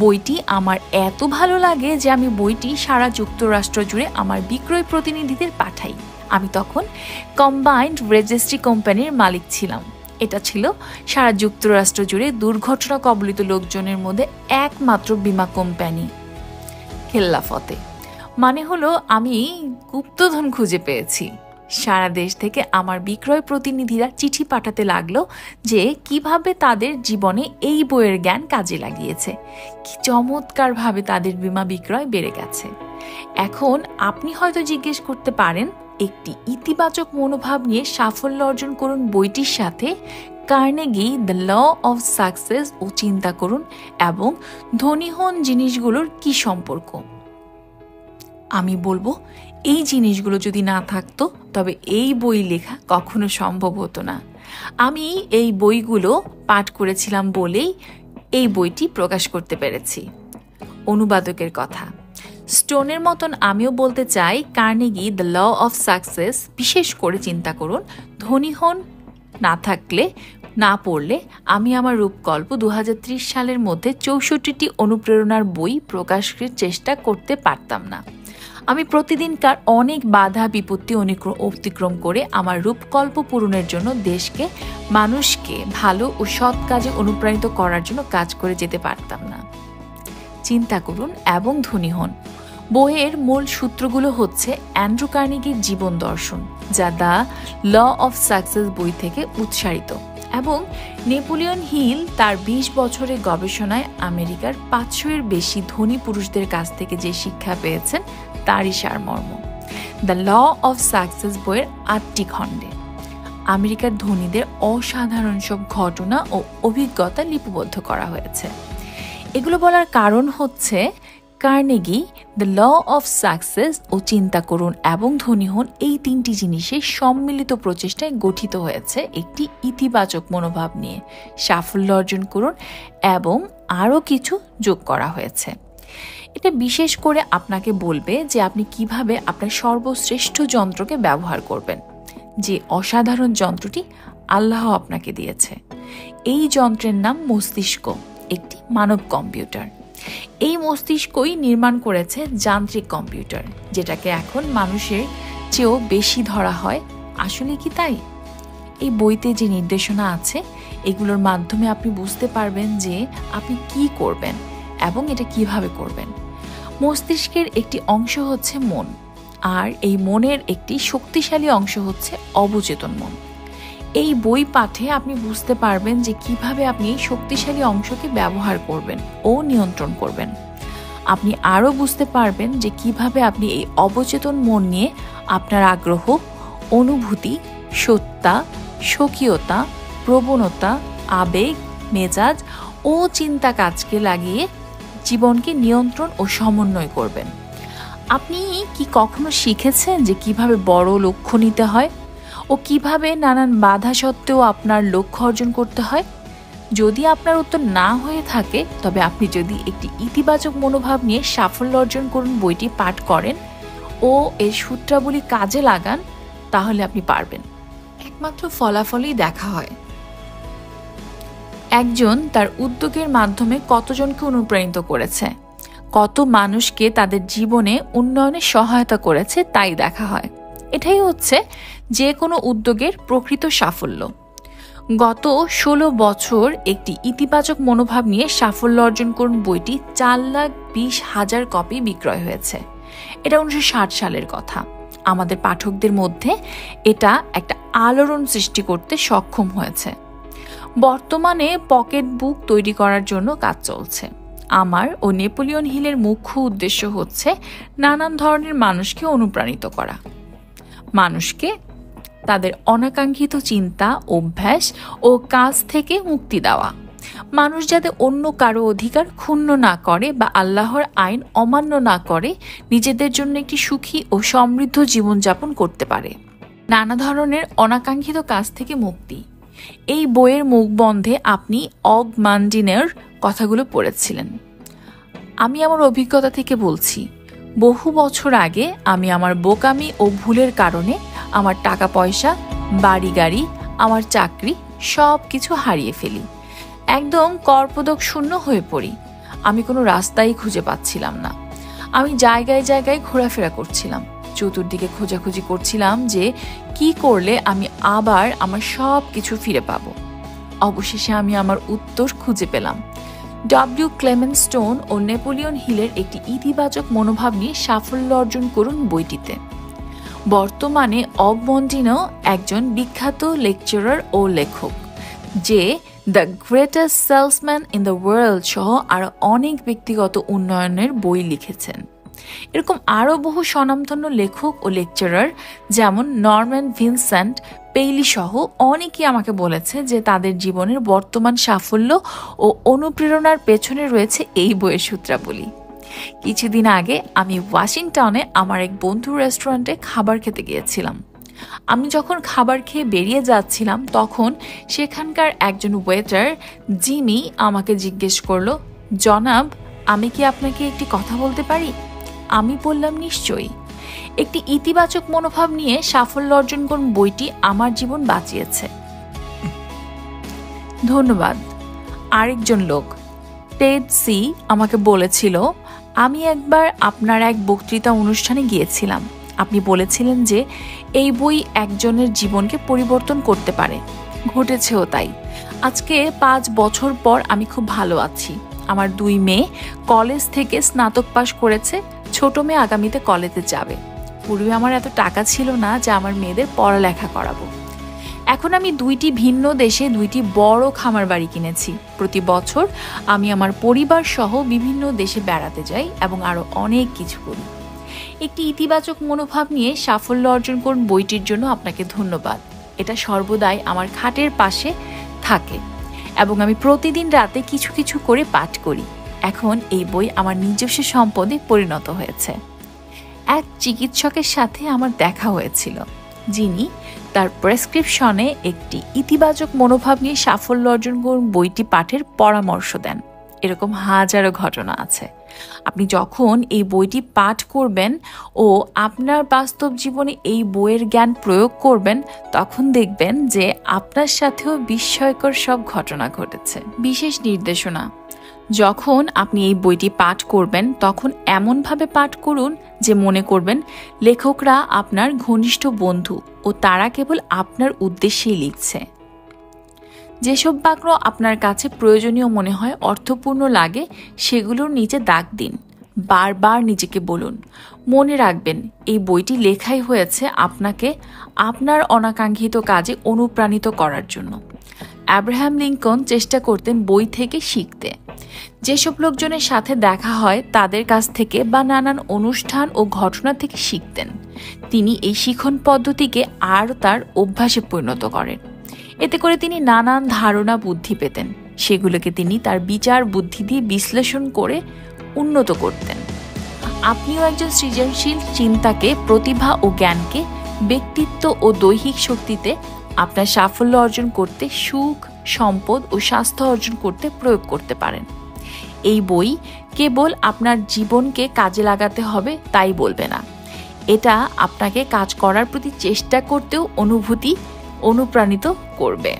বইটি আমার এত ভালো লাগে যে আমি বইটি সারা যুক্তরাষ্ট্র জুড়ে আমার বিক্রয় প্রতিনিধিদের পাঠাই। আমি তখন কম্বাইন্ড রেজিস্ট্রি কোম্পানির মালিক ছিলাম। এটা ছিল সারা যুক্তরাষ্ট্র জুড়ে দুর্ঘটনা কবলিত লোকজনের মধ্যে একমাত্র বীমা কোম্পানি। খেল্লাফতে মানে হলো আমি গুপ্তধন খুঁজে পেয়েছি। সারা দেশ থেকে আমার বিক্রয় প্রতিনিধিরা চিঠি পাঠাতে লাগলো যে কিভাবে তাদের জীবনে এই বইয়ের জ্ঞান কাজে লাগিয়েছে, কি চমৎকারভাবে তাদের বীমা বিক্রয় বেড়ে গেছে। এখন আপনি হয়তো জিজ্ঞেস করতে পারেন, একটি ইতিবাচক মনোভাব নিয়ে সাফল্য অর্জন করুন বইটির সাথে Carnegie the law of success ও চিন্তা করুন এবং ধনী হন জিনিসগুলোর কি সম্পর্ক? আমি বলবো, এই জিনিসগুলো যদি না থাকতো তবে এই বই লেখা কখনো সম্ভব হতো না। আমি এই বইগুলো পাঠ করেছিলাম বলেই এই বইটি প্রকাশ করতে পেরেছি। অনুবাদকের কথা, স্টোনের মতন আমিও বলতে চাই, Carnegie the law of success, বিশেষ করে চিন্তা করুন, ধনী হন না থাকলে, না পড়লে আমি আমার রূপকল্প 2030 সালের মধ্যে 64টি অনুপ্রেরণার বই প্রকাশের চেষ্টা করতে পারতাম না। আমি প্রতিদিনকার অনেক বাধা বিপত্তি অতিক্রম করে আমার রূপকল্প পূরণের জন্য দেশকে, মানুষকে ভালো ও সৎ কাজে অনুপ্রাণিত করার জন্য কাজ করে যেতে পারতাম না। চিন্তা করুন এবং ধনী হন বইয়ের মূল সূত্রগুলো হচ্ছে অ্যান্ড্রু কার্নেগির জীবন দর্শন, যা দ্য ল অফ সাকসেস বই থেকে উৎসারিত, এবং নেপোলিয়ন হিল তার 20 বছরের গবেষণায় আমেরিকার 500-এর বেশি ধনী পুরুষদের কাছ থেকে যে শিক্ষা পেয়েছেন তারই সারমর্ম। দ্য ল অফ সাকসেস বইয়ের 8টি খণ্ডে আমেরিকার ধনীদের অসাধারণ সব ঘটনা ও অভিজ্ঞতা লিপিবদ্ধ করা হয়েছে। এগুলো বলার কারণ হচ্ছে Carnegie the law of success ও চিন্তা করুন এবং ধনী হন এই 3টি জিনিসের সম্মিলিত প্রচেষ্টায় গঠিত হয়েছে একটি ইতিবাচক মনোভাব নিয়ে সাফল্য অর্জন করুন এবং আরও কিছু যোগ করা হয়েছে। এটা বিশেষ করে আপনাকে বলবে যে আপনি কিভাবে আপনার সর্বশ্রেষ্ঠ যন্ত্রকে ব্যবহার করবেন, যে অসাধারণ যন্ত্রটি আল্লাহ আপনাকে দিয়েছে। এই যন্ত্রের নাম মস্তিষ্ক, একটি মানব কম্পিউটার। এই মস্তিষ্কই নির্মাণ করেছে যান্ত্রিক কম্পিউটার, যেটাকে এখন মানুষের চেয়েও বেশি ধরা হয়। আসলে কি তাই? এই বইতে যে নির্দেশনা আছে এগুলোর মাধ্যমে আপনি বুঝতে পারবেন যে আপনি কি করবেন এবং এটা কিভাবে করবেন। মস্তিষ্কের একটি অংশ হচ্ছে মন, আর এই মনের একটি শক্তিশালী অংশ হচ্ছে অবচেতন মন। এই বই পাঠে আপনি বুঝতে পারবেন যে কিভাবে আপনি এই শক্তিশালী অংশকে ব্যবহার করবেন ও নিয়ন্ত্রণ করবেন। আপনি আরও বুঝতে পারবেন যে কিভাবে আপনি এই অবচেতন মন নিয়ে আপনার আগ্রহ, অনুভূতি, সত্তা, স্বকীয়তা, প্রবণতা, আবেগ, মেজাজ ও চিন্তা কাজকে লাগিয়ে জীবনকে নিয়ন্ত্রণ ও সমন্বয় করবেন। আপনি কি কখনো শিখেছেন যে কিভাবে বড় লক্ষ্য নিতে হয় ও কিভাবে নানান বাধা সত্ত্বেও আপনার লক্ষ্য অর্জন করতে হয়? যদি আপনার উত্তর না হয়ে থাকে, তবে আপনি যদি একটি ইতিবাচক মনোভাব নিয়ে সাফল্য অর্জন করুন বইটি পাঠ করেন ও এর সূত্রাবলী কাজে লাগান, তাহলে আপনি পারবেন। একমাত্র ফলাফলই দেখা হয়। একজন তার উদ্যোগের মাধ্যমে কতজনকে অনুপ্রাণিত করেছে, কত মানুষকে তাদের জীবনে উন্নয়নে সহায়তা করেছে তাই দেখা হয়। এটাই হচ্ছে যে কোনো উদ্যোগের প্রকৃত সাফল্য। গত 16 বছর একটি ইতিবাচক মনোভাব নিয়ে সাফল্য অর্জন করুন বইটি 4,20,000 কপি বিক্রয় হয়েছে। এটা 1960 সালের কথা। আমাদের পাঠকদের মধ্যে এটা একটা আলোড়ন সৃষ্টি করতে সক্ষম হয়েছে। বর্তমানে পকেট বুক তৈরি করার জন্য কাজ চলছে। আমার ও নেপোলিয়ন হিলের মুখ্য উদ্দেশ্য হচ্ছে নানান ধরনের মানুষকে অনুপ্রাণিত করা, মানুষকে তাদের অনাকাঙ্ক্ষিত চিন্তা, অভ্যাস ও কাজ থেকে মুক্তি দেওয়া, মানুষ যাতে অন্য কারো অধিকার ক্ষুণ্ণ না করে বা আল্লাহর আইন অমান্য না করে নিজেদের জন্য একটি সুখী ও সমৃদ্ধ জীবনযাপন করতে পারে। নানা ধরনের অনাকাঙ্ক্ষিত কাজ থেকে মুক্তি। এই বইয়ের মুখবন্ধে আপনি অগ মান্ডিনের কথাগুলো পড়েছিলেন। আমি আমার অভিজ্ঞতা থেকে বলছি, বহু বছর আগে আমি আমার বোকামি ও ভুলের কারণে আমার টাকা পয়সা, বাড়ি গাড়ি, আমার চাকরি সব কিছু হারিয়ে ফেলি। একদম কর্পদক শূন্য হয়ে পড়ি। আমি কোনো রাস্তাই খুঁজে পাচ্ছিলাম না। আমি জায়গায় জায়গায় ঘোরাফেরা করছিলাম, চতুর্দিকে খোঁজাখুঁজি করছিলাম যে কি করলে আমি আবার আমার সব কিছু ফিরে পাবো। অবশেষে আমি আমার উত্তর খুঁজে পেলাম। ডব্লিউ ক্লেমেন্ট স্টোন ও নেপোলিয়ন হিলের একটি ইতিবাচক মনোভাব নিয়ে সাফল্য অর্জন করুন বইটিতে। বর্তমানে অগ মন্ডিনো একজন বিখ্যাত লেকচারার ও লেখক, যে the greatest salesman in the world সহ আরও অনেক ব্যক্তিগত উন্নয়নের বই লিখেছেন। এরকম আরও বহু স্বনামধন্য লেখক ও লেকচারার যেমন নরম্যান ভিনসেন্ট পেইলি সহ অনেকেই আমাকে বলেছে যে তাদের জীবনের বর্তমান সাফল্য ও অনুপ্রেরণার পেছনে রয়েছে এই বইয়ের সূত্রাবলী। কিছুদিন আগে আমি ওয়াশিংটনে আমার এক বন্ধুর রেস্টুরেন্টে খাবার খেতে গিয়েছিলাম। আমি যখন খাবার খেয়ে বেরিয়ে যাচ্ছিলাম তখন সেখানকার একজন ওয়েটার জিমি আমাকে জিজ্ঞেস করলো, জনাব, আমি কি আপনাকে একটি কথা বলতে পারি? আমি বললাম, নিশ্চয়ই। একটি ইতিবাচক মনোভাব নিয়ে সাফল্য অর্জন করুন বইটি আমার জীবন বাঁচিয়েছে। ধন্যবাদ। আরেকজন লোক টেড সি আমাকে বলেছিল, আমি একবার আপনার এক বক্তৃতা অনুষ্ঠানে গিয়েছিলাম। আপনি বলেছিলেন যে এই বই একজনের জীবনকে পরিবর্তন করতে পারে। ঘটেছেও তাই। আজকে 5 বছর পর আমি খুব ভালো আছি। আমার 2 মেয়ে কলেজ থেকে স্নাতক পাশ করেছে। ছোট মেয়ে আগামীতে কলেজে যাবে। পূর্বে আমার এত টাকা ছিল না যে আমার মেয়েদের পড়ালেখা করাবো। এখন আমি 2টি ভিন্ন দেশে 2টি বড় খামার বাড়ি কিনেছি। প্রতি বছর আমি আমার পরিবার সহ বিভিন্ন দেশে বেড়াতে যাই এবং আরো অনেক কিছু করি। একটি ইতিবাচক মনোভাব নিয়ে সাফল্য অর্জন করুন বইটির জন্য আপনাকে ধন্যবাদ। এটা সর্বদাই আমার খাটের পাশে থাকে এবং আমি প্রতিদিন রাতে কিছু কিছু করে পাঠ করি। এখন এই বই আমার নিজস্ব সম্পদে পরিণত হয়েছে। এক চিকিৎসকের সাথে আমার দেখা হয়েছিল, যিনি তার প্রেসক্রিপশনে একটি ইতিবাচক মনোভাব নিয়ে সাফল্য অর্জন করুন বইটি পাঠের পরামর্শ দেন। এরকম হাজারো ঘটনা আছে। আপনি যখন এই বইটি পাঠ করবেন ও আপনার বাস্তব জীবনে এই বইয়ের জ্ঞান প্রয়োগ করবেন, তখন দেখবেন যে আপনার সাথেও বিস্ময়কর সব ঘটনা ঘটেছে। বিশেষ নির্দেশনা: যখন আপনি এই বইটি পাঠ করবেন তখন এমনভাবে পাঠ করুন যে মনে করবেন লেখকরা আপনার ঘনিষ্ঠ বন্ধু ও তারা কেবল আপনার উদ্দেশ্যেই লিখছে। যেসব বাক্য আপনার কাছে প্রয়োজনীয় মনে হয়, অর্থপূর্ণ লাগে, সেগুলোর নিচে দাগ দিন। বারবার নিজেকে বলুন, মনে রাখবেন এই বইটি লেখাই হয়েছে আপনাকে আপনার অনাকাঙ্ক্ষিত কাজে অনুপ্রাণিত করার জন্য। আব্রাহাম লিঙ্কন চেষ্টা করতেন বই থেকে শিখতে। যেসব লোকজনের সাথে দেখা হয় তাদের কাছ থেকে বা নানান অনুষ্ঠান ও ঘটনা থেকে শিখতেন। তিনি এই শিখন পদ্ধতিকে আরও তার অভ্যাসে পরিণত করেন। এতে করে তিনি নানান ধারণা বুদ্ধি পেতেন। সেগুলোকে তিনি তার বিচার বুদ্ধি দিয়ে বিশ্লেষণ করে উন্নত করতেন। আপনিও একজন সৃজনশীল চিন্তাকে, প্রতিভা ও জ্ঞানকে ব্যক্তিত্ব ও দৈহিক শক্তিতে আপনার সাফল্য অর্জন করতে, সুখ, সম্পদ ও স্বাস্থ্য অর্জন করতে প্রয়োগ করতে পারেন। এই বই কেবল আপনার জীবনকে কাজে লাগাতে হবে তাই বলবে না, এটা আপনাকে কাজ করার প্রতি চেষ্টা করতেও অনুপ্রাণিত করবে।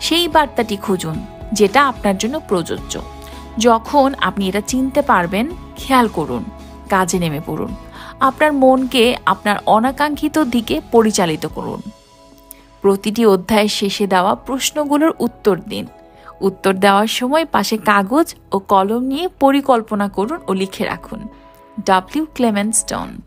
সেই বার্তাটি খুঁজুন যেটা আপনার জন্য প্রযোজ্য। যখন আপনি এটা চিনতে পারবেন, খেয়াল করুন, কাজে নেমে পড়ুন। আপনার মনকে আপনার অনাকাঙ্ক্ষিত দিকে পরিচালিত করুন। প্রতিটি অধ্যায়ের শেষে দেওয়া প্রশ্নগুলোর উত্তর দিন। উত্তর দেওয়ার সময় পাশে কাগজ ও কলম নিয়ে পরিকল্পনা করুন ও লিখে রাখুন। W Clement stone.